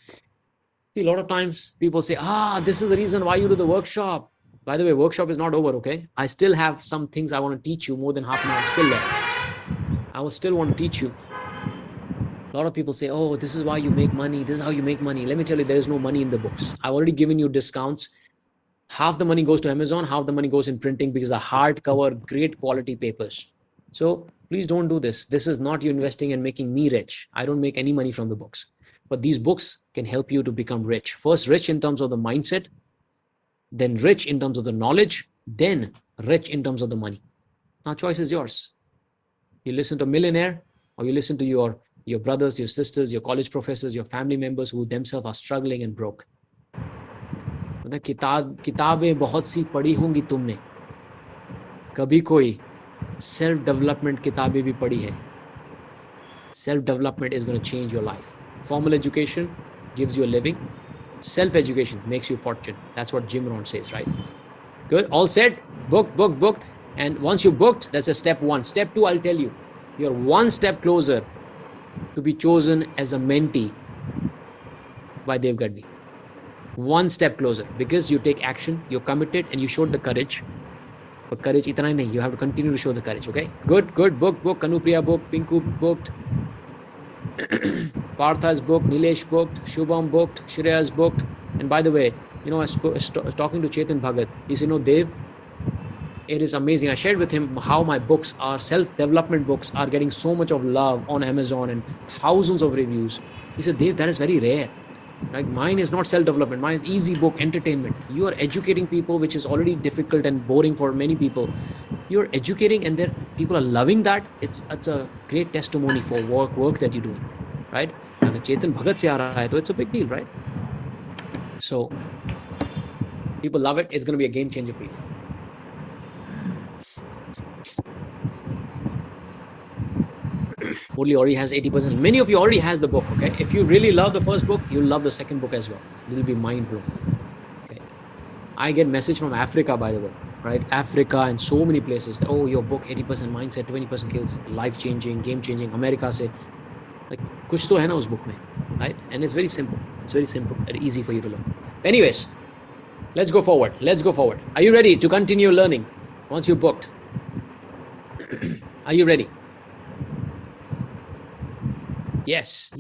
See, a lot of times people say, this is the reason why you do the workshop. By the way, workshop is not over, okay? I still have some things I want to teach you, more than half an hour still left. I will still want to teach you. A lot of people say, oh, this is why you make money. This is how you make money. Let me tell you, there is no money in the books. I've already given you discounts. Half the money goes to Amazon, half the money goes in printing because the hardcover, great quality papers. So please don't do this. This is not you investing and making me rich. I don't make any money from the books. But these books can help you to become rich. First, rich in terms of the mindset, then rich in terms of the knowledge, then rich in terms of the money. Now, choice is yours. You listen to a millionaire, or you listen to your brothers, your sisters, your college professors, your family members who themselves are struggling and broke. मतलब किताबें बहुत सी पढ़ी होंगी तुमने, कभी कोई self development किताबें भी पढ़ी है? Self development is going to change your life. Formal education gives you a living. Self education makes you fortune. That's what Jim Rohn says, right? Good. All set. Booked. And once you booked, that's a step one. Step two, I'll tell you, you're one step closer to be chosen as a mentee by Dev Gadhvi. One step closer, because you take action, you're committed, and you showed the courage. But courage itna hi nahi, you have to continue to show the courage, okay? Good. Book. Kanupriya booked, Pinku booked, Partha's booked, Nilesh booked, Shubham booked, Shreya's booked. And by the way, I was talking to Chetan Bhagat. He said, Dev, it is amazing. I shared with him how my books, are self-development books, are getting so much of love on Amazon and thousands of reviews. He said, Dev, that is very rare. Like, mine is not self-development. Mine is easy book, entertainment. You are educating people, which is already difficult and boring for many people. You're educating, and people are loving that. It's a great testimony for work that you're doing, right? And Chetan Bhagat se aa raha hai, so it's a big deal, right? So people love it. It's going to be a game changer for you. Murli already has 80%. Many of you already has the book, okay? If you really love the first book, you'll love the second book as well. This will be mind-blowing, okay? I get message from Africa, by the way, right? Africa and so many places. Oh, your book, 80% mindset, 20% kills, life-changing, game-changing. America said, like, kuch to hai na us book mein, right? And it's very simple. It's very simple and easy for you to learn. Anyways, let's go forward. Are you ready to continue learning once you booked? Are you ready? Yes.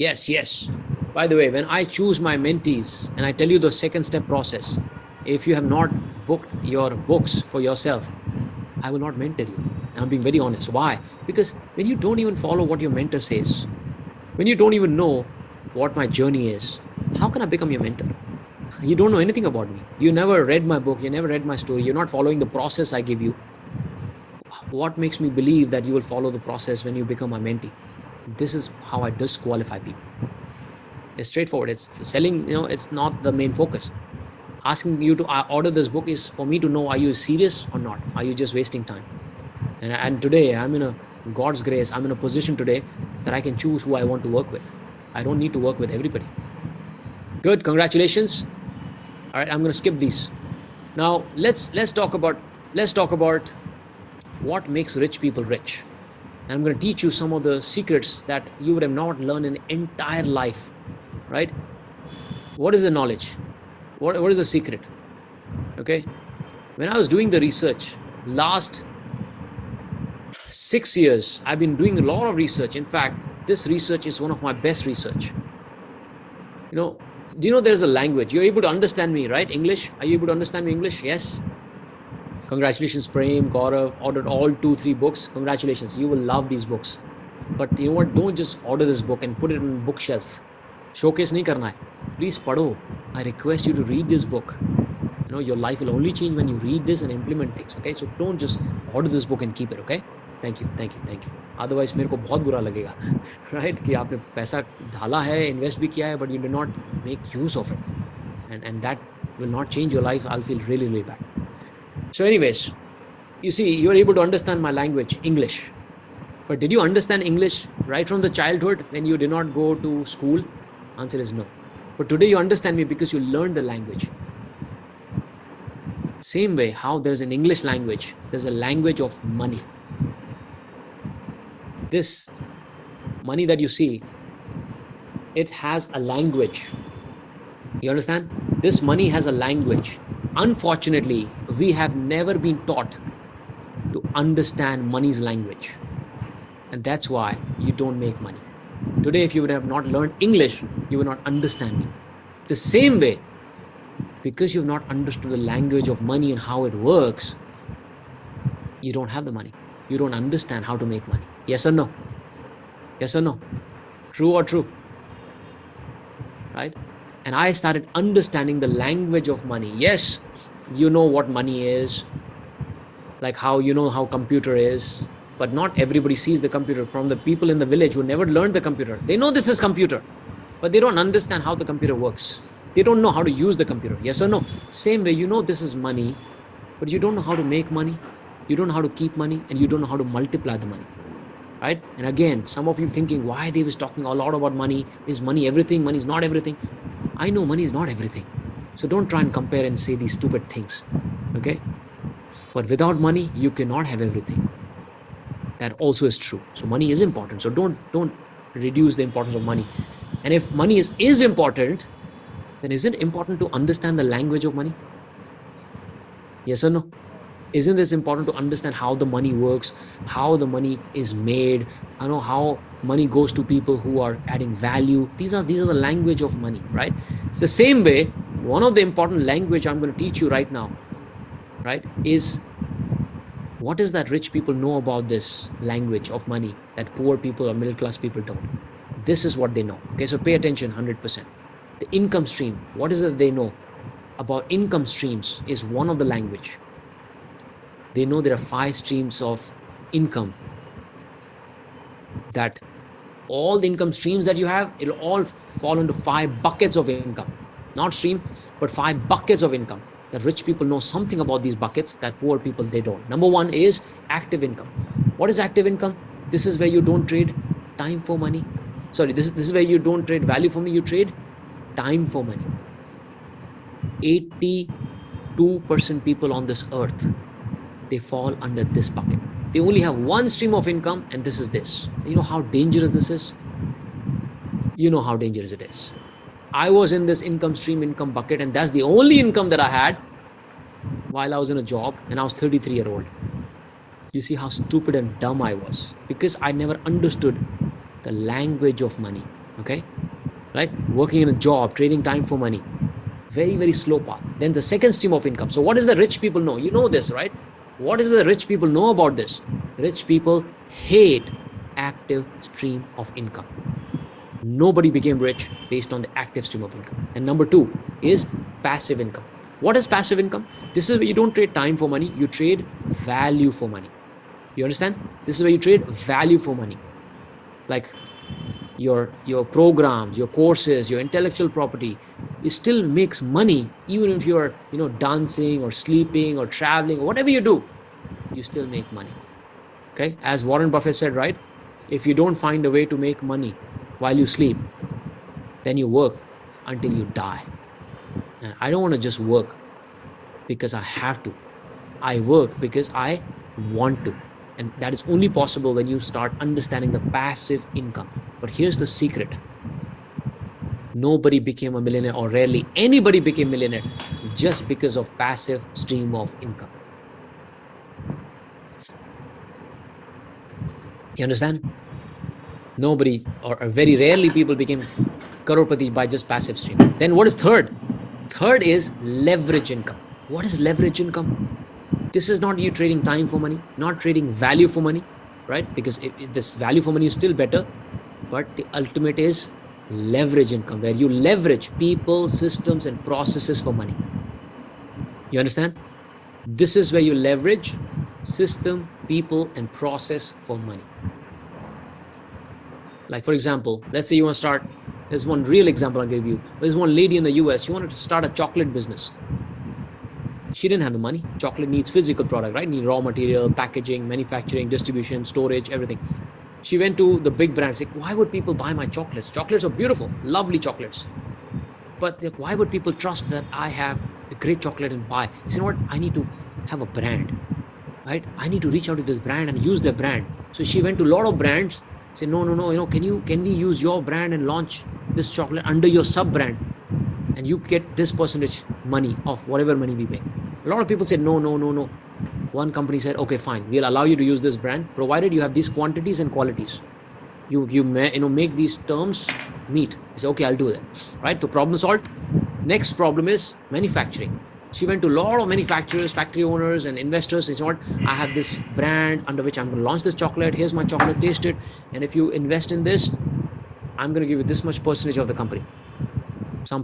By the way, when I choose my mentees and I tell you the second step process, if you have not booked your books for yourself, I will not mentor you. And I'm being very honest. Why? Because when you don't even follow what your mentor says, when you don't even know what my journey is, how can I become your mentor? You don't know anything about me. You never read my book. You never read my story. You're not following the process I give you. What makes me believe that you will follow the process when you become my mentee? This is how I disqualify people. It's straightforward. It's selling, it's not the main focus. Asking you to order this book is for me to know, are you serious or not? Are you just wasting time? And today, God's grace, I'm in a position today that I can choose who I want to work with. I don't need to work with everybody. Good, congratulations. All right, I'm going to skip these. Now, let's talk about what makes rich people rich. And I'm going to teach you some of the secrets that you would have not learned in entire life, right? What is the knowledge? What is the secret? Okay. When I was doing the research, last 6 years, I've been doing a lot of research. In fact, this research is one of my best research. Do you know there's a language? You're able to understand me, right? English? Are you able to understand me English? Yes. Congratulations, Prem, Gaurav, ordered all 2-3 books. Congratulations. You will love these books. But you know what? Don't just order this book and put it on a bookshelf. Showcase nahi karna hai. Please padho. I request you to read this book. Your life will only change when you read this and implement things. Okay? So don't just order this book and keep it. Okay? Thank you. Otherwise, मेरे को बहुत बुरा लगेगा, right? कि आपने पैसा डाला है, invest भी किया है, but you do not make use of it, and that will not change your life. I'll feel really, really bad. So anyways, you see, you're able to understand my language, English. But did you understand English right from the childhood when you did not go to school? Answer is no. But today you understand me because you learned the language. Same way, how there's an English language, there's a language of money. This money that you see, it has a language. You understand? This money has a language. Unfortunately, we have never been taught to understand money's language. And that's why you don't make money. Today, if you would have not learned English, you would not understand me. The same way, because you've not understood the language of money and how it works, you don't have the money. You don't understand how to make money. Yes or no? Yes or no? True or true? Right? And I started understanding the language of money. Yes, you know what money is, like how you know how computer is, but not everybody sees the computer. From the people in the village who never learned the computer, they know this is computer, but they don't understand how the computer works. They don't know how to use the computer. Yes or no? Same way, you know this is money, but you don't know how to make money. You don't know how to keep money, and you don't know how to multiply the money. Right? And again, some of you thinking, why they was talking a lot about money? Is money everything? Money is not everything. I know money is not everything. So don't try and compare and say these stupid things. Okay? But without money, you cannot have everything. That also is true. So money is important. So don't reduce the importance of money. And if money is important, then is it important to understand the language of money? Yes or no? Isn't this important to understand how the money works, how the money is made, I know how money goes to people who are adding value. These are the language of money, right? The same way, one of the important language I'm going to teach you right now, right, is what is that rich people know about this language of money that poor people or middle class people don't. This is what they know. Okay, so pay attention 100%. The income stream, what is it they know about income streams is one of the language. They know there are 5 streams of income, that all the income streams that you have, it'll all fall into 5 buckets of income. Not stream, but 5 buckets of income. That rich people know something about these buckets that poor people, they don't. Number 1 is active income. What is active income? This is where you don't trade time for money. Sorry, this is where you don't trade value for money, you trade time for money. 82% people on this earth, they fall under this bucket. They only have 1 stream of income, and this is this. You know how dangerous this is? You know how dangerous it is. I was in this income bucket, and that's the only income that I had while I was in a job, and I was 33-year-old. You see how stupid and dumb I was, because I never understood the language of money. Okay? Right? Working in a job, trading time for money. Very, very slow path. Then the second stream of income. So what does the rich people know? You know this, right? What does the rich people know about this? Rich people hate active stream of income. Nobody became rich based on the active stream of income. And number 2 is passive income. What is passive income? This is where you don't trade time for money, you trade value for money. You understand? This is where you trade value for money. Like your programs, your courses, your intellectual property, it still makes money even if you're dancing or sleeping or traveling or whatever you do, you still make money. Okay, as Warren Buffett said, right, if you don't find a way to make money while you sleep, then you work until you die. And I don't want to just work because I have to. I work because I want to. And that is only possible when you start understanding the passive income. But here's the secret. Nobody became a millionaire, or rarely anybody became a millionaire, just because of passive stream of income. You understand? Nobody, or very rarely people became crorepati by just passive stream. Then what is third? Third is leverage income. What is leverage income? This is not you trading time for money, not trading value for money, right? Because this value for money is still better, but the ultimate is leverage income, where you leverage people, systems, and processes for money. You understand? This is where you leverage system, people, and process for money. Like, for example, let's say you want to start, there's one real example I'll give you. There's one lady in the US, she wanted to start a chocolate business. She didn't have the money. Chocolate needs physical product, right? Need raw material, packaging, manufacturing, distribution, storage, everything. She went to the big brands, like, why would people buy my chocolates? Chocolates are beautiful, lovely chocolates. But like, why would people trust that I have the great chocolate and buy? You know what? I need to have a brand, right? I need to reach out to this brand and use their brand. So she went to a lot of brands, said, no, can we use your brand and launch this chocolate under your sub brand? And you get this percentage money of whatever money we make. A lot of people said, no, no, no, no. One company said, okay, fine, we'll allow you to use this brand, provided you have these quantities and qualities. You make these terms meet. You say, okay, I'll do that. Right? So problem solved. Next problem is manufacturing. She went to a lot of manufacturers, factory owners, and investors. And she said, I have this brand under which I'm going to launch this chocolate. Here's my chocolate, taste it. And if you invest in this, I'm going to give you this much percentage of the company. A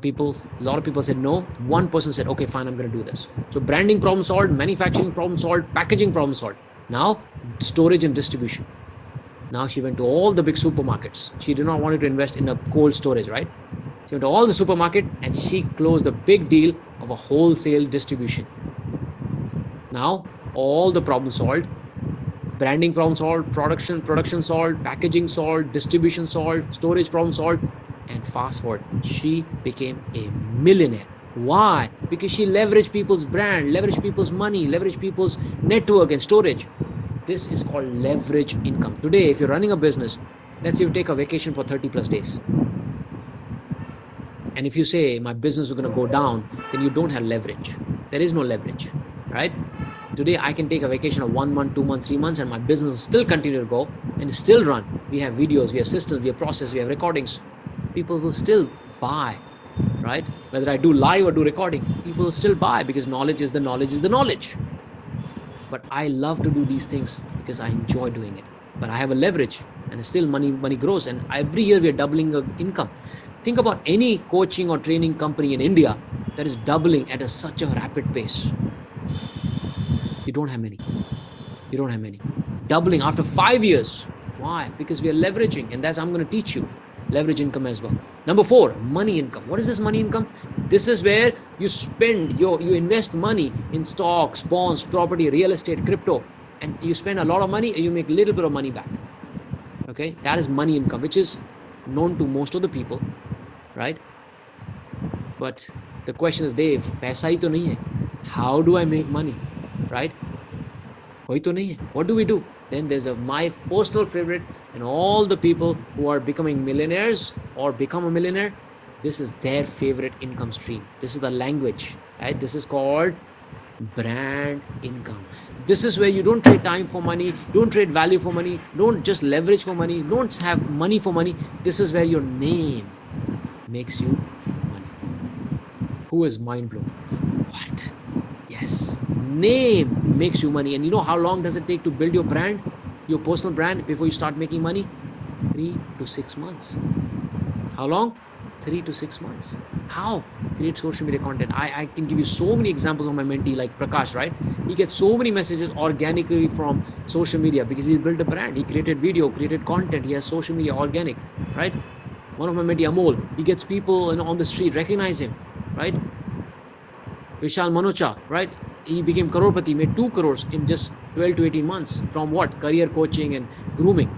lot of people said no. One person said, okay, fine, I'm going to do this. So branding problem solved, manufacturing problem solved, packaging problem solved. Now, storage and distribution. Now she went to all the big supermarkets. She did not want to invest in a cold storage, right? She went to all the supermarket and she closed a big deal of a wholesale distribution. Now, all the problems solved. Branding problem solved, production solved, packaging solved, distribution solved, storage problem solved. And fast forward, she became a millionaire. Why? Because she leveraged people's brand, leveraged people's money, leveraged people's network and storage. This is called leverage income. Today, if you're running a business, let's say you take a vacation for 30 plus days. And if you say my business is going to go down, then you don't have leverage. There is no leverage, right? Today, I can take a vacation of 1 month, 2 months, 3 months, and my business will still continue to go and still run. We have videos, we have systems, we have process, we have recordings. People will still buy, right? Whether I do live or do recording, people will still buy because knowledge is the knowledge. But I love to do these things because I enjoy doing it. But I have a leverage and still money grows. And every year we are doubling the income. Think about any coaching or training company in India that is doubling at such a rapid pace. You don't have many. Doubling after 5 years. Why? Because we are leveraging, and I'm going to teach you leverage income as well. Number 4, money income. What is this money income? This is where you spend, you invest money in stocks, bonds, property, real estate, crypto, and you spend a lot of money and you make a little bit of money back. Okay, that is money income, which is known to most of the people, right? But the question is, Dave, paisa hi to nahi hai. How do I make money, right? Koi to nahi hai. What do we do? Then there's my personal favorite, and all the people who are becoming millionaires or become a millionaire, this is their favorite income stream. This is the language, right? This is called brand income. This is where you don't trade time for money, don't trade value for money, don't just leverage for money, don't have money for money. This is where your name makes you money. Who is mind blown? What? Yes, name makes you money. And you know how long does it take to build your brand, your personal brand, before you start making money? 3 to 6 months. How long? 3 to 6 months. How? Create social media content. I can give you so many examples of my mentee like Prakash, right? He gets so many messages organically from social media because he built a brand. He created video, created content. He has social media organic, right? One of my mentee, Amol, he gets people on the street recognize him, right? Vishal Manocha, right? He became crorepati, made 2 crores in just 12 to 18 months from what? Career coaching and grooming.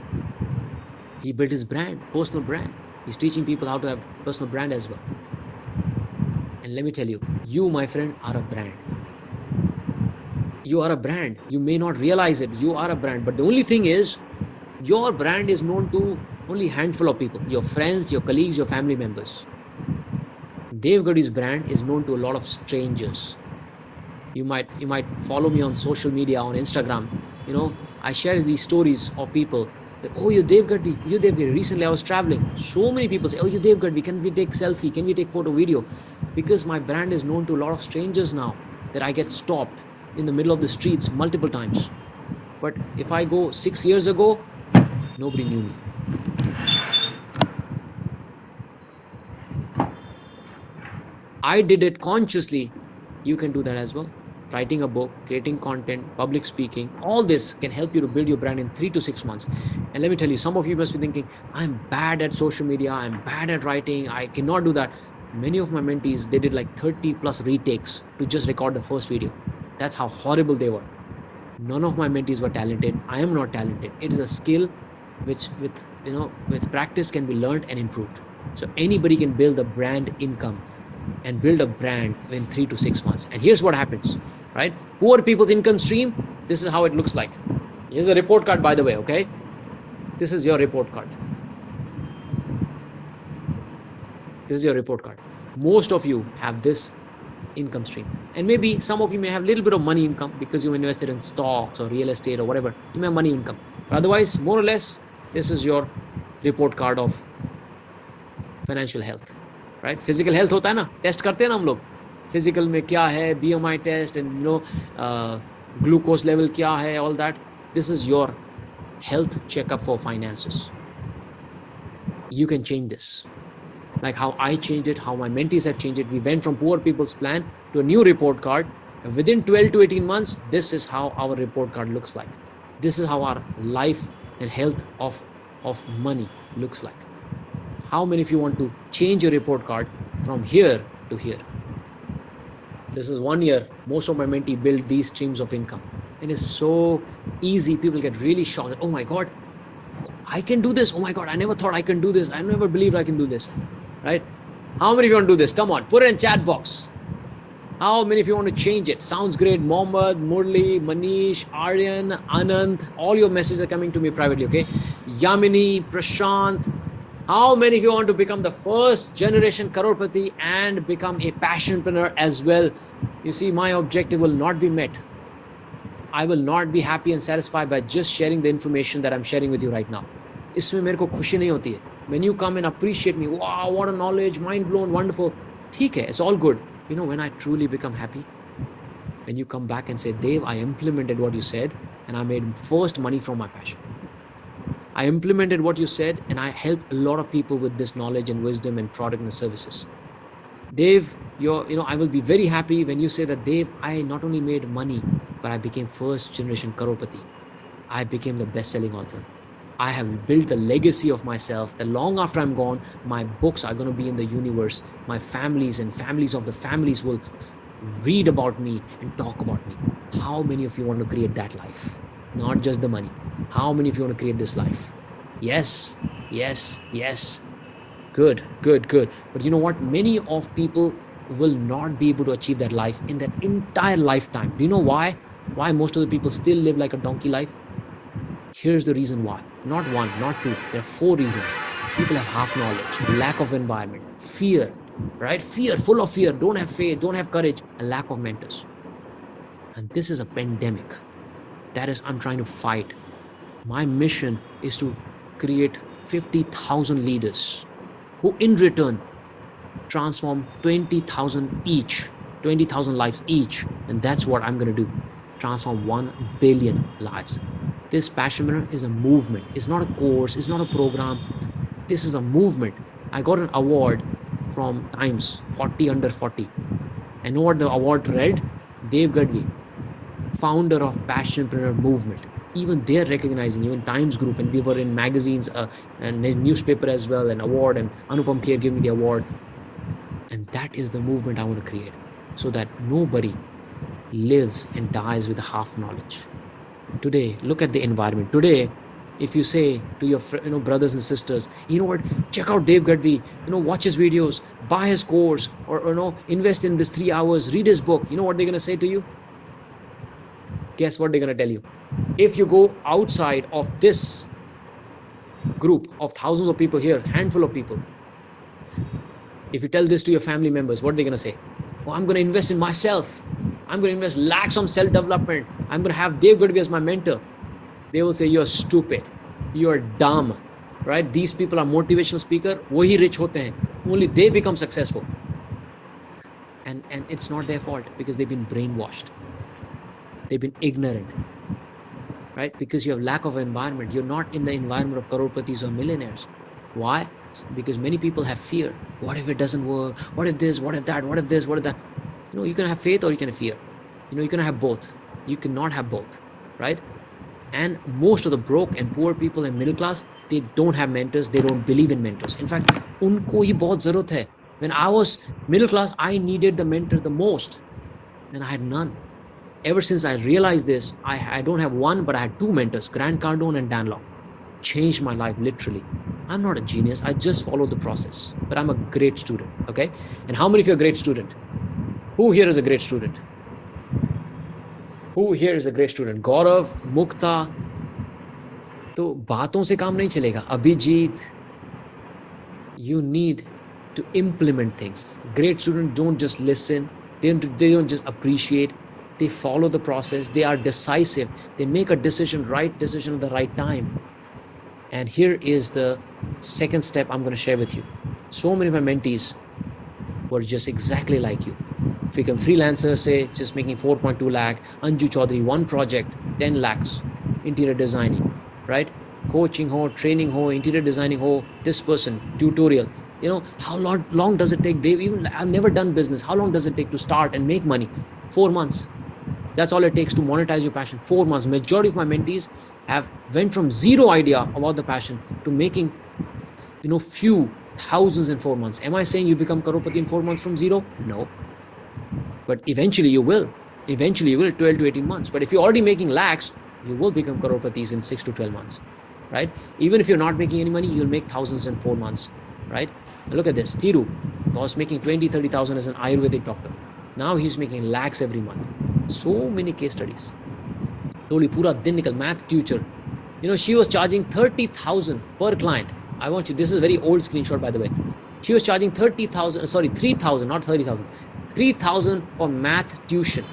He built his brand, personal brand. He's teaching people how to have personal brand as well. And let me tell you, you, my friend, are a brand. You are a brand. You may not realize it. You are a brand. But the only thing is, your brand is known to only a handful of people. Your friends, your colleagues, your family members. Dave Gadhvi's brand is known to a lot of strangers. You might follow me on social media, on Instagram. You know, I share these stories of people like, oh, you're Dave Gadhvi. You're Dave Gadhvi. Recently, I was traveling. So many people say, oh, you're Dave Gadhvi. Can we take selfie? Can we take photo, video? Because my brand is known to a lot of strangers now that I get stopped in the middle of the streets multiple times. But if I go 6 years ago, nobody knew me. I did it consciously. You can do that as well. Writing a book, creating content, public speaking, all this can help you to build your brand in 3 to 6 months. And let me tell you, some of you must be thinking, I'm bad at social media, I'm bad at writing, I cannot do that. Many of my mentees, they did like 30 plus retakes to just record the first video. That's how horrible they were. None of my mentees were talented. I am not talented. It is a skill which with practice can be learned and improved. So anybody can build a brand income and build a brand in 3 to 6 months. And here's what happens, right? Poor people's income stream, this is how it looks like. Here's a report card, by the way, okay? This is your report card. This is your report card. Most of you have this income stream. And maybe some of you may have a little bit of money income because you invested in stocks or real estate or whatever. You may have money income. But otherwise, more or less, this is your report card of financial health, right? Physical health होता है ना, test करते हैं ना हम लोग. Physical में क्या है, BMI test, and glucose level क्या है, all that. This is your health checkup for finances. You can change this. Like how I changed it, how my mentees have changed it. We went from poor people's plan to a new report card. And within 12 to 18 months, this is how our report card looks like. This is how our life and health of money looks like. How many of you want to change your report card from here to here? This is 1 year. Most of my mentees build these streams of income. And it's so easy. People get really shocked. Oh my God, I can do this. Oh my God, I never thought I can do this. I never believed I can do this. Right? How many of you want to do this? Come on, put it in chat box. How many of you want to change it? Sounds great. Mohammed, Murli, Manish, Aryan, Anand, all your messages are coming to me privately, okay? Yamini, Prashant. How many of you want to become the first generation crorepati and become a passionpreneur as well? You see, my objective will not be met. I will not be happy and satisfied by just sharing the information that I'm sharing with you right now. इसमें मेरे को खुशी नहीं होती है. When you come and appreciate me, wow, what a knowledge, mind blown, wonderful. ठीक है, it's all good. You know, when I truly become happy, when you come back and say, Dave, I implemented what you said and I made first money from my passion. I implemented what you said and I helped a lot of people with this knowledge and wisdom and product and services. Dave, I will be very happy when you say that, Dave, I not only made money, but I became first generation crorepati. I became the best-selling author. I have built the legacy of myself that long after I'm gone, my books are going to be in the universe. My families and families of the families will read about me and talk about me. How many of you want to create that life? Not just the money. How many of you want to create this life? Yes, yes, yes. Good, good, good. But you know what? Many of people will not be able to achieve that life in their entire lifetime. Do you know why? Why most of the people still live like a donkey life? Here's the reason why. Not one, not two. There are 4 reasons. People have half knowledge, lack of environment, fear, right? Fear, full of fear, don't have faith, don't have courage, and lack of mentors. And this is a pandemic. That is, I'm trying to fight. My mission is to create 50,000 leaders who in return transform 20,000 each, 20,000 lives each. And that's what I'm going to do. Transform 1 billion lives. This Passionpreneur is a movement. It's not a course. It's not a program. This is a movement. I got an award from Times, 40 under 40. I know what the award read? Dave Gadhvi, founder of Passionpreneur movement. Even they're recognizing, even Times Group, and we were in magazines and newspaper as well, an award, and Anupam Kher gave me the award. And that is the movement I want to create, so that nobody lives and dies with half knowledge. Today, look at the environment. Today, if you say to your brothers and sisters, you know what, check out Dave Gadhvi, watch his videos, buy his course, or invest in this 3 hours, read his book, you know what they're going to say to you? Guess what they're going to tell you? If you go outside of this group of thousands of people here, handful of people, if you tell this to your family members, what are they going to say? Oh, I'm going to invest in myself. I'm going to invest lakhs on self-development. I'm going to have Dave Gadhvi as my mentor. They will say, you're stupid. You're dumb, right? These people are motivational speaker. Wahi rich hote hain. Only they become successful. And it's not their fault because they've been brainwashed. They've been ignorant, right? Because you have lack of environment. You're not in the environment of croropatis or millionaires. Why? Because many people have fear. What if it doesn't work? What if this? What if that? What if this? What if that? You can have faith or you can have fear. You can have both. You cannot have both, right? And most of the broke and poor people and middle class, they don't have mentors. They don't believe in mentors. In fact, unko hi bahut zarurat hai. When I was middle class, I needed the mentor the most, and I had none. Ever since I realized this, I don't have one, but I had 2 mentors, Grant Cardone and Dan Lok. Changed my life, literally. I'm not a genius. I just follow the process, but I'm a great student, okay? And how many of you are a great student? Who here is a great student? Who here is a great student? Gaurav, Mukta. तो बातों से काम नहीं चलेगा. Abhijit, you need to implement things. Great students don't just listen. They don't just appreciate, they follow the process, they are decisive, they make a decision, right decision at the right time. And here is the second step I'm going to share with you. So many of my mentees were just exactly like you. If you become freelancer, say, just making 4.2 lakh, Anju Chaudhary, one project, 10 lakhs, interior designing, right? Coaching ho, training ho, interior designing ho, this person, tutorial. How long does it take, Dave? Even I've never done business. How long does it take to start and make money? 4 months. That's all it takes to monetize your passion. 4 months. Majority of my mentees have went from zero idea about the passion to making, few thousands in 4 months. Am I saying you become crorepati in 4 months from zero? No. But eventually you will. Eventually you will, 12 to 18 months. But if you're already making lakhs, you will become crorepatis in 6 to 12 months, right? Even if you're not making any money, you'll make thousands in 4 months, right? Look at this. Thiru was making 20, 30,000 as an Ayurvedic doctor. Now he's making lakhs every month. So many case studies. Totally pura din nikal, math teacher. She was charging 30,000 per client. I want you, this is a very old screenshot, by the way. She was charging 3,000, not 30,000. 3,000 for math tuition,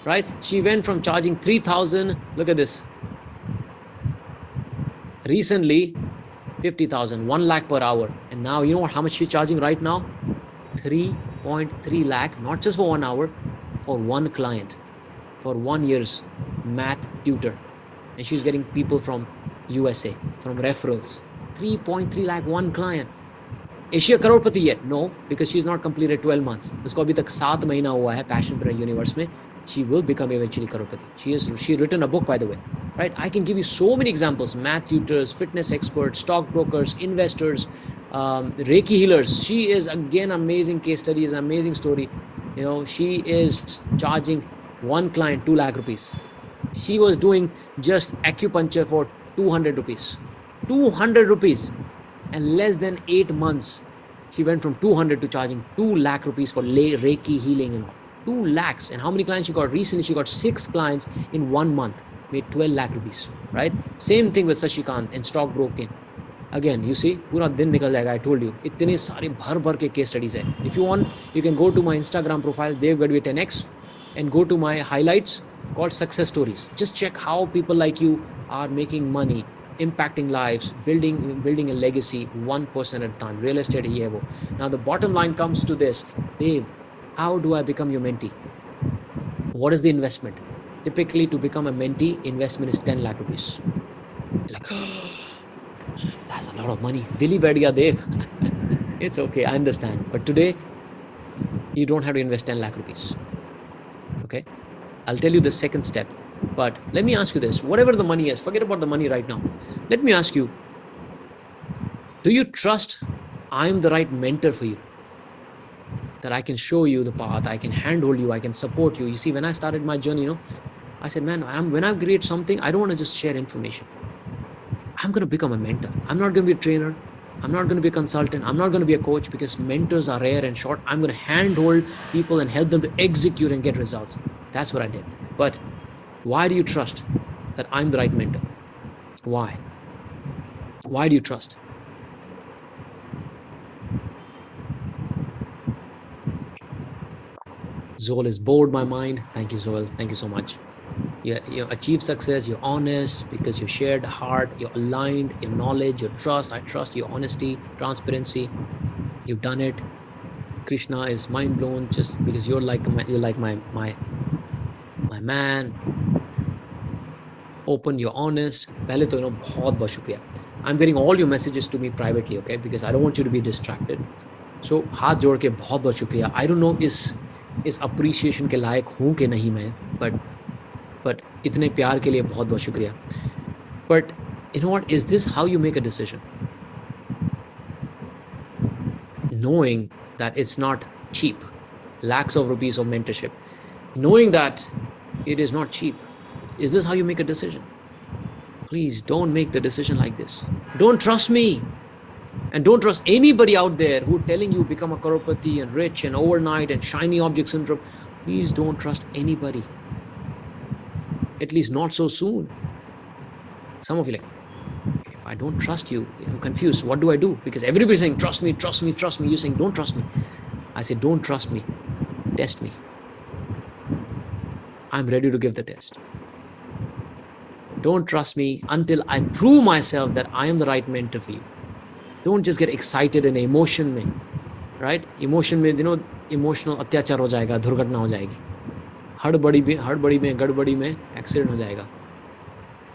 right? She went from charging 3,000, look at this. Recently, 50,000, 1 lakh per hour. And now, you know how much she's charging right now? 3.3 lakh, not just for 1 hour, for one client, for 1 year's math tutor. And she's getting people from USA, from referrals. 3.3 lakh, one client. Is she a crorepati yet? No, because she's not completed 12 months. Usko abhi tak 7 mahina hua hai Passionpreneur universe mein. She will become eventually crorepati. She written a book, by the way, right? I can give you so many examples: math tutors, fitness experts, stockbrokers, investors, Reiki healers. She is again amazing case study, is an amazing story. She is charging one client 2 lakh rupees. She was doing just acupuncture for 200 rupees. 200 rupees. And less than 8 months, she went from 200 to charging 2 lakh rupees for Reiki healing and all. 2 lakhs. And how many clients she got? Recently, she got 6 clients in 1 month, made 12 lakh rupees, right? Same thing with Sashikant in stockbroking. Again, you see, pura din nikal jayega, I told you. Itne sare bhar ke case studies hai. If you want, you can go to my Instagram profile, Gadhvi 10x, and go to my highlights called success stories. Just check how people like you are making money, impacting lives, building a legacy, 1% at a time. Real estate hi hai wo. Now the bottom line comes to this: Dave, how do I become your mentee? What is the investment? Typically, to become a mentee, investment is 10 lakh rupees. Like, that's a lot of money. Dili baith gaya, Dave. It's okay, I understand. But today, you don't have to invest 10 lakh rupees. Okay? I'll tell you the second step. But let me ask you this. Whatever the money is, forget about the money right now. Let me ask you, do you trust I'm the right mentor for you? That I can show you the path, I can handhold you, I can support you. You see, when I started my journey, I said, man, when I create something, I don't want to just share information. I'm going to become a mentor. I'm not going to be a trainer. I'm not going to be a consultant. I'm not going to be a coach, because mentors are rare and short. I'm going to handhold people and help them to execute and get results. That's what I did. But why do you trust that I'm the right mentor? Why? Why do you trust? Zoel is bored my mind. Thank you, Zoel. Thank you so much. You achieve success, you're honest because you shared heart, you're aligned, your knowledge, your trust. I trust your honesty, transparency. You've done it. Krishna is mind blown just because you're like my man. Open, you're honest. Pehle to bahut shukriya. I'm getting all your messages to me privately, okay? Because I don't want you to be distracted. So हाथ जोड़ के बहुत शुक्रिया. I don't know इस appreciation के लायक हूँ कि नहीं मैं, but इतने प्यार के लिए बहुत शुक्रिया. But you know what? Is this how you make a decision? Knowing that it's not cheap, lakhs of rupees of mentorship, knowing that it is not cheap. Is this how you make a decision? Please don't make the decision like this. Don't trust me. And don't trust anybody out there who's telling you become a crorepati and rich and overnight and shiny object syndrome. Please don't trust anybody. At least not so soon. Some of you like, if I don't trust you, I'm confused. What do I do? Because everybody's saying, trust me, trust me, trust me. You're saying, don't trust me. I say, don't trust me. Test me. I'm ready to give the test. Don't trust me until I prove myself that I am the right mentor for you. Don't just get excited in emotion mein, right? Emotion mein, emotional अत्याचार हो जाएगा, दुर्घटना हो जाएगी. हड़बड़ी में गड़बड़ी में एक्सीडेंट हो जाएगा.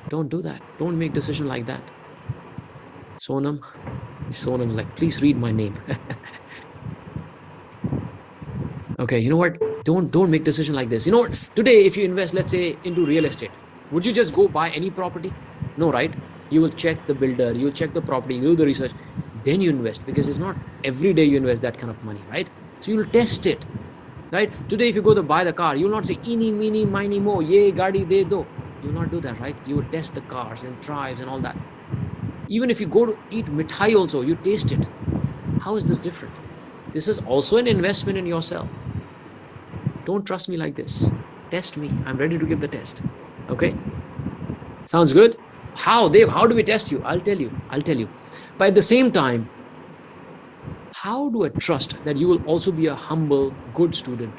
Don't do that. Don't make decision like that. Sonam's like, please read my name. Okay, you know what? Don't make decision like this. You know what? Today, if you invest, let's say, into real estate, would you just go buy any property? No, right? You will check the builder, you will check the property, you do the research, then you invest, because it's not every day you invest that kind of money, right? So you will test it, right? Today, if you go to buy the car, you will not say, eeny, meeny, miny, mo, ye, gadi, de, do. You will not do that, right? You will test the cars and drives and all that. Even if you go to eat mithai also, you taste it. How is this different? This is also an investment in yourself. Don't trust me like this. Test me. I'm ready to give the test. Okay? Sounds good? How, Dave? How do we test you? I'll tell you. But at the same time, how do I trust that you will also be a humble, good student?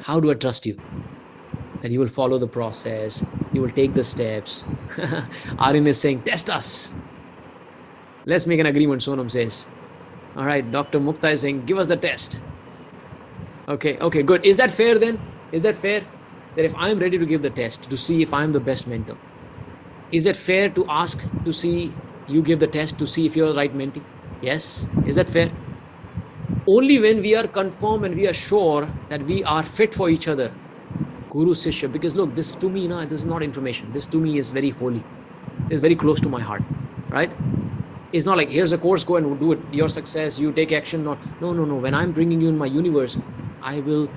How do I trust you? That you will follow the process, you will take the steps. Aryan is saying, test us. Let's make an agreement, Sonam says. All right, Dr. Mukta is saying, give us the test. Okay, good. Is that fair then? Is that fair? That if I'm ready to give the test to see if I'm the best mentor, is it fair to ask to see you give the test to see if you're the right mentee? Yes. Is that fair? Only when we are confirmed and we are sure that we are fit for each other. Guru Sishya, because look, this to me, this is not information. This to me is very holy. It's very close to my heart, right? It's not like, here's a course, go and do it. Your success, you take action. No. When I'm bringing you in my universe, I will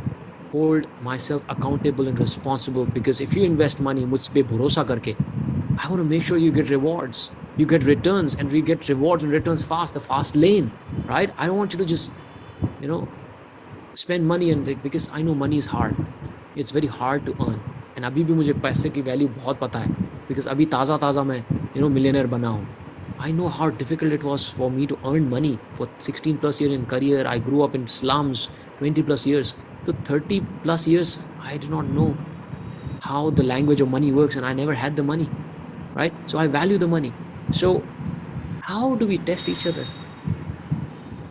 hold myself accountable and responsible, because if you invest money, mujh pe bharosa karke, I want to make sure you get rewards, you get returns, and we get rewards and returns fast, the fast lane, right? I don't want you to just, spend money, and because I know money is hard. It's very hard to earn. And abhi bhi mujhe paise ki value bahut pata hai, because abhi taza main, millionaire bana hu. I know how difficult it was for me to earn money for 16 plus years in career. I grew up in slums, 20 plus years. So 30 plus years, I did not know how the language of money works, and I never had the money, right? So I value the money. So how do we test each other?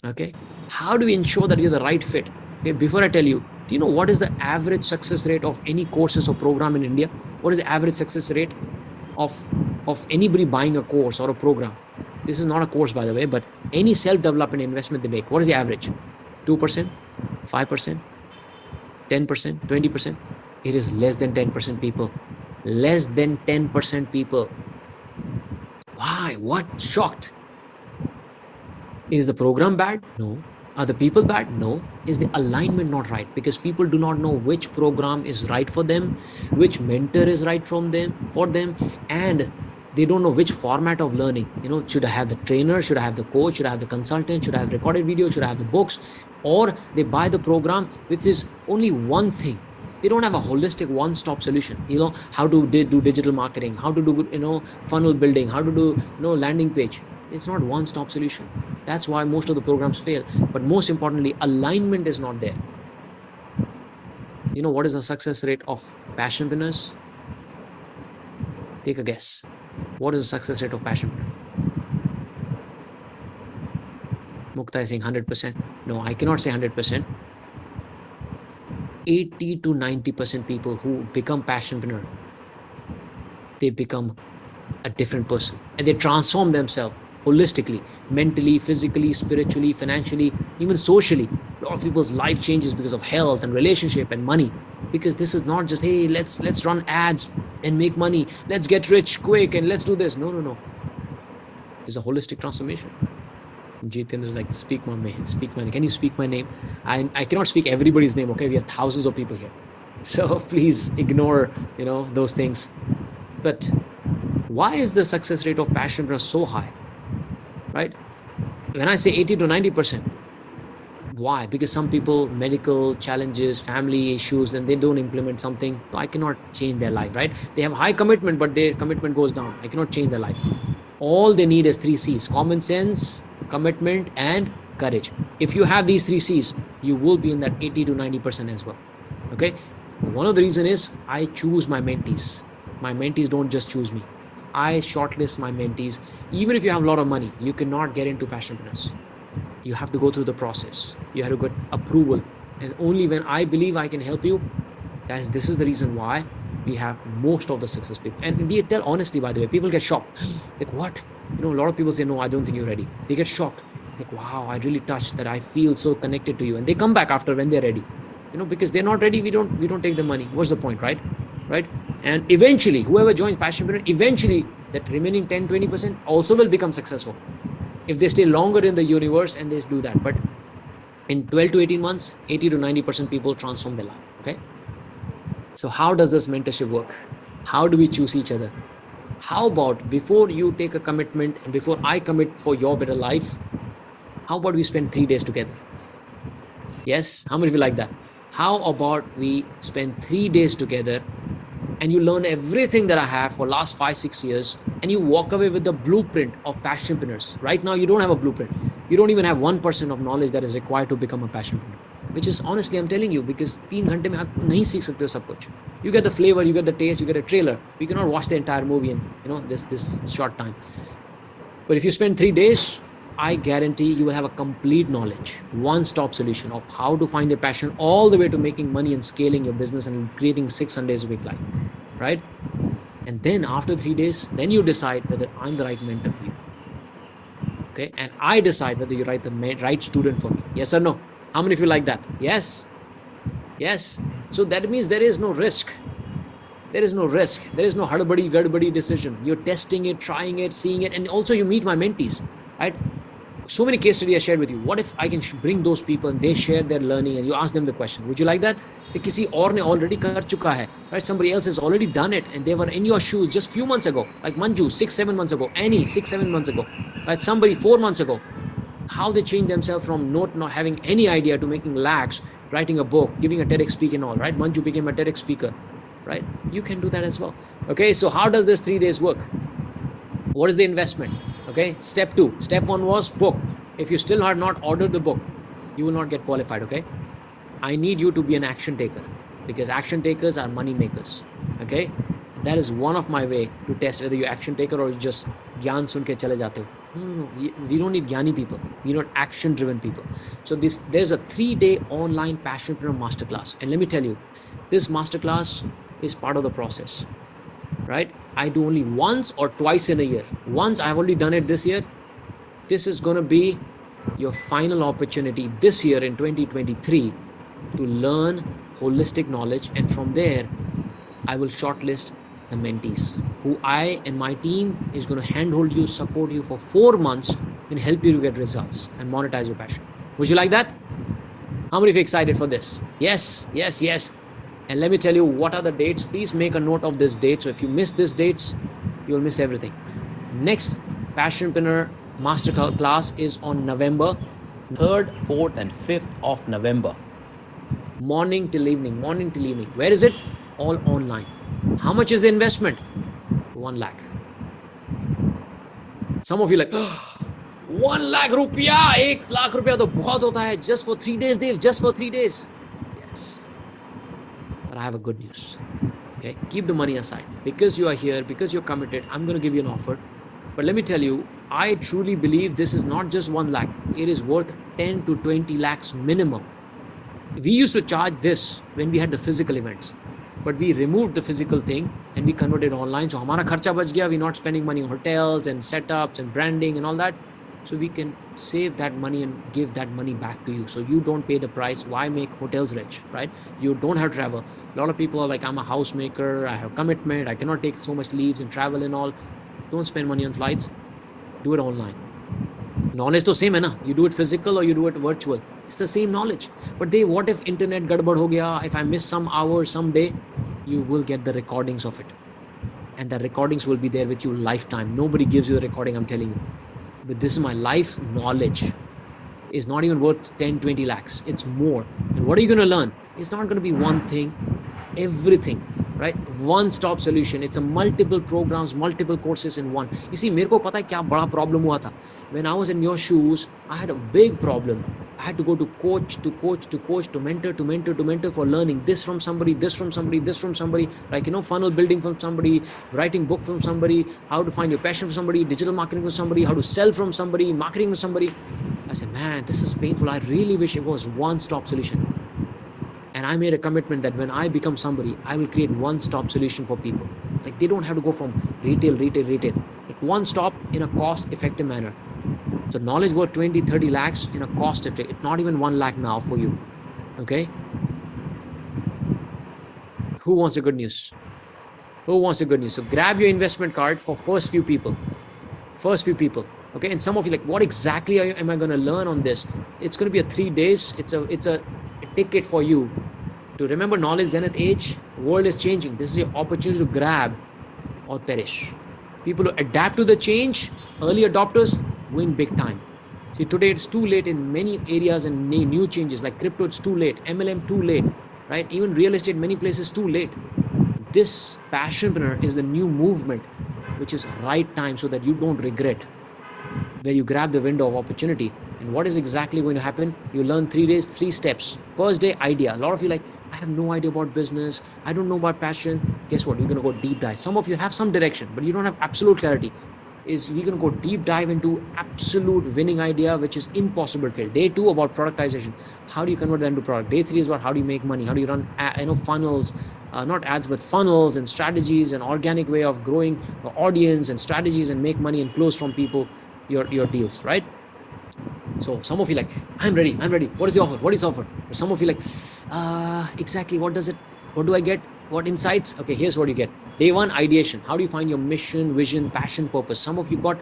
Okay. How do we ensure that you're the right fit? Okay. Before I tell you, do you know what is the average success rate of any courses or program in India? What is the average success rate of anybody buying a course or a program? This is not a course, by the way, but any self-development investment they make. What is the average? 2%, 5%, 10%, 20%? It is less than 10% people. Less than 10% people. Why? What? Shocked. Is the program bad? No. Are the people bad? No. Is the alignment not right? Because people do not know which program is right for them, which mentor is right for them, and they don't know which format of learning. Should I have the trainer? Should I have the coach? Should I have the consultant? Should I have recorded video? Should I have the books? Or they buy the program with this only one thing. They don't have a holistic one-stop solution. How to do digital marketing, how to do, funnel building, how to do, landing page. It's not one-stop solution. That's why most of the programs fail. But most importantly, alignment is not there. What is the success rate of passionpreneurs? Take a guess. What is the success rate of passionpreneur? Mukta is saying 100%. No, I cannot say 100%. 80 to 90% people who become passionpreneur, they become a different person, and they transform themselves holistically, mentally, physically, spiritually, financially, even socially. A lot of people's life changes because of health and relationship and money, because this is not just, hey, let's run ads and make money, let's get rich quick and let's do this. No. It's a holistic transformation. Jitendra is like, speak my name. Can you speak my name? I cannot speak everybody's name, okay? We have thousands of people here. So please ignore, those things. But why is the success rate of passionpreneurs so high, right? When I say 80 to 90%, why? Because some people, medical challenges, family issues, and they don't implement something. So I cannot change their life, right? They have high commitment, but their commitment goes down. I cannot change their life. All they need is 3 C's: common sense, commitment, and courage. If you have these 3 C's, you will be in that 80 to 90% as well. Okay. One of the reason is I choose my mentees. My mentees don't just choose me. I shortlist my mentees. Even if you have a lot of money, you cannot get into Passionpreneurs. You have to go through the process. You have to get approval. And only when I believe I can help you, this is the reason why we have most of the success people. And we tell honestly, by the way, people get shocked. Like, what? A lot of people say, no, I don't think you're ready. They get shocked. It's like, wow, I really touched that. I feel so connected to you. And they come back after when they're ready. Because they're not ready, we don't take the money. What's the point, right? And eventually, whoever joins Passionpreneur, eventually that remaining 10-20% also will become successful if they stay longer in the universe and they do that. But in 12 to 18 months, 80 to 90% people transform their life. Okay. So how does this mentorship work? How do we choose each other? How about before you take a commitment and before I commit for your better life, how about we spend 3 days together? Yes. How many of you like that? How about we spend 3 days together and you learn everything that I have for last 5-6 years and you walk away with the blueprint of Passionpreneurs. Right now, you don't have a blueprint. You don't even have 1% of knowledge that is required to become a Passionpreneur, which is honestly, I'm telling you, because 3 घंटे में आप नहीं सीख सकते हो सब कुछ. You get the flavor, you get the taste, you get a trailer. You cannot watch the entire movie in this short time. But if you spend 3 days, I guarantee you will have a complete knowledge, one-stop solution of how to find your passion all the way to making money and scaling your business and creating 6 Sundays a week life, right? And then after 3 days, then you decide whether I'm the right mentor for you. Okay, and I decide whether you're the right student for me. Yes or no? How many of you like that? Yes. So that means there is no risk. There is no risk. There is no gadbadi decision. You're testing it, trying it, seeing it, and also you meet my mentees, right? So many case studies I shared with you. What if I can bring those people and they share their learning and you ask them the question? Would you like that? किसी और ने already कर चुका है, right? Somebody else has already done it and they were in your shoes just few months ago, like Manju 6-7 months ago, Annie 6-7 months ago, right? Somebody 4 months ago. How they changed themselves from not having any idea to making lakhs, writing a book, giving a TEDx speak and all, right? Manju became a TEDx speaker, right? You can do that as well. Okay, so how does this 3 days work? What is the investment? Okay, step 2. Step 1 was book. If you still have not ordered the book, you will not get qualified. Okay, I need you to be an action taker because action takers are money makers. Okay, that is one of my way to test whether you're action taker or you just gyan sun ke chale jate ho. No. We don't need gyani people. We need action driven people. So there's a 3-day online Passionpreneur masterclass, and let me tell you, this masterclass is part of the process. Right? I do only once or twice in a year. Once, I've already done it this year. This is going to be your final opportunity this year in 2023 to learn holistic knowledge. And from there, I will shortlist the mentees who I and my team is going to handhold you, support you for 4 months and help you to get results and monetize your passion. Would you like that? How many of you are excited for this? Yes. And let me tell you what are the dates. Please make a note of this date. So if you miss these dates, you will miss everything. Next Passionpreneur Masterclass is on November 3rd, 4th and 5th of November. Morning till evening. Where is it? All online. How much is the investment? 1 lakh. Some of you like, 1 lakh rupiya, 1 lakh rupiya to bahut hota hai. Just for 3 days, Dave. Just for 3 days. Yes. But I have a good news. Okay, keep the money aside because you are here, because you're committed. I'm going to give you an offer, but let me tell you, I truly believe this is not just 1 lakh. It is worth 10 to 20 lakhs minimum. We used to charge this when we had the physical events, but we removed the physical thing and we converted online. So hamara kharcha bach gaya. We're not spending money on hotels and setups and branding and all that. So we can save that money and give that money back to you. So you don't pay the price. Why make hotels rich, right? You don't have to travel. A lot of people are like, I'm a housemaker. I have commitment. I cannot take so much leaves and travel and all. Don't spend money on flights. Do it online. Knowledge to same hai na. You do it physical or you do it virtual. It's the same knowledge. But what if internet gadbad ho gaya? If I miss some hour, some day, you will get the recordings of it. And the recordings will be there with you lifetime. Nobody gives you the recording, I'm telling you. But this is my life's knowledge. It's not even worth 10, 20 lakhs. It's more. And what are you going to learn? It's not going to be one thing, everything, right? One-stop solution. It's a multiple programs, multiple courses in one. You see, मेरे को पता है क्या बड़ा problem हुआ था. When I was in your shoes, I had a big problem. I had to go to coach, to mentor for learning this from somebody, this from somebody, this from somebody, like, funnel building from somebody, writing book from somebody, how to find your passion from somebody, digital marketing from somebody, how to sell from somebody, marketing from somebody. I said, man, this is painful. I really wish it was one-stop solution. And I made a commitment that when I become somebody, I will create one-stop solution for people. Like, they don't have to go from retail. Like, one stop in a cost-effective manner. So knowledge worth 20, 30 lakhs in a cost-effective. It's not even 1 lakh now for you. Okay. Who wants the good news? Who wants the good news? So grab your investment card for first few people. Okay. And some of you like, what exactly am I going to learn on this? It's going to be a 3 days. It's a ticket for you to remember knowledge zenith age. The world is changing. This is your opportunity to grab or perish. People who adapt to the change, early adopters, win big time. See, today it's too late in many areas and new changes like crypto. It's too late. MLM too late, right? Even real estate, many places too late. This Passionpreneur is the new movement, which is right time so that you don't regret, where you grab the window of opportunity. And what is exactly going to happen? You learn 3 days, 3 steps. First day, idea. A lot of you like, I have no idea about business. I don't know about passion. Guess what? You're going to go deep dive. Some of you have some direction, but you don't have absolute clarity. We're going to go deep dive into absolute winning idea, which is impossible to fail. Day 2 about productization. How do you convert that into product? Day 3 is about how do you make money? How do you run funnels, not ads, but funnels and strategies and organic way of growing the audience and strategies and make money and close from people your deals, right? So some of you like, I'm ready. What is the offer? Or some of you like, exactly, what do I get? What insights? Okay, here's what you get. Day 1, ideation. How do you find your mission, vision, passion, purpose? Some of you got,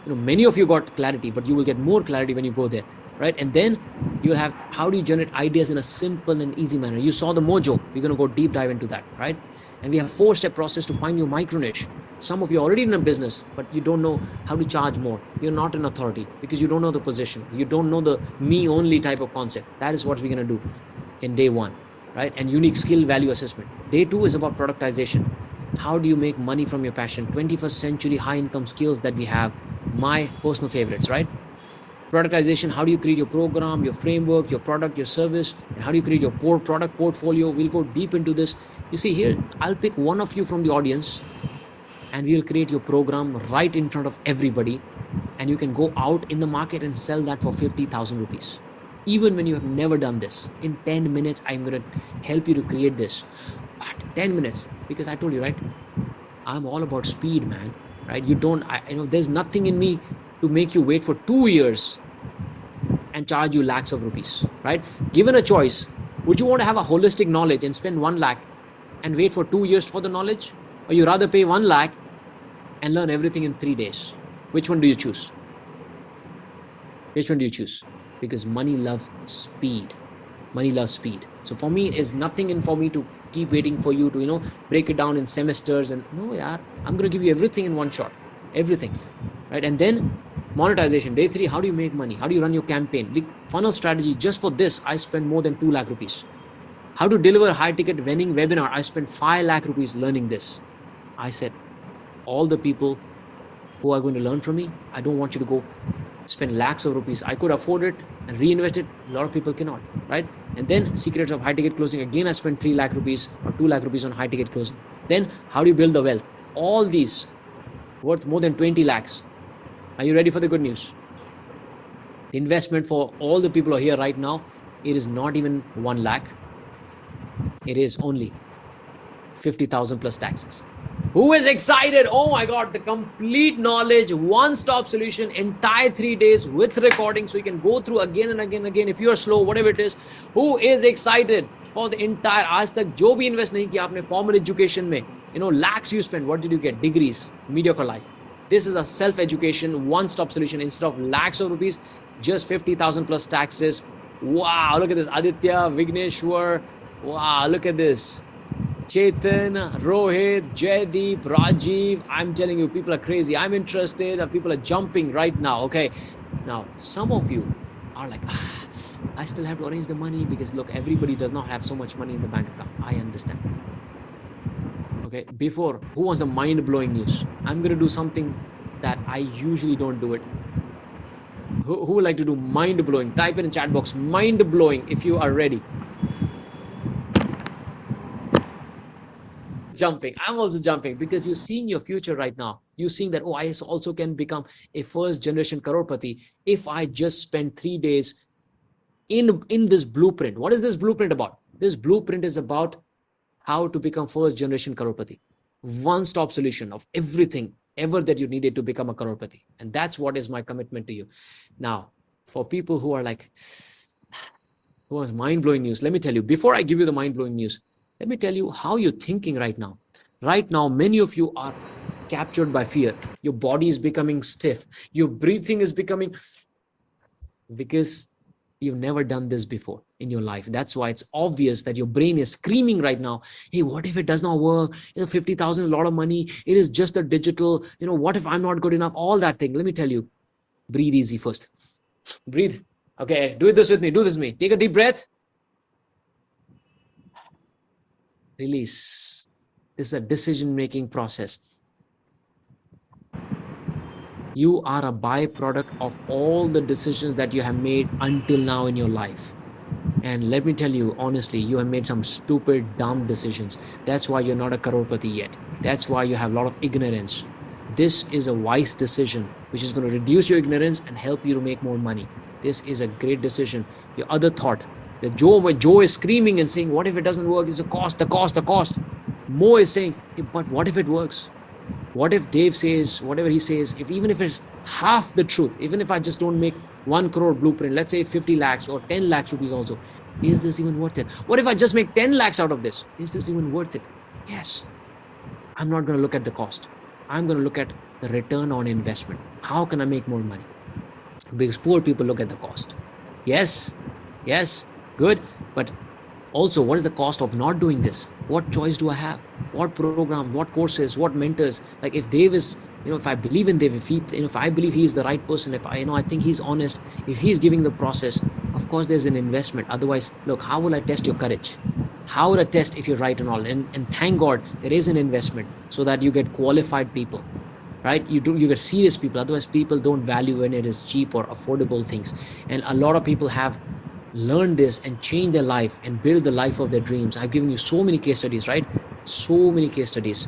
many of you got clarity, but you will get more clarity when you go there, right? And then you'll have, how do you generate ideas in a simple and easy manner? You saw the mojo. We're going to go deep dive into that, right? And we have 4-step process to find your micro niche. Some of you are already in a business, but you don't know how to charge more. You're not an authority because you don't know the position. You don't know the me only type of concept. That is what we're going to do in day 1, right? And unique skill value assessment. Day 2 is about productization. How do you make money from your passion? 21st century high income skills that we have. My personal favorites, right? Productization. How do you create your program, your framework, your product, your service, and how do you create your product portfolio? We'll go deep into this. You see here, I'll pick one of you from the audience and we'll create your program right in front of everybody. And you can go out in the market and sell that for 50,000 rupees. Even when you have never done this, in 10 minutes, I'm going to help you to create this. But 10 minutes, because I told you, right? I'm all about speed, man, right? There's nothing in me to make you wait for 2 years and charge you lakhs of rupees, right? Given a choice, would you want to have a holistic knowledge and spend 1 lakh and wait for 2 years for the knowledge? Or you rather pay 1 lakh and learn everything in 3 days? Which one do you choose? Because money loves speed. So for me, it's nothing in for me to keep waiting for you to, break it down in semesters. And no, yeah, I'm going to give you everything in one shot. Everything, right? And then monetization. Day 3, how do you make money? How do you run your campaign? The funnel strategy. Just for this, I spend more than 2 lakh rupees. How to deliver high ticket winning webinar. I spent 5 lakh rupees learning this. I said, all the people who are going to learn from me, I don't want you to go spend lakhs of rupees. I could afford it and reinvest it. A lot of people cannot, right? And then secrets of high ticket closing. Again, I spent 3 lakh rupees or 2 lakh rupees on high ticket closing. Then how do you build the wealth? All these worth more than 20 lakhs. Are you ready for the good news? The investment for all the people who are here right now, it is not even 1 lakh. It is only 50,000 plus taxes. Who is excited? Oh my God, the complete knowledge, one-stop solution, entire 3 days with recording. So you can go through again and again. If you are slow, whatever it is, who is excited for the entire, आज तक जो भी invest नहीं किया आपने formal education में, lakhs you spend, what did you get? Degrees, mediocre life. This is a self-education, one-stop solution. Instead of lakhs of rupees, just 50,000 plus taxes. Wow, look at this. Aditya, Vigneshwar. Wow, look at this. Chetan, Rohit, Jaydeep, Rajiv. I'm telling you, people are crazy. I'm interested. People are jumping right now. Okay. Now, some of you are like, I still have to arrange the money because look, everybody does not have so much money in the bank account. I understand. Okay. Before, who wants a mind-blowing news? I'm going to do something that I usually don't do it. Who would like to do mind-blowing? Type in chat box, mind-blowing, if you are ready. Jumping. I'm also jumping because you're seeing your future right now. You're seeing that, oh, I also can become a first generation crorepati if I just spend 3 days in this blueprint. What is this blueprint about? This blueprint is about how to become first generation crorepati. One-stop solution of everything ever that you needed to become a crorepati. And that's what is my commitment to you. Now, for people who are like, who has mind-blowing news, let me tell you, before I give you the mind-blowing news, let me tell you how you're thinking right now. Right now, many of you are captured by fear. Your body is becoming stiff. Your breathing is becoming, because you've never done this before in your life. That's why it's obvious that your brain is screaming right now, hey, what if it does not work? 50,000, a lot of money. It is just a digital, what if I'm not good enough? All that thing. Let me tell you, breathe easy first. Breathe. Okay, do this with me. Do this with me. Take a deep breath. Release. This is a decision-making process. You are a byproduct of all the decisions that you have made until now in your life. And let me tell you, honestly, you have made some stupid, dumb decisions. That's why you're not a crorepati yet. That's why you have a lot of ignorance. This is a wise decision, which is going to reduce your ignorance and help you to make more money. This is a great decision. Your other thought, that Joe is screaming and saying, what if it doesn't work? It's the cost. Mo is saying, hey, but what if it works? What if Dave says, whatever he says, even if it's half the truth, even if I just don't make 1 crore blueprint, let's say 50 lakhs or 10 lakhs rupees also, is this even worth it? What if I just make 10 lakhs out of this? Is this even worth it? Yes. I'm not going to look at the cost. I'm going to look at the return on investment. How can I make more money? Because poor people look at the cost. Yes, good. But also, what is the cost of not doing this? What choice do I have? What program, what courses, what mentors? Like if Dave is, if I believe in Dave, if I believe he is the right person, if I think he's honest, if he's giving the process, of course there's an investment. Otherwise, look, how will I test your courage? How would I test if you're right and all? And thank God there is an investment so that you get qualified people, right? You get serious people. Otherwise, people don't value when it is cheap or affordable things. And a lot of people have learn this and change their life and build the life of their dreams. I've given you so many case studies, right? So many case studies.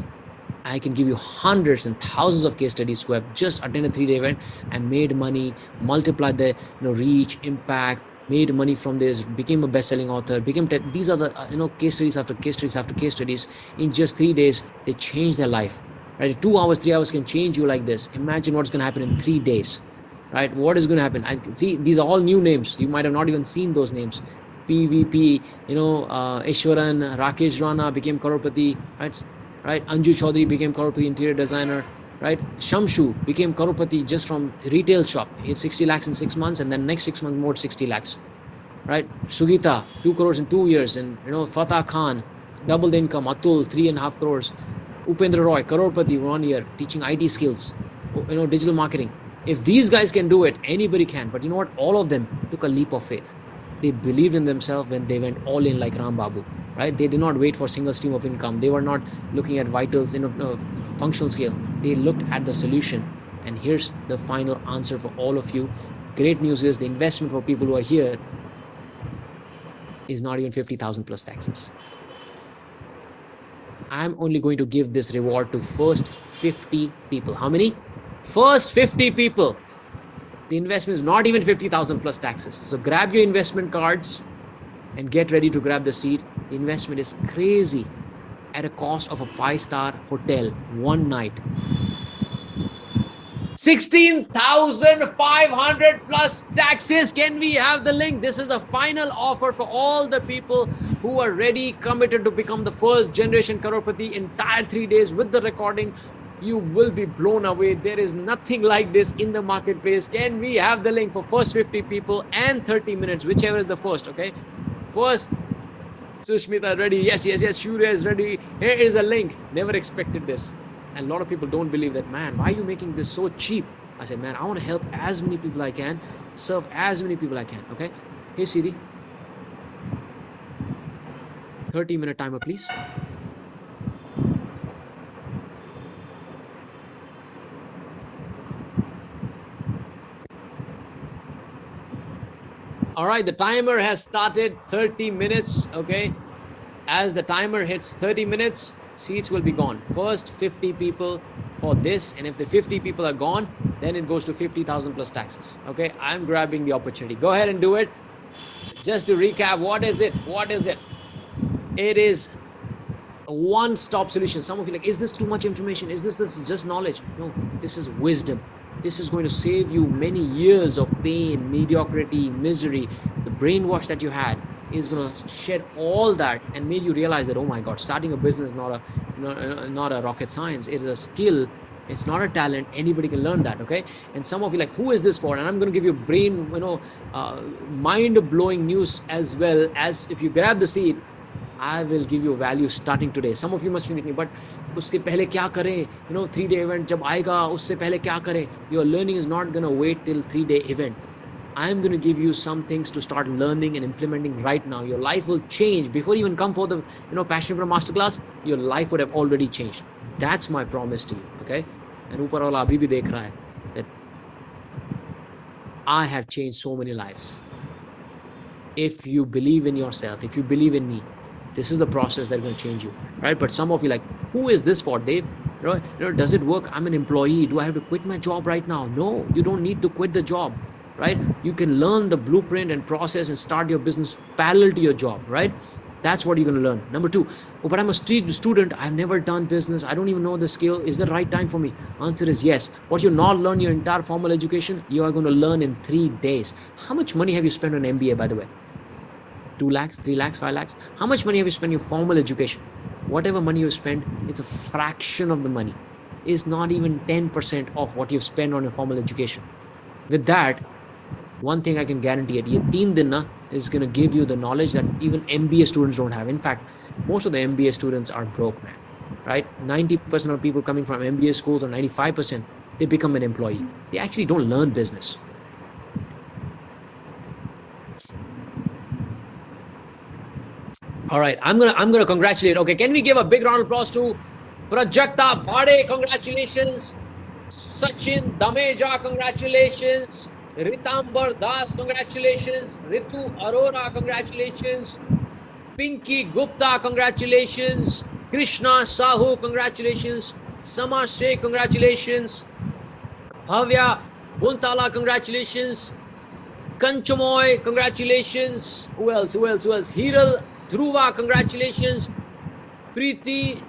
I can give you hundreds and thousands of case studies who have just attended a 3-day event and made money, multiplied their reach, impact, made money from this, became a best-selling author, these are the case studies after case studies after case studies. In just 3 days, they changed their life. Right? If 2 hours, 3 hours can change you like this, imagine what's going to happen in 3 days. Right? What is going to happen? I can see these are all new names. You might have not even seen those names. PVP, Ishwaran, Rakesh Rana became crorepati, right? Anju Chaudhary became crorepati, interior designer, right? Shamshu became crorepati just from retail shop. He had 60 lakhs in 6 months, and then next 6 months more 60 lakhs, right? Sugita, 2 crores in 2 years, and Fatah Khan, doubled income. Atul, 3.5 crores. Upendra Roy, crorepati, 1 year, teaching IT skills, digital marketing. If these guys can do it, anybody can. But you know what? All of them took a leap of faith. They believed in themselves when they went all in like Ram Babu, right? They did not wait for single stream of income. They were not looking at vitals, functional scale. They looked at the solution. And here's the final answer for all of you. Great news is the investment for people who are here is not even 50,000 plus taxes. I'm only going to give this reward to first 50 people. How many? First 50 people. The investment is not even 50,000 plus taxes. So grab your investment cards and get ready to grab the seat. The investment is crazy at a cost of a 5-star hotel, 1 night. 16,500 plus taxes. Can we have the link? This is the final offer for all the people who are ready, committed to become the first generation crorepati. Entire 3 days with the recording. You will be blown away. There is nothing like this in the marketplace. Can we have the link for first 50 people and 30 minutes, whichever is the first, okay? First, Sushmita ready. Yes. Shurya is ready. Here is a link. Never expected this. And a lot of people don't believe that, man, why are you making this so cheap? I said, man, I want to help as many people I can, serve as many people I can, okay? Hey, Siri. 30-minute timer, please. All right, the timer has started 30 minutes. Okay. As the timer hits 30 minutes, seats will be gone. First 50 people for this. And if the 50 people are gone, then it goes to 50,000 plus taxes. Okay. I'm grabbing the opportunity. Go ahead and do it. Just to recap, what is it? What is it? It is a one-stop solution. Some of you are like, is this too much information? Is this just knowledge? No, this is wisdom. This is going to save you many years of pain, mediocrity, misery. The brainwash that you had is going to shed all that and make you realize that, oh my God, starting a business is not a rocket science. It's a skill. It's not a talent. Anybody can learn that. Okay. And some of you like, who is this for? And I'm going to give you brain, mind-blowing news as well. As if you grab the seat, I will give you value starting today. Some of you must be thinking, but उसके पहले क्या करें? 3-day event जब आएगा, उससे पहले क्या करें? Your learning is not going to wait till 3-day event. I am going to give you some things to start learning and implementing right now. Your life will change before you even come for the Passionpreneur Masterclass. Your life would have already changed. That's my promise to you. Okay. And ऊपर वाला अभी भी देख रहा है that I have changed so many lives. If you believe in yourself, if you believe in me, this is the process that's going to change you, right? But some of you like, who is this for, Dave? Does it work? I'm an employee. Do I have to quit my job right now? No, you don't need to quit the job, right? You can learn the blueprint and process and start your business parallel to your job, right? That's what you're going to learn. Number 2, oh, but I'm a student. I've never done business. I don't even know the skill. Is the right time for me? Answer is yes. What you not learn your entire formal education, you are going to learn in 3 days. How much money have you spent on MBA, by the way? 2 lakhs, 3 lakhs, 5 lakhs. How much money have you spent on your formal education? Whatever money you spend, it's a fraction of the money. It's not even 10% of what you've spent on your formal education. With that, one thing I can guarantee it, ye 3 din is going to give you the knowledge that even MBA students don't have. In fact, most of the MBA students are broke, man, right? 90% of people coming from MBA schools, or 95%, they become an employee. They actually don't learn business. All right, I'm gonna congratulate. Okay, can we give a big round of applause to Prajakta Bhade? Congratulations. Sachin Dameja, congratulations. Ritambar Das, congratulations. Ritu Arora, congratulations. Pinky Gupta, congratulations. Krishna Sahu, congratulations. Sama Sheikh, congratulations. Bhavya Buntala, congratulations. Kanchamoy, congratulations. Who else? Hiral Dhruva, congratulations. Preeti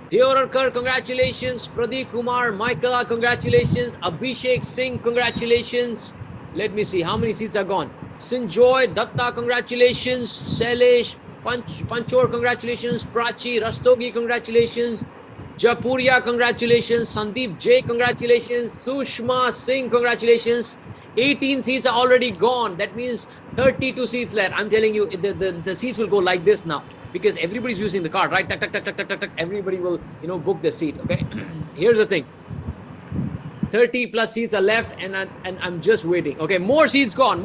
Deorkar, congratulations. Pradeep Kumar Michaela, congratulations. Abhishek Singh, congratulations. Let me see how many seats are gone. Sinjoy Datta, congratulations. Sailesh Panchor, congratulations. Prachi Rastogi, congratulations. Japuria, congratulations. Sandeep J, congratulations. Sushma Singh, congratulations. 18 seats are already gone. That means 32 seats left. I'm telling you, the seats will go like this now because everybody's using the card, right? Tuck, tuck, tuck, tuck, tuck, tuck, tuck. Everybody will, book the seat. Okay. Here's the thing. 30 plus seats are left, and I'm just waiting. Okay, more seats gone.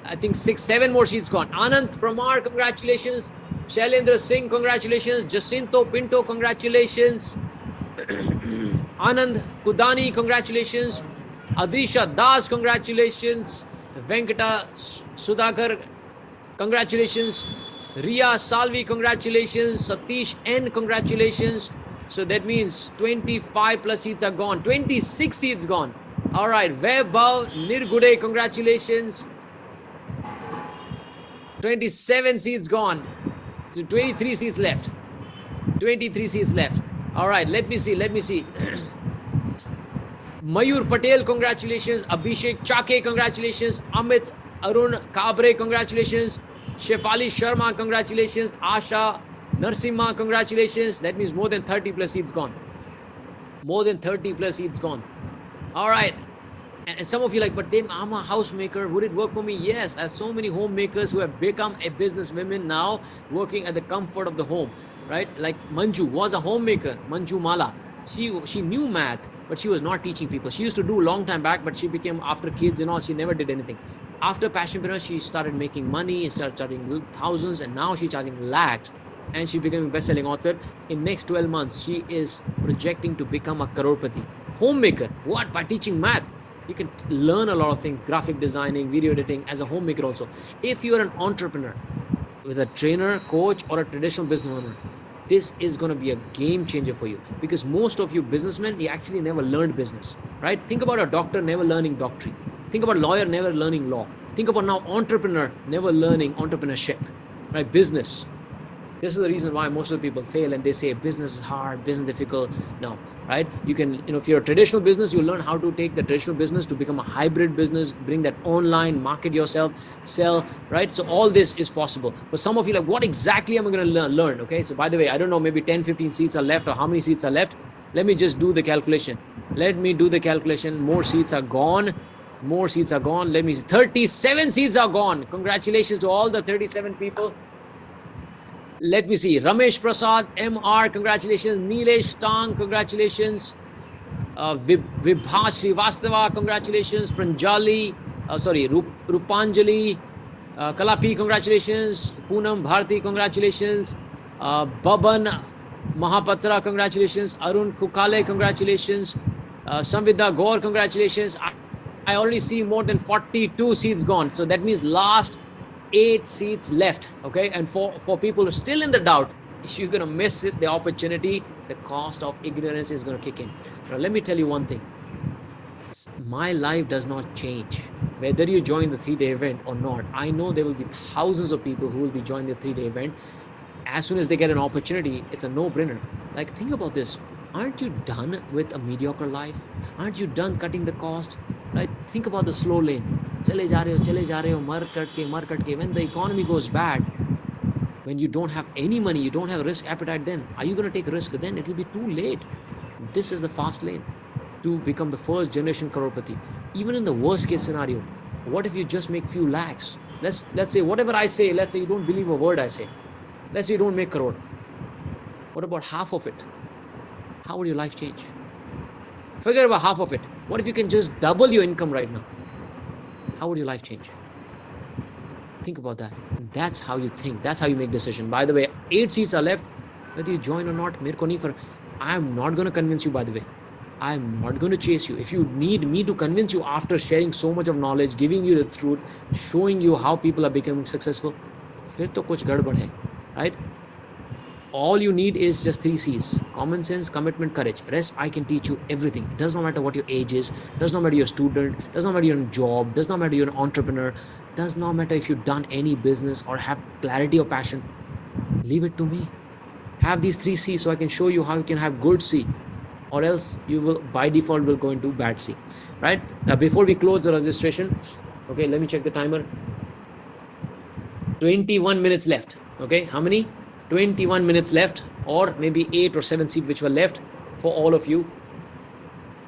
I think 6-7 more seats gone. Anand Pramar, congratulations. Shailendra Singh, congratulations. Jacinto Pinto, congratulations. Anand Kudani, congratulations. Adrisha Das, congratulations. Venkata Sudhakar, congratulations. Ria Salvi, congratulations. Satish N, congratulations. So that means 25 plus seats are gone. 26 seats gone. All right. Vaibhav Nirgude, congratulations. 27 seats gone. So 23 seats left. 23 seats left. All right. Let me see. Mayur Patel, congratulations. Abhishek Chake, congratulations. Amit Arun Kabre, congratulations. Shefali Sharma, congratulations. Asha Narsimha, congratulations. That means more than 30 plus seats gone. All right. And some of you like, but Dave, I'm a housemaker. Would it work for me? Yes. There's so many homemakers who have become a business women now, working at the comfort of the home, right? Like Manju was a homemaker. Manju Mala. She knew math, but she was not teaching people. She used to do a long time back, but she became, after kids and all, she never did anything. After Passionpreneur, she started making money, started charging thousands, and now she's charging lakhs. And she became a best-selling author. In next 12 months, she is projecting to become a crorepati. Homemaker. What? By teaching math. You can learn a lot of things, graphic designing, video editing, as a homemaker also. If you're an entrepreneur with a trainer, coach, or a traditional business owner, this is going to be a game changer for you, because most of you businessmen, you actually never learned business, right? Think about a doctor never learning doctrine. Think about a lawyer never learning law. Think about now entrepreneur never learning entrepreneurship, right? Business. This is the reason why most of the people fail, and they say business is hard, business difficult. No, right? You can, if you're a traditional business, you learn how to take the traditional business to become a hybrid business, bring that online, market yourself, sell, right? So all this is possible. But some of you like, what exactly am I going to learn? Okay. So by the way, I don't know, maybe 10, 15 seats are left, or how many seats are left. Let me just do the calculation. Let me do the calculation. More seats are gone. More seats are gone. Let me see. 37 seats are gone. Congratulations to all the 37 people. Let me see. Ramesh Prasad, MR, congratulations. Nilesh Tang, congratulations. Vibha Srivastava, congratulations. Pranjali, Rupanjali, Kalapi, congratulations. Poonam Bharti, congratulations. Baban Mahapatra, congratulations. Arun Kukale, congratulations. Samvidha Gaur, congratulations. I already see more than 42 seats gone. So that means last 8 seats left. Okay. And for people who are still in the doubt, you're going to miss it, the opportunity. The cost of ignorance is going to kick in. Now, let me tell you one thing. My life does not change whether you join the 3-day event or not. I know there will be thousands of people who will be joining the 3-day event. As soon as they get an opportunity, it's a no-brainer. Like, think about this. Aren't you done with a mediocre life? Aren't you done cutting the cost? Right? Think about the slow lane. Chale ja rahe ho, mar katke. When the economy goes bad, when you don't have any money, you don't have risk appetite, then are you going to take a risk? Then it will be too late. This is the fast lane to become the first generation crorepati. Even in the worst case scenario, what if you just make few lakhs? Let's say whatever I say, let's say you don't believe a word I say. Let's say you don't make crore. What about half of it? How would your life change? Forget about half of it. What if you can just double your income right now? How would your life change? Think about that. That's how you think. That's how you make decision. By the way, 8 seats are left. Whether you join or not, I'm not going to convince you, by the way. I'm not going to chase you. If you need me to convince you after sharing so much of knowledge, giving you the truth, showing you how people are becoming successful, फिर तो कुछ गड़बड़ है, right? All you need is just 3 C's: common sense, commitment, courage. Rest, I can teach you everything. It does not matter what your age is, does not matter you're a student, does not matter you're in a job, does not matter you're an entrepreneur, does not matter if you've done any business or have clarity or passion. Leave it to me. Have these 3 C's so I can show you how you can have good C, or else you will by default will go into bad C, right? Now, before we close the registration, okay, let me check the timer. 21 minutes left. Okay, how many? 21 minutes left, or maybe 8 or 7 seats which were left for all of you.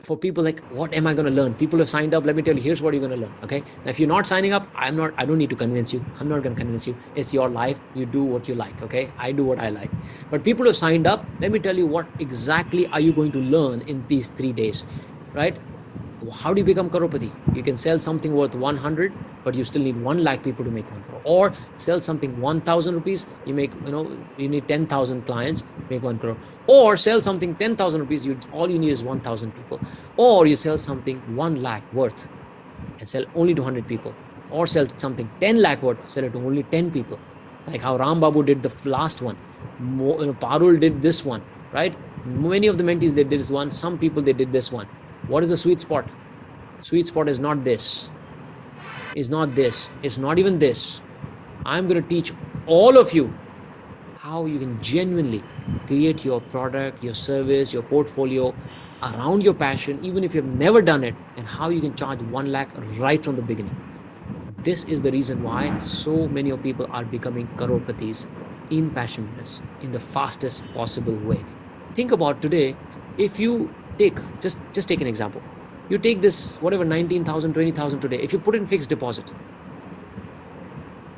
For people like, what am I going to learn? People have signed up. Let me tell you, here's what you're going to learn. Okay. Now, if you're not signing up, I don't need to convince you. I'm not going to convince you. It's your life. You do what you like. Okay. I do what I like. But people who have signed up, let me tell you, what exactly are you going to learn in these 3 days, right? How do you become crorepati? You can sell something worth 100, but you still need 1 lakh people to make 1 crore. Or sell something 1,000 rupees, you make, you need 10,000 clients, make 1 crore. Or sell something 10,000 rupees, all you need is 1,000 people. Or you sell something 1 lakh worth and sell only to 100 people. Or sell something 10 lakh worth, sell it to only 10 people. Like how Ram Babu did the last one. Parul did this one, right? Many of the mentees, they did this one. Some people, they did this one. What is the sweet spot? Sweet spot is not this. Is not this. It's not even this. I'm going to teach all of you how you can genuinely create your product, your service, your portfolio around your passion, even if you've never done it, and how you can charge 1 lakh right from the beginning. This is the reason why so many of people are becoming crorepatis in passion business in the fastest possible way. Think about today. If you take, just take an example. You take this, whatever, 19,000, 20,000 today. If you put in fixed deposit,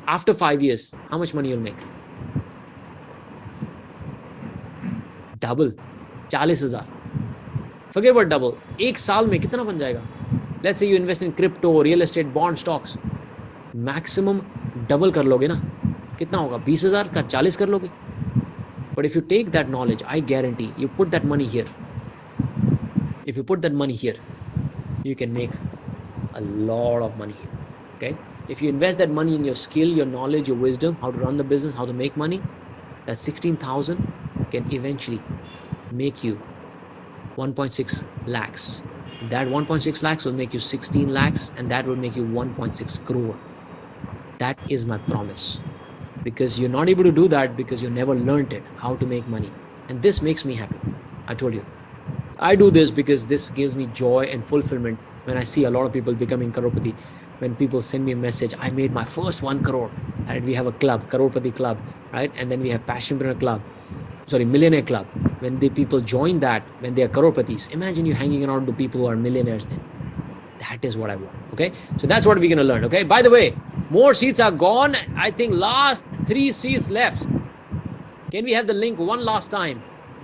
after 5 years, how much money you'll make? Double. 40,000. Forget about double. एक साल में कितना बन जाएगा? Let's say you invest in crypto, real estate, bond, stocks. Maximum double कर लोगे ना? कितना होगा? 20,000 का 40 कर लोगे? But if you take that knowledge, I guarantee you put that money here. If you put that money here, you can make a lot of money. Okay. If you invest that money in your skill, your knowledge, your wisdom, how to run the business, how to make money, that 16,000 can eventually make you 1.6 lakhs. That 1.6 lakhs will make you 16 lakhs, and that will make you 1.6 crore. That is my promise. Because you're not able to do that because you never learned it, how to make money. And this makes me happy. I told you. I do this because this gives me joy and fulfillment when I see a lot of people becoming crorepati. When people send me a message, I made my first 1 crore. Right? We have a club, Crorepati Club, right? And then we have Passionpreneur Club. Sorry, Millionaire Club. When the people join that, when they are crorepatis, imagine you hanging around the people who are millionaires then. That is what I want. Okay. So that's what we're going to learn. Okay. By the way, more seats are gone. I think last 3 seats left. Can we have the link one last time?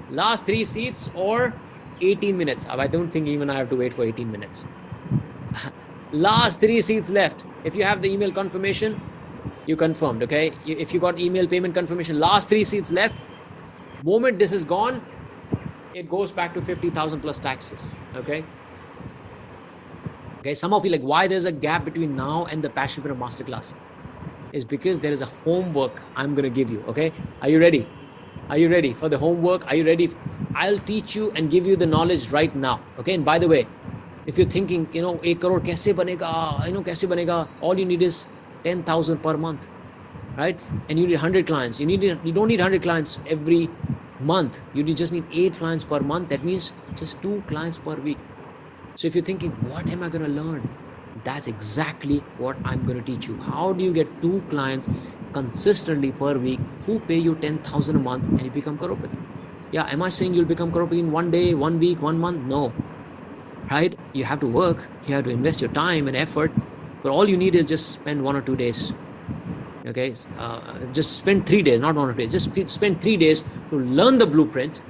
Last 3 seats or 18 minutes. I don't think even I have to wait for 18 minutes. Last 3 seats left. If you have the email confirmation, you confirmed. Okay. If you got email payment confirmation, last 3 seats left. Moment this is gone, it goes back to 50,000 plus taxes. Okay. Okay. Some of you like, why there's a gap between now and the Passionpreneur Masterclass? Is because there is a homework I'm going to give you. Okay. Are you ready? Are you ready for the homework? Are you ready? I'll teach you and give you the knowledge right now. Okay. And by the way, if you're thinking, 1 crore kaise banega, kaise banega, all you need is 10,000 per month, right? And you need 100 clients. You don't need 100 clients every month. You just need 8 clients per month. That means just 2 clients per week. So if you're thinking, what am I going to learn? That's exactly what I'm going to teach you. How do you get 2 clients consistently per week who pay you 10,000 a month and you become crorepati? Yeah, am I saying you'll become crorepati in 1 day, 1 week, 1 month? No, right? You have to work. You have to invest your time and effort. But all you need is just spend 1 or 2 days. Okay, just spend 3 days, not 1 or 2 days. Just spend 3 days to learn the blueprint,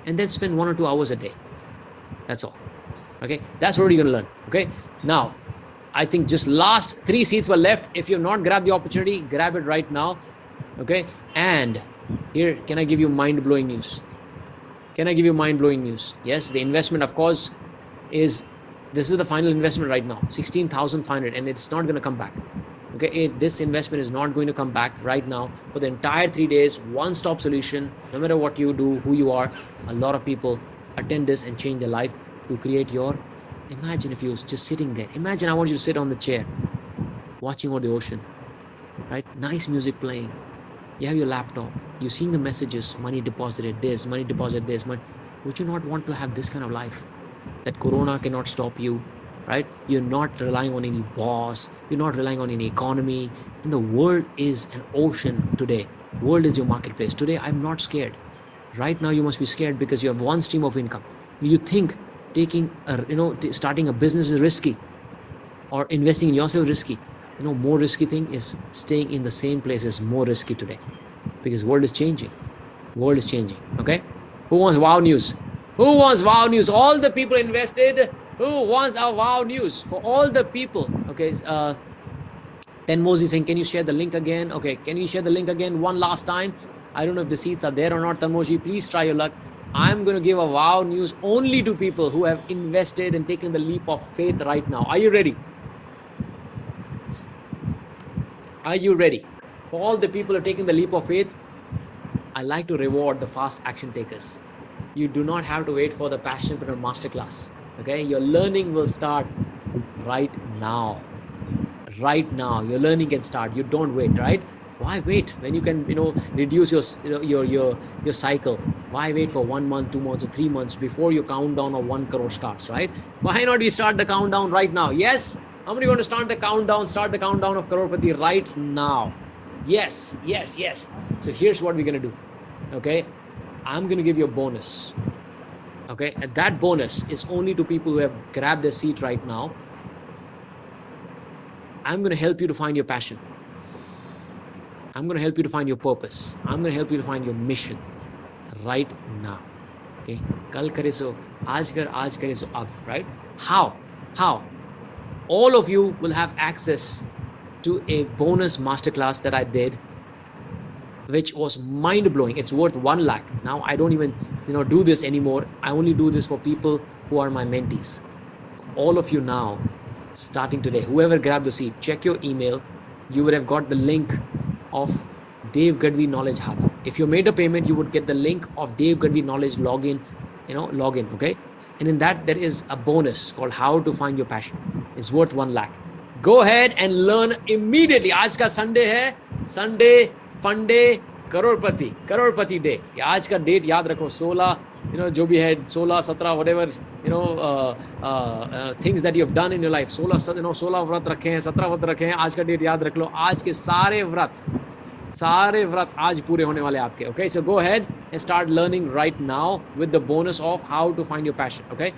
and then spend 1 or 2 hours a day. That's all. Okay, that's what you're gonna learn. Okay, now I think just last 3 seats were left. If you've not grabbed the opportunity, grab it right now. Okay, and here, can I give you mind-blowing news? Can I give you mind-blowing news? Yes, the investment, of course, this is the final investment right now, 16,500, and it's not gonna come back. Okay, this investment is not going to come back right now for the entire 3 days. One-stop solution. No matter what you do, who you are, a lot of people attend this and change their life to create your. Imagine if you're just sitting there. Imagine I want you to sit on the chair, watching over the ocean, right? Nice music playing. You have your laptop. You're seeing the messages. Money deposited this. Money deposited this. Would you not want to have this kind of life? That Corona cannot stop you. Right? You're not relying on any boss. You're not relying on any economy. And the world is an ocean today. World is your marketplace. Today, I'm not scared. Right now, you must be scared because you have one stream of income. You think starting a business is risky, or investing in yourself is risky. More risky thing is staying in the same place is more risky today, because world is changing. World is changing. Okay. Who wants wow news? Who wants wow news? All the people invested. Who wants our wow news? For all the people. Okay. Tenmozi saying, can you share the link again? Okay. Can you share the link again one last time? I don't know if the seats are there or not. Tenmozi, please try your luck. I'm going to give a wow news only to people who have invested and taken the leap of faith right now. Are you ready? Are you ready? For all the people who are taking the leap of faith, I like to reward the fast action takers. You do not have to wait for the Passionpreneur Masterclass. Okay, your learning will start right now. Right now, your learning can start. You don't wait, right? Why wait when you can, reduce your cycle? Why wait for 1 month, 2 months, or 3 months before your countdown of 1 crore starts, right? Why not we start the countdown right now? Yes. How many want to start the countdown? Start the countdown of crorepati right now. Yes, yes, yes. So here's what we're gonna do. Okay, I'm gonna give you a bonus. Okay, and that bonus is only to people who have grabbed their seat right now. I'm going to help you to find your passion. I'm going to help you to find your purpose. I'm going to help you to find your mission right now. Okay, kal kare so, aaj kare so ab, right? How? All of you will have access to a bonus masterclass that I did, which was mind-blowing. It's worth 1 lakh. Now I don't even, do this anymore. I only do this for people who are my mentees. All of you now, starting today. Whoever grabbed the seat, check your email. You would have got the link of Dave Gadhvi Knowledge Hub. If you made a payment, you would get the link of Dave Gadhvi Knowledge login, okay? And in that, there is a bonus called How to Find Your Passion. It's worth 1 lakh. Go ahead and learn immediately. आज का Sunday है, Sunday फंडे करोड़पति day. आज का date याद रखो, 16, जो भी है 16, 17, whatever, things that you have done in your life. 16 व्रत रखे हैं, 17 व्रत रखे हैं. आज का डेट याद रख लो. आज के सारे व्रत आज पूरे होने वाले आपके. Okay, so go ahead and start learning right now with the bonus of how to find your passion. Okay,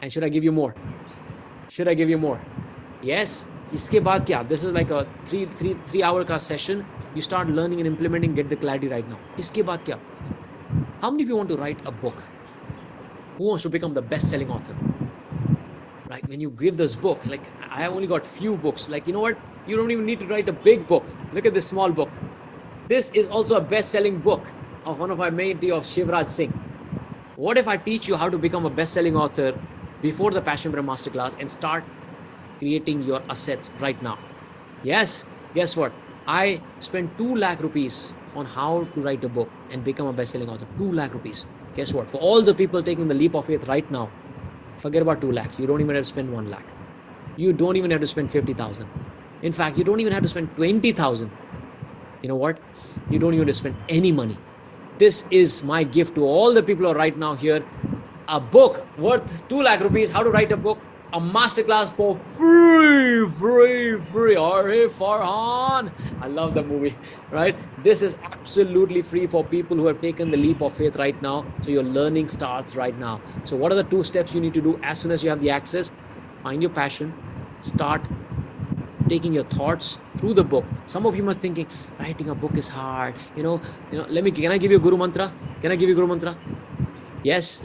and should I give you more? Yes. इसके बाद क्या? This is like a 3 hour का session. You start learning and implementing, get the clarity right now. इसके बाद क्या? How many of you want to write a book? Who wants to become the best-selling author? Right? When you give this book, like I have only got few books. Like, you know what? You don't even need to write a big book. Look at this small book. This is also a best-selling book of one of our mentee of Shivraj Singh. What if I teach you how to become a best-selling author before the Passionpreneur Masterclass and start creating your assets right now? Yes. Guess what? I spent 2 lakh rupees on how to write a book and become a best-selling author. 2 lakh rupees. Guess what? For all the people taking the leap of faith right now, forget about 2 lakh. You don't even have to spend 1 lakh. You don't even have to spend 50,000. In fact, you don't even have to spend 20,000. You know what? You don't even have to spend any money. This is my gift to all the people who are right now here. A book worth 2 lakh rupees, how to write a book, a masterclass for free. Arif Farhan. I love the movie, right? This is absolutely free for people who have taken the leap of faith right now. So your learning starts right now. So what are the 2 steps you need to do as soon as you have the access? Find your passion, start taking your thoughts through the book. Some of you must thinking, writing a book is hard. Can I give you a guru mantra? Yes.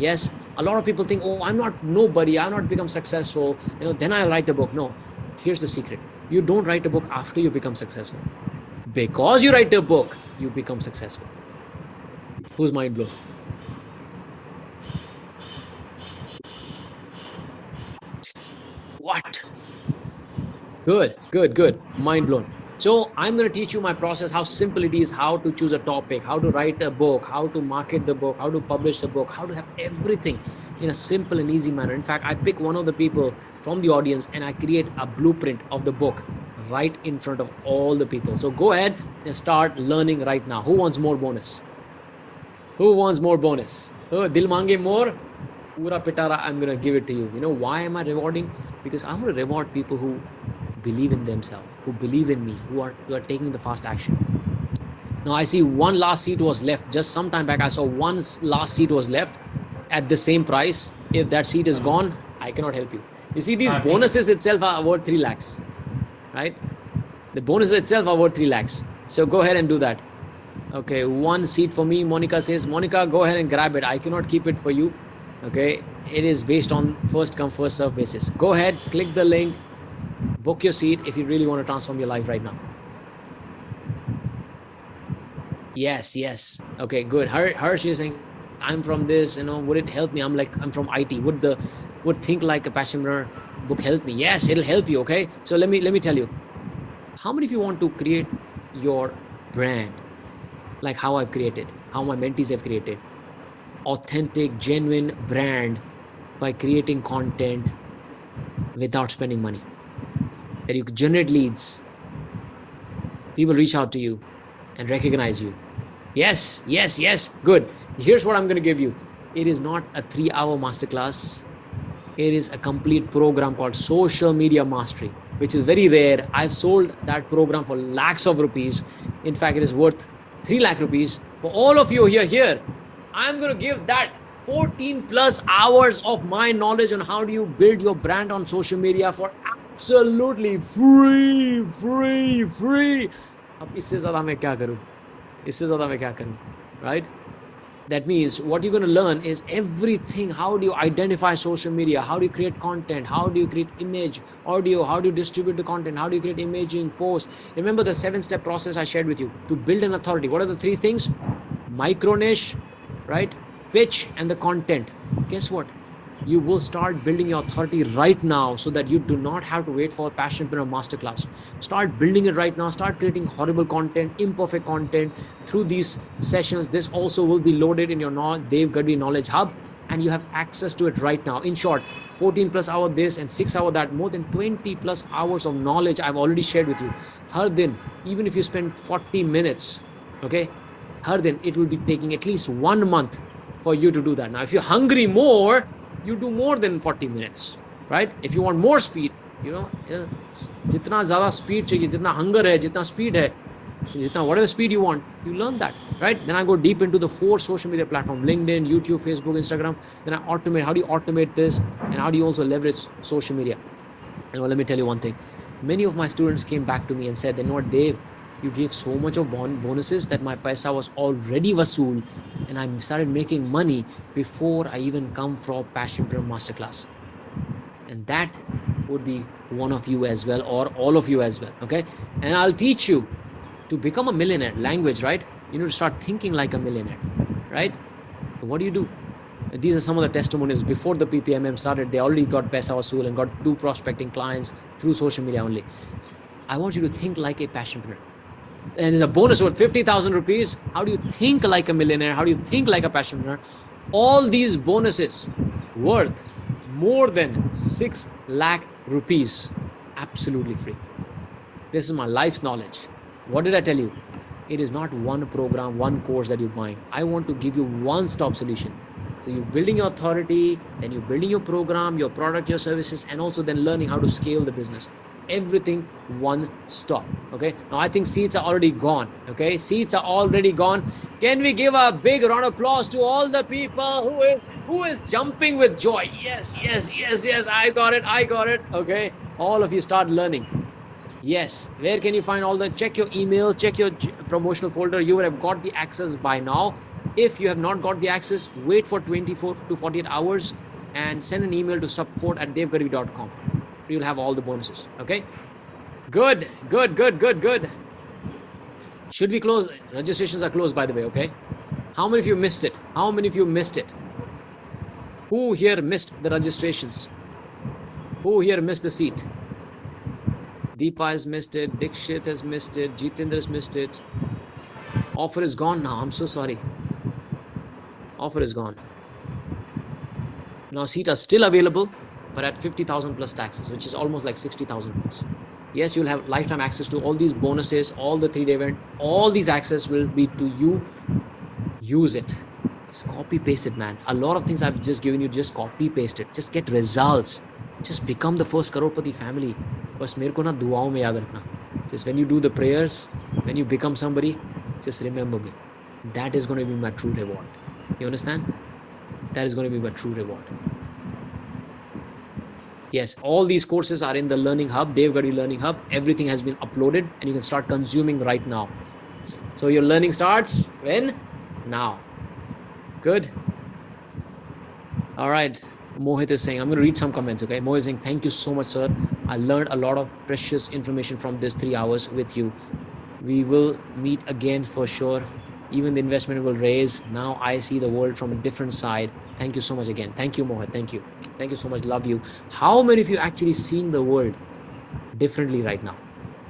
A lot of people think, oh, I'm not nobody. I'm not become successful. Then I'll write a book. No, here's the secret. You don't write a book after you become successful. Because you write a book, you become successful. Who's mind blown? What? Good. Mind blown. So I'm going to teach you my process, how simple it is, how to choose a topic, how to write a book, how to market the book, how to publish the book, how to have everything in a simple and easy manner. In fact, I pick one of the people from the audience and I create a blueprint of the book right in front of all the people. So go ahead and start learning right now. Who wants more bonus? Oh, Dil mange more? Pura pitara, I'm going to give it to you. You know why am I rewarding? Because I want to reward people who believe in themselves, who believe in me, who are taking the fast action. Now I see one last seat was left. Just some time back, I saw one last seat was left at the same price. If that seat is gone, I cannot help you. You see, these bonuses itself are worth 3 lakhs, right? The bonuses itself are worth 3 lakhs. So go ahead and do that. Okay, one seat for me. Monica says, Monica, go ahead and grab it. I cannot keep it for you. Okay, it is based on first come, first serve basis. Go ahead, click the link. Book your seat if you really want to transform your life right now. Yes. Okay, good. Harsh is saying, I'm from this, would it help me? I'm from IT. Would Think Like a Passionpreneur book help me? Yes, it'll help you. Okay. So let me tell you, how many of you want to create your brand like how I've created, how my mentees have created? Authentic, genuine brand by creating content without spending money. That you generate leads, people reach out to you and recognize you. Yes, good. Here's what I'm going to give you. It is not a 3-hour masterclass. It is a complete program called Social Media Mastery, which is very rare. I've sold that program for lakhs of rupees. In fact, it is worth 3 lakh rupees. For all of you here, I'm going to give that 14 plus hours of my knowledge on how do you build your brand on social media for absolutely free. अब इससे ज़्यादा मैं क्या करूँ? Right? That means what you're going to learn is everything. How do you identify social media? How do you create content? How do you create image, audio? How do you distribute the content? How do you create imaging, post? Remember the 7-step process I shared with you to build an authority. What are the 3 things? Micro niche, right? Pitch and the content. Guess what? You will start building your authority right now so that you do not have to wait for Passionpreneur Masterclass. Start building it right now. Start creating horrible content, imperfect content through these sessions. This also will be loaded in your Dev Gadhvi Knowledge Hub, and you have access to it right now. In short, 14 plus hour this and 6 hour that, more than 20 plus hours of knowledge I've already shared with you. Har din, even if you spend 40 minutes, okay, har din, it will be taking at least 1 month for you to do that. Now, if you're hungry more, you do more than 40 minutes, right? If you want more speed, you know, jitna zyada speed chahiye, jitna hunger hai, jitna speed hai, jitna whatever speed you want, you learn that, right? Then I go deep into the 4 social media platforms: LinkedIn, YouTube, Facebook, Instagram. Then I automate. How do you automate this, and how do you also leverage social media? And well, let me tell you one thing. Many of my students came back to me and said, "You know what, Dave, you gave so much of bonuses that my paisa was already vasool, and I started making money before I even come from Passionpreneur Masterclass." And that would be one of you as well, or all of you as well, okay? And I'll teach you to become a millionaire. Language, right? You need to start thinking like a millionaire, right? So what do? These are some of the testimonials. Before the PPMM started, they already got paisa vasool and got 2 prospecting clients through social media only. I want you to think like a passionpreneur. And there's a bonus worth 50,000 rupees. How do you think like a millionaire? How do you think like a passionpreneur? All these bonuses worth more than 6 lakh rupees, absolutely free. This is my life's knowledge. What did I tell you? It is not one program, one course that you're buying. I want to give you one-stop solution. So you're building your authority, then you're building your program, your product, your services, and also then learning how to scale the business. Everything one stop. Okay, now I think seats are already gone. Okay, seats are already gone. Can we give a big round of applause to all the people who is jumping with joy? Yes, I got it. Okay, all of you start learning. Yes, where can you find all the? Check your email, check your promotional folder. You would have got the access by now. If you have not got the access, wait for 24 to 48 hours and send an email to support@devgadhvi.com. You'll have all the bonuses. Okay, good. Should we close? Registrations are closed, by the way. Okay, how many of you missed it? Who here missed the registrations? Who here missed the seat? Deepa has missed it. Dikshit has missed it. Jitendra has missed it. Offer is gone now. I'm so sorry. Offer is gone. Now seats are still available, but at 50,000 plus taxes, which is almost like 60,000 bucks. Yes, you'll have lifetime access to all these bonuses, all the 3-day event, all these access will be to you. Use it. Just copy paste it, man. A lot of things I've just given you, just copy paste it. Just get results. Just become the first crorepati family. बस मेरे को ना दुआओं में याद रखना. Just when you do the prayers, when you become somebody, just remember me. That is going to be my true reward. You understand? That is going to be my true reward. Yes, all these courses are in the Learning Hub, Dev Gadhvi Learning Hub. Everything has been uploaded and you can start consuming right now. So your learning starts when? Now. Good. All right. Mohit is saying, I'm going to read some comments, okay? Mohit is saying, thank you so much, sir. I learned a lot of precious information from this 3 hours with you. We will meet again for sure. Even the investment will raise. Now I see the world from a different side. Thank you so much again. Thank you, Mohit. Thank you. Thank you so much. Love you. How many of you actually seeing the world differently right now?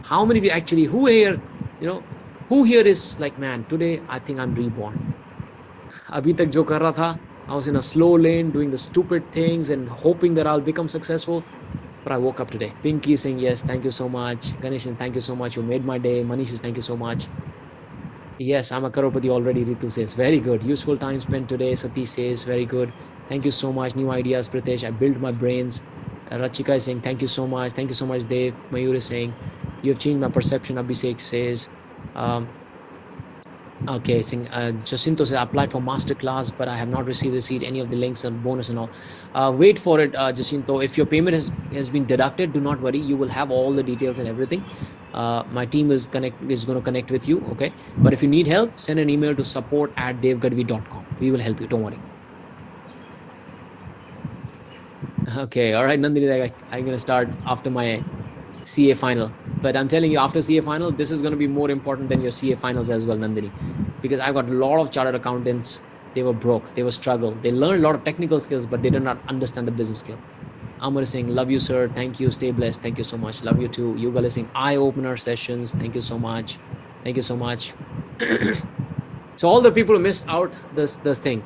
How many of you actually, who here is like, man, today I think I'm reborn. Abhi tak jo kar raha tha, I was in a slow lane doing the stupid things and hoping that I'll become successful. But I woke up today. Pinky is saying, yes, thank you so much. Ganesh, thank you so much. You made my day. Manish is, thank you so much. Yes, I'm a crorepati already, Ritu says. Very good. Useful time spent today, Satish says. Very good. Thank you so much. New ideas, Pritesh. I built my brains. Rachika is saying, thank you so much. Thank you so much, Dave. Mayur is saying, you have changed my perception. Abhishek says, okay, saying, Jacinto says, I applied for masterclass, but I have not received any of the links and bonus and all. Wait for it, Jacinto. If your payment has been deducted, do not worry. You will have all the details and everything. My team is going to connect with you, okay? But if you need help, send an email to support@devgadhvi.com. We will help you. Don't worry. Okay, all right, Nandini, I'm going to start after my CA final. But I'm telling you, after CA final, this is going to be more important than your CA finals as well, Nandini. Because I've got a lot of chartered accountants They were broke. They were struggled. They learned a lot of technical skills, but they did not understand the business skill. Amar saying, love you, sir. Thank you. Stay blessed. Thank you so much. Love you too. Yugal is saying, eye-opener sessions. Thank you so much. Thank you so much. So all the people who missed out this thing.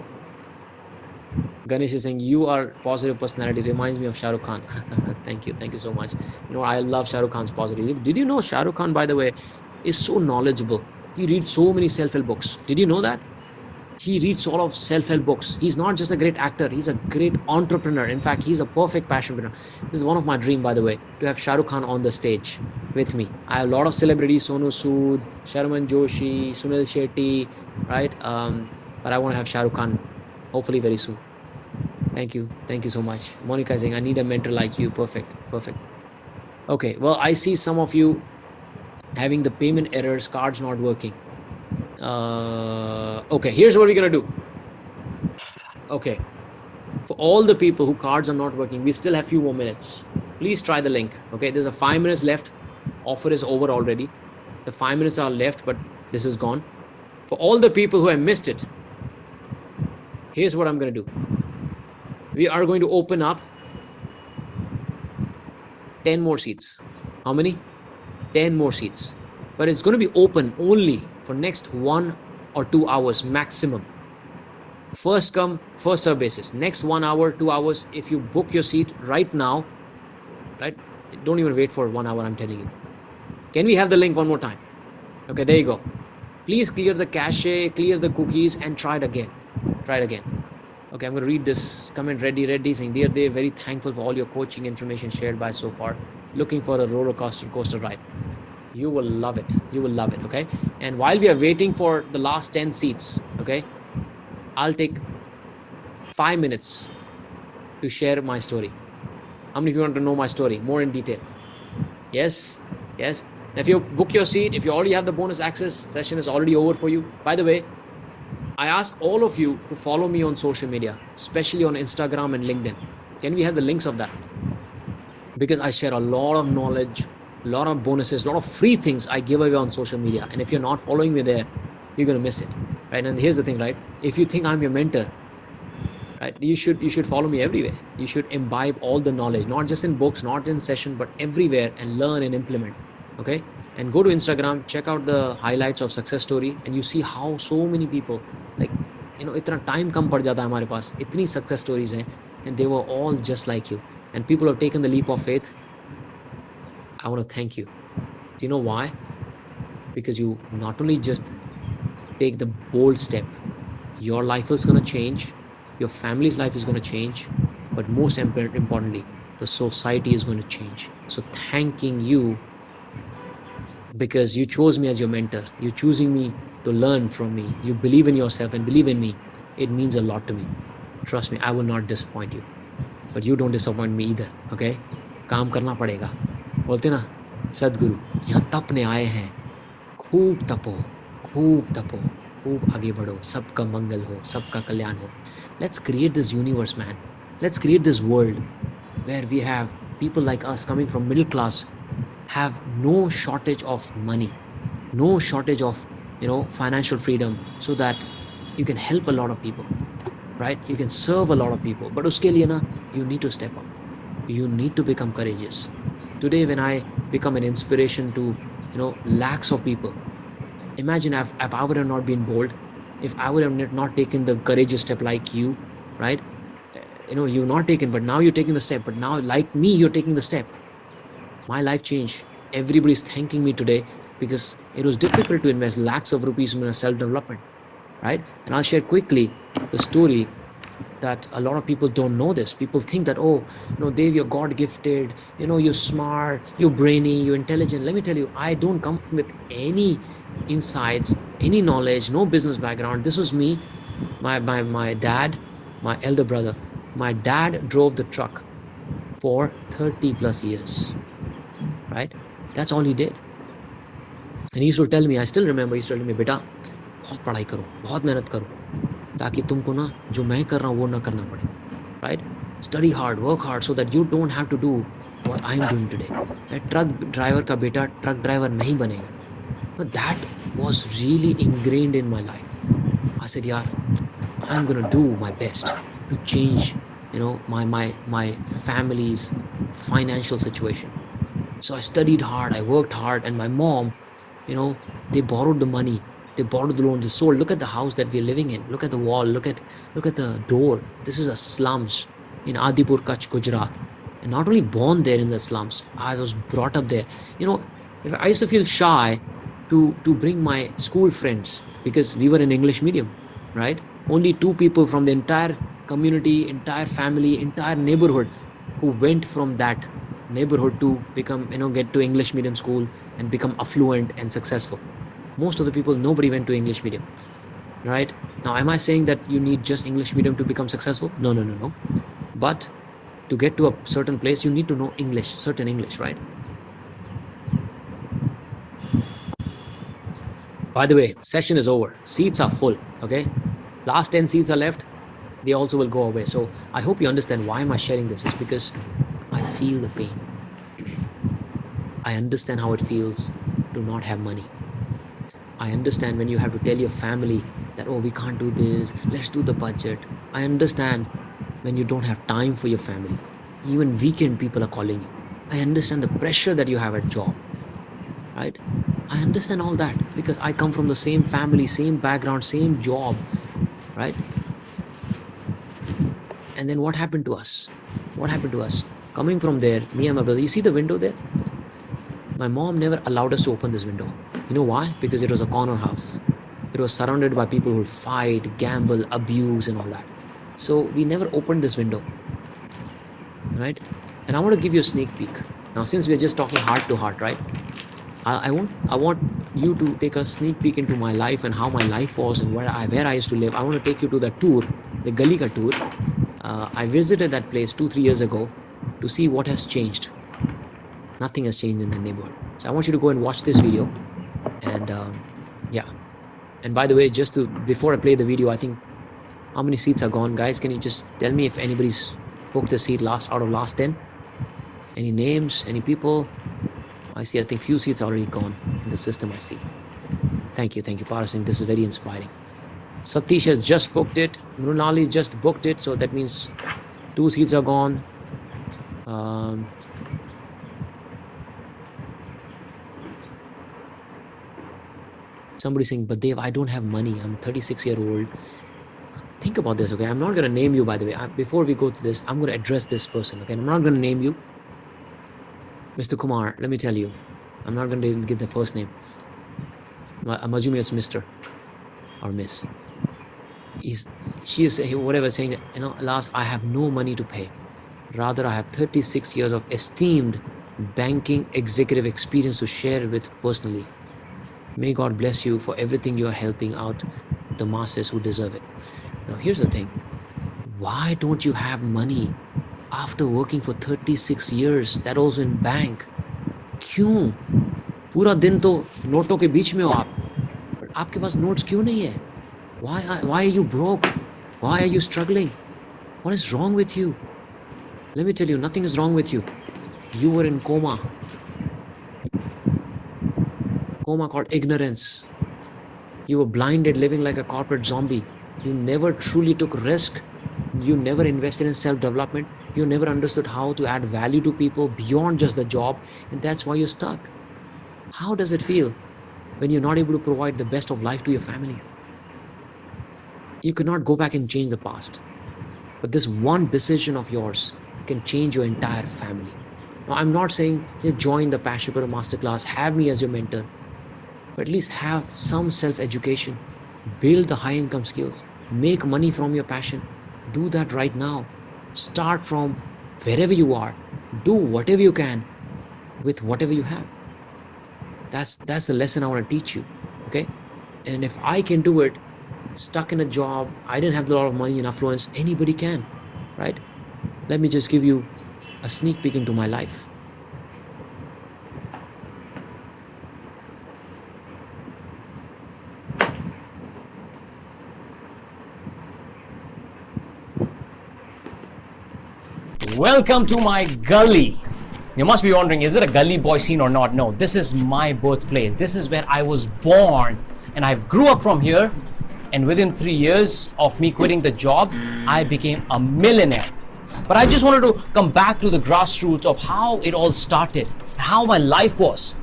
Ganesh is saying, you are positive personality. Reminds me of Shah Rukh Khan. Thank you. Thank you so much. You know, I love Shah Rukh Khan's positivity. Did you know Shah Rukh Khan, by the way, is so knowledgeable? He reads so many self-help books. Did you know that? He reads all of self-help books. He's not just a great actor. He's a great entrepreneur. In fact, he's a perfect passionpreneur. This is one of my dreams, by the way, to have Shah Rukh Khan on the stage with me. I have a lot of celebrities, Sonu Sood, Sharman Joshi, Sunil Shetty, right? But I want to have Shah Rukh Khan hopefully very soon. Thank you. Thank you so much. Monica is saying, I need a mentor like you. Perfect. Perfect. Okay. Well, I see some of you having the payment errors, cards not working. Okay. Here's what we're going to do. Okay. For all the people who cards are not working, we still have a few more minutes. Please try the link. Okay. There's a 5 minutes left. Offer is over already. The 5 minutes are left, but this is gone. For all the people who have missed it, here's what I'm going to do. We are going to open up 10 more seats. How many? 10 more seats. But it's going to be open only for next 1 or 2 hours maximum. First come, first serve basis. Next 1 hour, 2 hours, if you book your seat right now, right? Don't even wait for 1 hour, I'm telling you. Can we have the link one more time? Okay, there you go. Please clear the cache, clear the cookies, and try it again. Try it again. Okay, I'm going to read this comment. Reddy saying, dear Dave, very thankful for all your coaching information shared by so far. Looking for a roller coaster ride. You will love it. You will love it, okay? And while we are waiting for the last 10 seats, okay, I'll take 5 minutes to share my story. How many of you want to know my story more in detail? Yes? Yes? Now, if you book your seat, if you already have the bonus access, session is already over for you. By the way, I ask all of you to follow me on social media, especially on Instagram and LinkedIn. Can we have the links of that? Because I share a lot of knowledge, a lot of bonuses, a lot of free things I give away on social media. And if you're not following me there, you're going to miss it, right? And here's the thing, right? If you think I'm your mentor, right, you should follow me everywhere. You should imbibe all the knowledge, not just in books, not in session, but everywhere, and learn and implement, okay? And go to Instagram, check out the highlights of success story, and you see how so many people, like, you know, itna time kam pad jata hai hamare paas, itni success stories hain, and they were all just like you. And people have taken the leap of faith. I want to thank you. Do you know why? Because you not only just take the bold step, your life is going to change, your family's life is going to change, but most importantly, the society is going to change. So thanking you, because you chose me as your mentor, you're choosing me to learn from me, you believe in yourself and believe in me, it means a lot to me. Trust me, I will not disappoint you, but you don't disappoint me either, okay? काम करना पड़ेगा, बोलते ना सदगुरु यहाँ तपने आए हैं, खूब तपो, खूब आगे बढ़ो, सबका मंगल हो, सबका कल्याण हो. Let's create this universe, man. Let's create this world where we have people like us coming from middle class, have no shortage of money, no shortage of, you know, financial freedom, so that you can help a lot of people, right? You can serve a lot of people. But uske liye na, you need to step up. You need to become courageous. Today, when I become an inspiration to, you know, lakhs of people, imagine if I would have not been bold, if I would have not taken the courageous step like you, right? You know, you've not taken, but now you're taking the step. But now, like me, you're taking the step. My life changed. Everybody's thanking me today because it was difficult to invest lakhs of rupees in self-development, right? And I'll share quickly the story that a lot of people don't know this. People think that, oh, you know, Dave, you're God-gifted, you know, you're smart, you're brainy, you're intelligent. Let me tell you, I don't come with any insights, any knowledge, no business background. This was me, my dad, my elder brother. My dad drove the truck for 30 plus years, right? That's all he did. And he used to tell me, I still remember, he used to tell me, beta, बहुत पढ़ाई करो, बहुत मेहनत करो, ताकि तुमको ना जो मैं कर रहा हूँ वो ना करना पड़े, right? Study hard, work hard, so that you don't have to do what I'm doing today. Truck driver का बेटा truck driver नहीं बनेगा. But that was really ingrained in my life. I said, yaar, I'm going to do my best to change, my family's financial situation. So I studied hard, I worked hard, and my mom, they borrowed the money, they borrowed the loan, they sold. Look at the house that we're living in. Look at the wall. Look at the door. This is a slums in Adipur, Kutch, Gujarat. And not only born there in the slums, I was brought up there. I used to feel shy to bring my school friends because we were in English medium, right? Only two people from the entire community, entire family, entire neighborhood who went from that neighborhood to become, get to English medium school and become affluent and successful. Most of the people, nobody went to English medium, right? Now, am I saying that you need just English medium to become successful? No, no, no, no. But to get to a certain place, you need to know English, certain English, right? By the way, session is over. Seats are full, okay? Last 10 seats are left. They also will go away. So I hope you understand why am I sharing this. It's because I feel the pain. I understand how it feels to not have money. I understand when you have to tell your family that, oh, we can't do this, let's do the budget. I understand when you don't have time for your family. Even weekend people are calling you. I understand the pressure that you have at job, right? I understand all that because I come from the same family, same background, same job, right? And then what happened to us? What happened to us? Coming from there, me and my brother, you see the window there? My mom never allowed us to open this window. You know why? Because it was a corner house. It was surrounded by people who fight, gamble, abuse, and all that. So we never opened this window, right? And I want to give you a sneak peek. Now, since we're just talking heart to heart, right? I want you to take a sneak peek into my life and how my life was and where I used to live. I want to take you to the tour, the Gali Ka tour. I visited that place 2-3 years ago to see what has changed. Nothing has changed in the neighborhood. So I want you to go and watch this video. And yeah. And by the way, before I play the video, I think how many seats are gone, guys? Can you just tell me if anybody's booked a seat out of last 10? Any names? Any people? I see, I think few seats are already gone in the system, I see. Thank you, Parasing. This is very inspiring. Satish has just booked it. Mrunali just booked it. So that means 2 seats are gone. Somebody saying, but Dev, I don't have money. I'm 36-year-old. Think about this, okay? I'm not going to name you, by the way. Before we go to this, I'm going to address this person, okay? I'm not going to name you. Mr. Kumar, let me tell you, I'm not going to give the first name. I'm assuming it's Mr. or Miss. She is whatever saying, alas, I have no money to pay. Rather, I have 36 years of esteemed banking executive experience to share with personally. May God bless you for everything you are helping out the masses who deserve it. Now, here's the thing. Why don't you have money after working for 36 years, that also in bank? क्यों? पूरा दिन तो नोटों के बीच में हो आप, but आपके पास notes क्यों नहीं है? Why are you broke? Why are you struggling? What is wrong with you? Let me tell you, nothing is wrong with you. You were in coma called ignorance. You were blinded, living like a corporate zombie. You never truly took risk. You never invested in self-development. You never understood how to add value to people beyond just the job, and that's why you're stuck. How does it feel when you're not able to provide the best of life to your family? You cannot go back and change the past, but this one decision of yours can change your entire family. Now, I'm not saying join the Passionpreneur Masterclass, have me as your mentor, but at least have some self-education, build the high-income skills, make money from your passion. Do that right now. Start from wherever you are. Do whatever you can with whatever you have. That's the lesson I want to teach you, okay? And if I can do it, stuck in a job, I didn't have a lot of money and affluence, anybody can, right? Let me just give you a sneak peek into my life. Welcome to my gully. You must be wondering, is it a gully boy scene or not? No, this is my birthplace. This is where I was born and I grew up from here. And within 3 years of me quitting the job, I became a millionaire. But I just wanted to come back to the grassroots of how it all started, how my life was.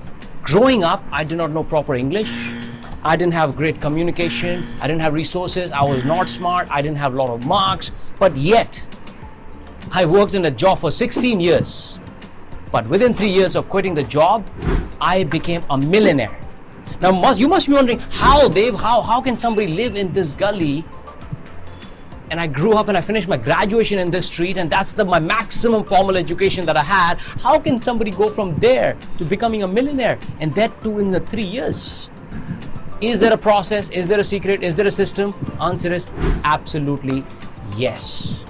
Growing up, I did not know proper English. I didn't have great communication. I didn't have resources. I was not smart. I didn't have a lot of marks. But yet, I worked in a job for 16 years. But within 3 years of quitting the job, I became a millionaire. Now, you must be wondering, how, Dave, how can somebody live in this gully? And I grew up and I finished my graduation in this street, and that's my maximum formal education that I had. How can somebody go from there to becoming a millionaire, and that too in the 3 years? Is there a process? Is there a secret? Is there a system? Answer is absolutely yes.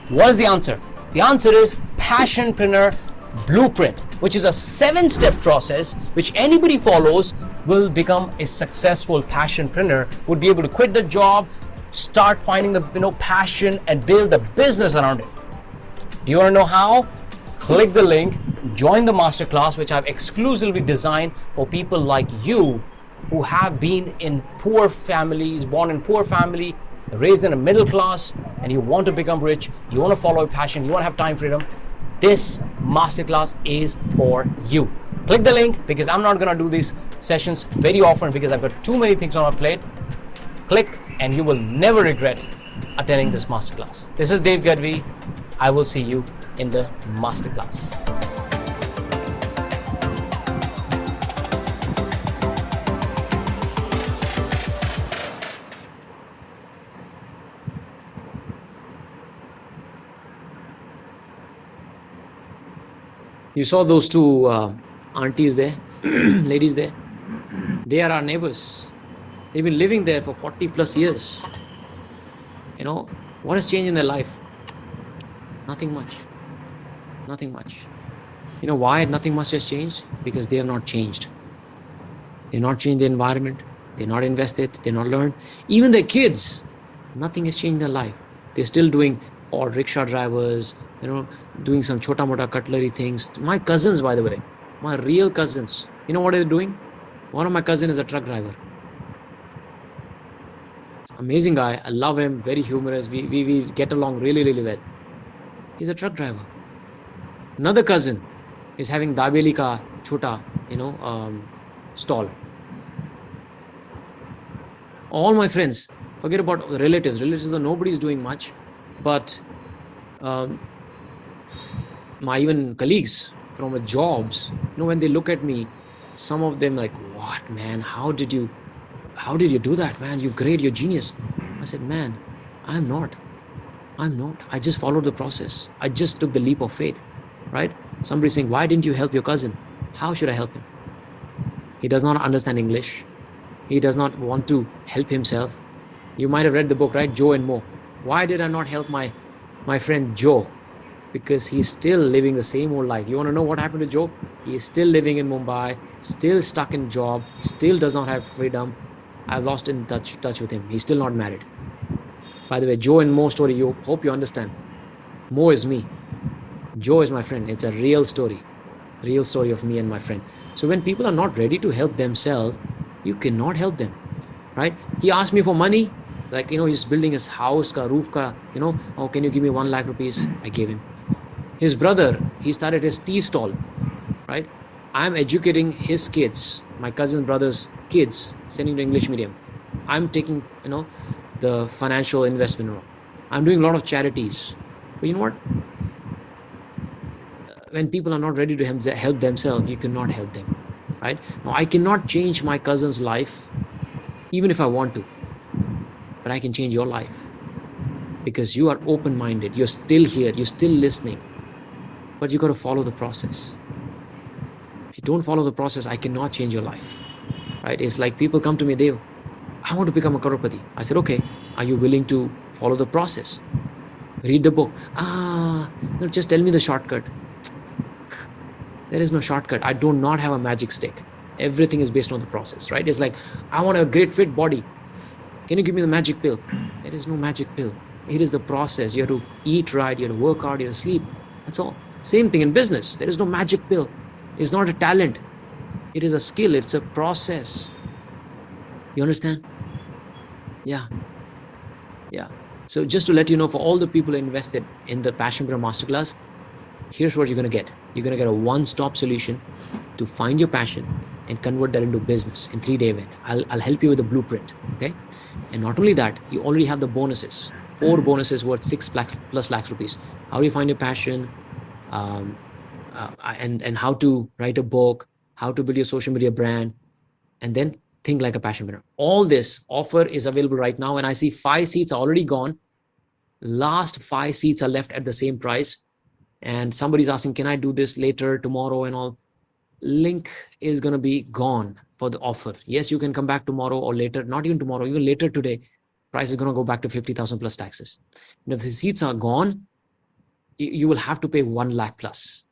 What is the answer? The answer is Passionpreneur Blueprint, which is a 7-step process which anybody follows will become a successful passionpreneur, would be able to quit the job, start finding the passion, and build a business around it. Do you want to know how? Click the link, join the masterclass, which I've exclusively designed for people like you who have been in poor families, born in poor family, raised in a middle class, and you want to become rich, you want to follow your passion, you want to have time freedom. This masterclass is for you. Click the link, because I'm not going to do these sessions very often because I've got too many things on my plate. Click and you will never regret attending this masterclass. This is Dave Gadhvi. I will see you in the masterclass. You saw those two aunties there, ladies there. They are our neighbors. They've been living there for 40 plus years. What has changed in their life? Nothing much. Nothing much. You know why nothing much has changed? Because they have not changed. They've not changed the environment. They're not invested. They're not learned. Even their kids, nothing has changed in their life. They're still doing odd rickshaw drivers, doing some chota mota cutlery things. My cousins, by the way, my real cousins, you know what they're doing? One of my cousins is a truck driver. Amazing guy. I love him. Very humorous. We get along really, really well. He's a truck driver. Another cousin is having dabeli ka chota, stall. All my friends, forget about the relatives. Relatives, nobody's doing much. But my even colleagues from my jobs, when they look at me, some of them like, what, man, how did you do that, man? You're great, you're genius. I said, man, I'm not. I just followed the process. I just took the leap of faith, right? Somebody saying, why didn't you help your cousin? How should I help him? He does not understand English. He does not want to help himself. You might have read the book, right? Joe and Mo. Why did I not help my friend Joe? Because he's still living the same old life. You want to know what happened to Joe? He is still living in Mumbai, still stuck in job, still does not have freedom. I've lost in touch with him. He's still not married. By the way, Joe and Mo story, you hope you understand. Mo is me. Joe is my friend. It's a real story of me and my friend. So when people are not ready to help themselves, you cannot help them, right? He asked me for money. Like, he's building his house, roof, oh, can you give me 1 lakh rupees? I gave him. His brother, he started his tea stall, right? I'm educating his kids, my cousin brother's kids, sending to English medium. I'm taking, the financial investment role. I'm doing a lot of charities. But you know what? When people are not ready to help themselves, you cannot help them, right? Now, I cannot change my cousin's life, even if I want to. But I can change your life because you are open-minded. You're still here. You're still listening. But you got to follow the process. If you don't follow the process, I cannot change your life, right? It's like people come to me, Dev, I want to become a crorepati. I said, okay, are you willing to follow the process? Read the book. No, just tell me the shortcut. There is no shortcut. I do not have a magic stick. Everything is based on the process, right? It's like, I want a great fit body. Can you give me the magic pill? There is no magic pill. It is the process. You have to eat right. You have to work hard. You have to sleep. That's all. Same thing in business. There is no magic pill. It's not a talent. It is a skill. It's a process. You understand? Yeah. Yeah. So just to let you know, for all the people who invested in the Passionpreneur Masterclass, here's what you're going to get. You're going to get a one-stop solution to find your passion and convert that into business in 3-day event. I'll help you with the blueprint. Okay. And not only that, you already have the bonuses, 4 bonuses worth 6+ lakhs rupees. How do you find your passion? Um, and how to write a book, how to build your social media brand, and then think like a passionpreneur. All this offer is available right now, and I see 5 seats are already gone. Last 5 seats are left at the same price, and somebody's asking, can I do this later, tomorrow, and all? Link is going to be gone for the offer. Yes, you can come back tomorrow or later, not even tomorrow, even later today. Price is going to go back to 50,000 plus taxes. And if the seats are gone, you will have to pay 1 lakh plus.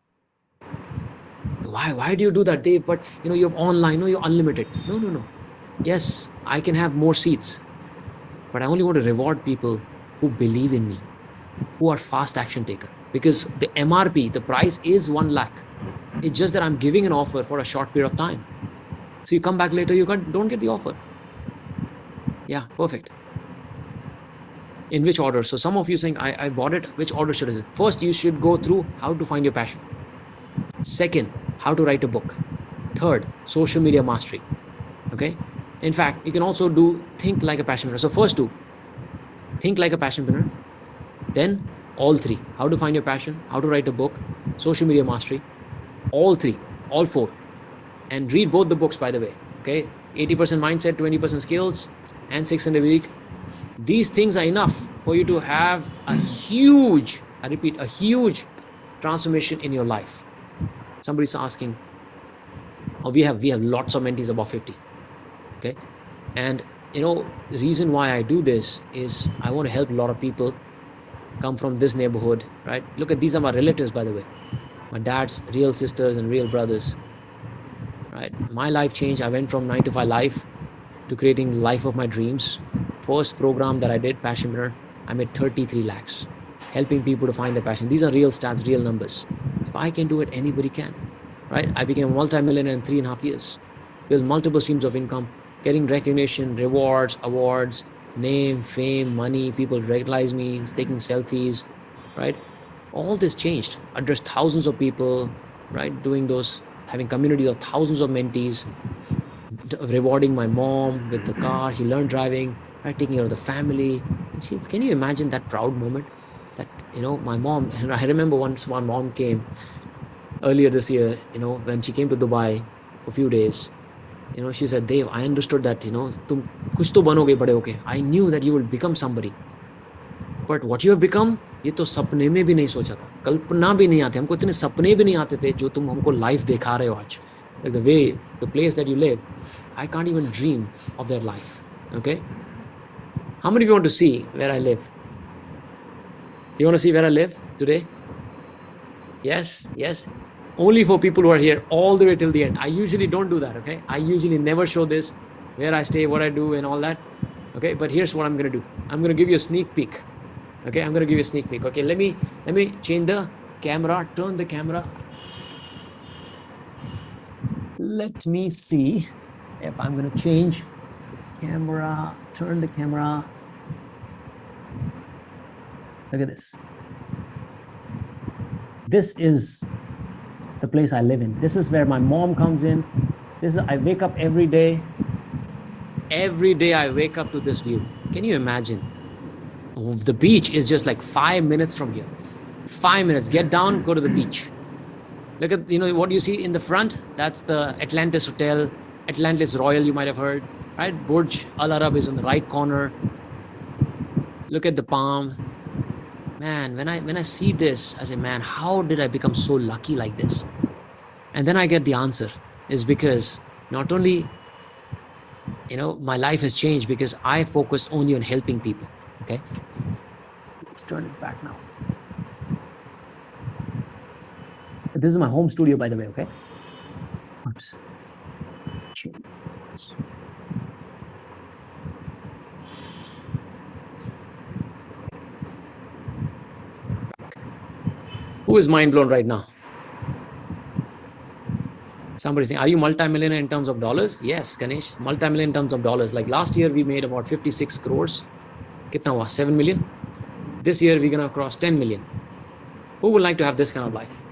Why do you do that, Dave? But you have online, no, you're unlimited. No. Yes, I can have more seats, but I only want to reward people who believe in me, who are fast action taker. Because the MRP, the price is 1 lakh. It's just that I'm giving an offer for a short period of time. So you come back later, you don't get the offer. Yeah, perfect. In which order? So some of you saying, I bought it. Which order should it? First, you should go through how to find your passion. Second, how to write a book. Third, social media mastery. Okay. In fact, you can also do think like a passionpreneur. So first two, think like a passionpreneur. Then all three, how to find your passion, how to write a book, social media mastery, all three, all four. And read both the books, by the way. Okay. 80% mindset, 20% skills, and 600 a week. These things are enough for you to have a huge, I repeat, a huge transformation in your life. Somebody's asking, we have lots of mentees above 50. Okay. And the reason why I do this is I want to help a lot of people come from this neighborhood, right? Look at, these are my relatives, by the way, my dad's real sisters and real brothers, right? My life changed. I went from 9 to 5 life to creating the life of my dreams. First program that I did, Passionpreneur, I made 33 lakhs, helping people to find their passion. These are real stats, real numbers. If I can do it, anybody can, right? I became a multi-millionaire in 3.5 years, built multiple streams of income, getting recognition, rewards, awards, name, fame, money, people recognize me, taking selfies, right? All this changed. Addressed thousands of people, right? Doing those, having community of thousands of mentees, rewarding my mom with the car. She learned driving, right? Taking care of the family. And can you imagine that proud moment? That my mom. And I remember once my mom came earlier this year. When she came to Dubai for a few days. She said, Dave, I understood that तुम कुछ तो बनोगे बड़े होके. I knew that you will become somebody. But what you have become, ये तो सपने में भी नहीं सोचा था, कल्पना भी नहीं आती, हमको इतने सपने भी नहीं आते थे जो तुम हमको लाइफ दिखा रहे हो आज. Like the way, the place that you live, I can't even dream of that life. Okay. How many of you want to see where I live? You want to see where I live today? Yes. Only for people who are here all the way till the end. I usually don't do that. Okay. I usually never show this, where I stay, what I do, and all that. Okay. But here's what I'm going to do. I'm going to give you a sneak peek. Okay. I'm going to give you a sneak peek. Okay. Let me change the camera, turn the camera. Let me see if I'm going to change camera, turn the camera. Look at this. This is the place I live in. This is where my mom comes in. I wake up every day. Every day I wake up to this view. Can you imagine? The beach is just like 5 minutes from here. 5 minutes. Get down, go to the beach. Look at, what you see in the front? That's the Atlantis Hotel, Atlantis Royal, you might have heard, right? Burj Al Arab is on the right corner. Look at the palm. Man, when I see this, I say, man, how did I become so lucky like this? And then I get the answer is because not only, my life has changed because I focus only on helping people. Okay. Let's turn it back now. This is my home studio, by the way. Okay. Oops. Who is mind blown right now? Somebody saying, are you multi-millionaire in terms of dollars? Yes, Ganesh, multi-million in terms of dollars. Like last year, we made about 56 crores. Kitna hua? 7 million. This year, we're going to cross 10 million. Who would like to have this kind of life?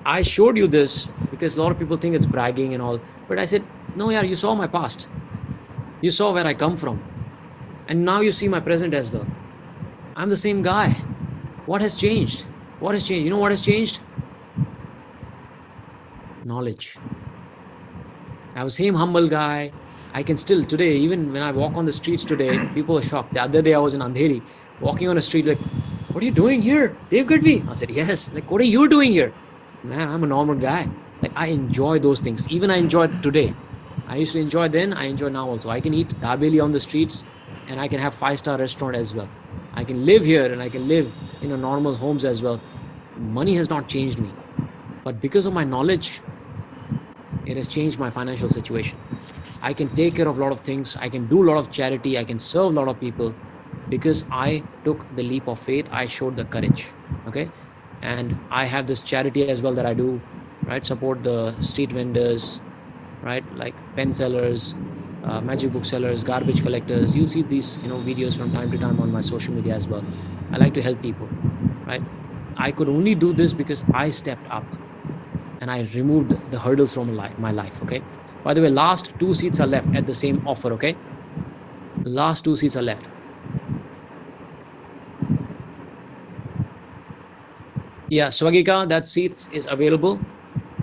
I showed you this because a lot of people think it's bragging and all. But I said, no, yeah, you saw my past. You saw where I come from. And now you see my present as well. I'm the same guy. What has changed? What has changed? You know what has changed? Knowledge. I was same humble guy. I can still today, even when I walk on the streets today, people are shocked. The other day I was in Andheri, walking on a street like, what are you doing here? Dave Gadhvi. I said, yes. Like, what are you doing here? Man, I'm a normal guy. Like, I enjoy those things. Even I enjoyed today. I used to enjoy then, I enjoy now also. I can eat dabeli on the streets and I can have 5-star restaurant as well. I can live here and I can live in a normal homes as well. Money has not changed me. But because of my knowledge, it has changed my financial situation. I can take care of a lot of things. I can do a lot of charity. I can serve a lot of people because I took the leap of faith. I showed the courage. Okay. And I have this charity as well that I do, right? Support the street vendors, right? Like pen sellers, magic book sellers, garbage collectors. You see these, videos from time to time on my social media as well. I like to help people, right? I could only do this because I stepped up and I removed the hurdles from my life. Okay. By the way, last 2 seats are left at the same offer. Okay. The last 2 seats are left. Yeah, Swagika, that seats is available.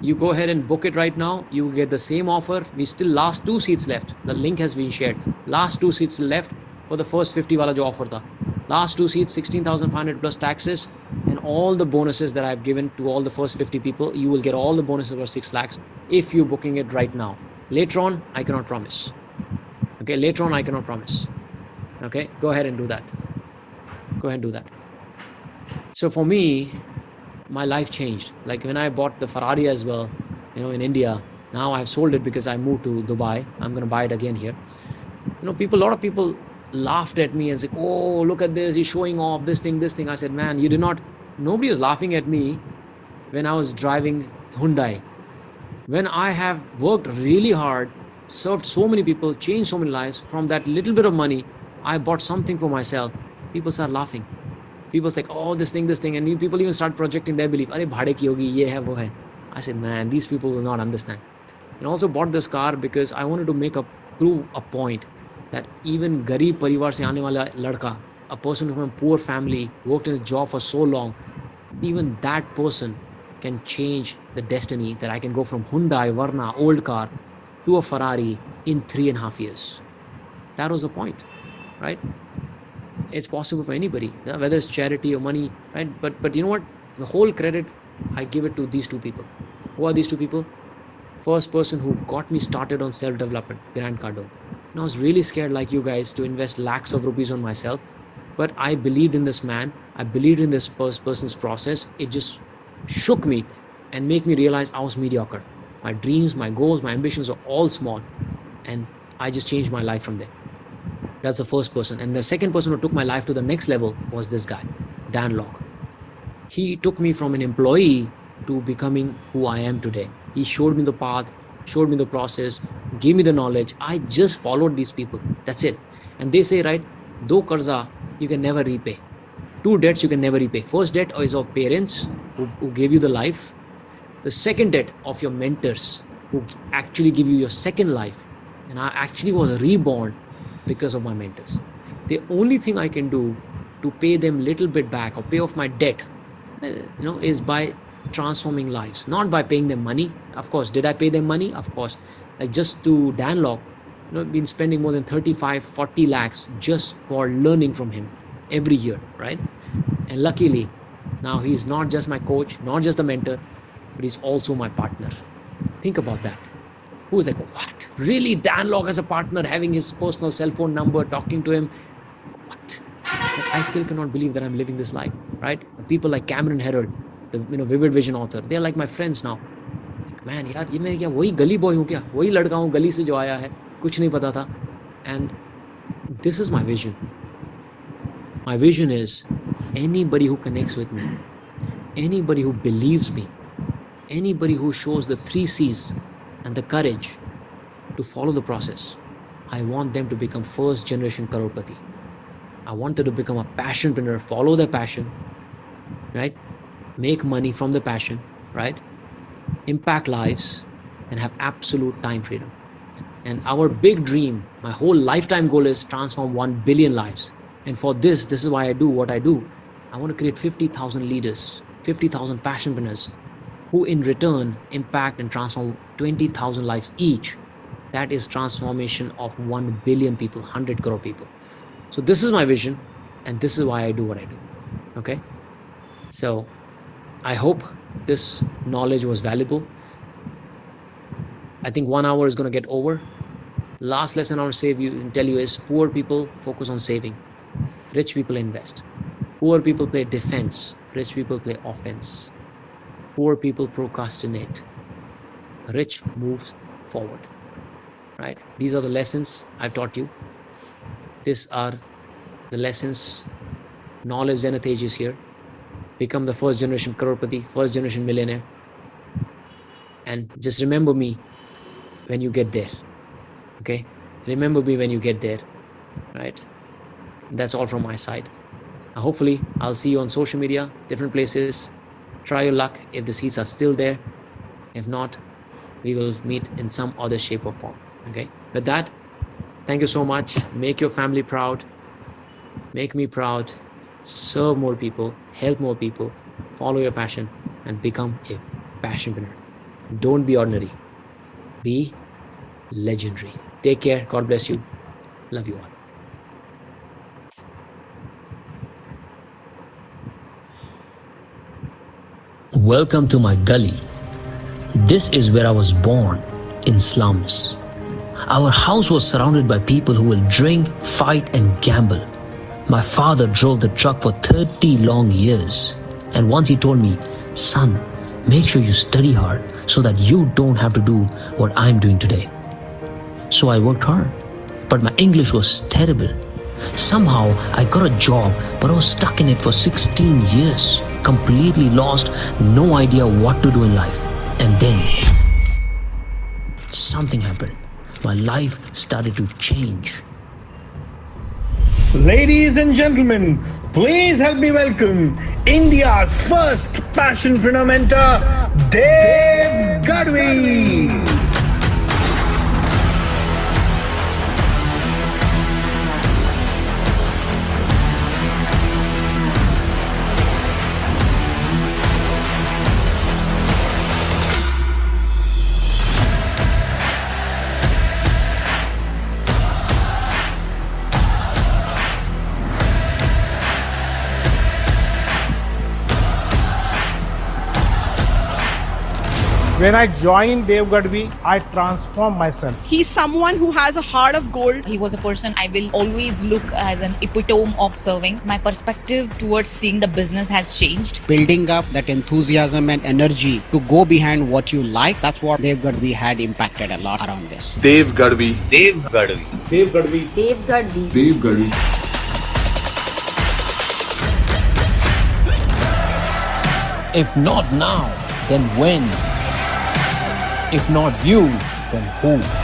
You go ahead and book it right now. You will get the same offer. We still last 2 seats left. The link has been shared. Last 2 seats left for the first 50 wala jo offer tha. Last 2 seats, 16,500 plus taxes and all the bonuses that I've given to all the first 50 people. You will get all the bonuses over 6 lakhs if you're booking it right now. Later on, I cannot promise. Okay, later on, I cannot promise. Okay, go ahead and do that. Go ahead and do that. So for me, my life changed. Like when I bought the Ferrari as well, in India, now I've sold it because I moved to Dubai. I'm going to buy it again here. A lot of people laughed at me and said, oh, look at this. He's showing off this thing. I said, man, nobody was laughing at me when I was driving Hyundai. When I have worked really hard, served so many people, changed so many lives, from that little bit of money, I bought something for myself. People start laughing. People's like, oh, this thing, and people even start projecting their belief. Arey bhade ki hogi, ye hai, wo hai. I said, man, these people will not understand. And also bought this car because I wanted to prove a point that even garib parivar se aane wala ladka, a person from a poor family, worked in a job for so long, even that person can change the destiny that I can go from Hyundai, Verna, old car, to a Ferrari in 3.5 years. That was the point, right? It's possible for anybody, whether it's charity or money, right? But you know what? The whole credit, I give it to these 2 people. Who are these 2 people? First person who got me started on self-development, Grant Cardone. And I was really scared, like you guys, to invest lakhs of rupees on myself. But I believed in this man. I believed in this person's process. It just shook me and made me realize I was mediocre. My dreams, my goals, my ambitions are all small. And I just changed my life from there. That's the first person. And the second person who took my life to the next level was this guy, Dan Locke. He took me from an employee to becoming who I am today. He showed me the path, showed me the process, gave me the knowledge. I just followed these people. That's it. And they say, right, do karza you can never repay. 2 debts you can never repay. First debt is of parents who gave you the life. The second debt of your mentors who actually give you your second life. And I actually was reborn because of my mentors. The only thing I can do to pay them little bit back or pay off my debt, is by transforming lives, not by paying them money. Of course, did I pay them money? Of course. Like just to Dan Locke, been spending more than 35, 40 lakhs just for learning from him every year, right? And luckily, now he's not just my coach, not just the mentor, but he's also my partner. Think about that. Who's like, what? Really? Dan Locke as a partner, having his personal cell phone number, talking to him? What? I still cannot believe that I'm living this life, right? People like Cameron Herod, the Vivid Vision author, they're like my friends now. Like, man, yaar, ye main kya wahi gali boy hu kya? Wahi ladka hu gali se jo aaya hai, kuch nahi pata tha. And this is my vision. My vision is anybody who connects with me, anybody who believes me, Anybody who shows the 3 C's and the courage to follow the process, I want them to become first generation crorepati. I want them to become a passionpreneur, follow their passion, right? Make money from the passion, right? Impact lives and have absolute time freedom. And our big dream, my whole lifetime goal is transform 1 billion lives. And for this is why I do what I do. I want to create 50,000 leaders, 50,000 passionpreneurs who in return impact and transform 20,000 lives each. That is transformation of 1 billion people, 100 crore people. So this is my vision and this is why I do what I do. Okay. So I hope this knowledge was valuable. I think 1 hour is going to get over. Last lesson I want to tell you is poor people focus on saving. Rich people invest. Poor people play defense. Rich people play offense. Poor people procrastinate. Rich moves forward. Right? These are the lessons I've taught you. These are the lessons. Knowledge Zenith is here. Become the first generation crorepati, first generation millionaire. And just remember me when you get there. Okay? Remember me when you get there. Right? That's all from my side. Hopefully, I'll see you on social media, different places. Try your luck if the seats are still there. If not, we will meet in some other shape or form. Okay? With that, thank you so much. Make your family proud. Make me proud. Serve more people. Help more people. Follow your passion and become a passionpreneur. Don't be ordinary. Be legendary. Take care. God bless you. Love you all. Welcome to my gully. This is where I was born, in slums. Our house was surrounded by people who will drink, fight and gamble. My father drove the truck for 30 long years. And once he told me, son, make sure you study hard so that you don't have to do what I'm doing today. So I worked hard, but my English was terrible. Somehow I got a job, but I was stuck in it for 16 years. Completely lost, no idea what to do in life. And then something happened. My life started to change. Ladies and gentlemen, please help me welcome India's first passionpreneur mentor, Dave Gadhvi. When I joined Dave Gadhvi, I transformed myself. He's someone who has a heart of gold. He was a person I will always look as an epitome of serving. My perspective towards seeing the business has changed. Building up that enthusiasm and energy to go behind what you like, that's what Dave Gadhvi had impacted a lot around this. Dave Gadhvi. Dave Gadhvi. Dave Gadhvi. Dave Gadhvi. Dave Gadhvi. If not now, then when? If not you, then who?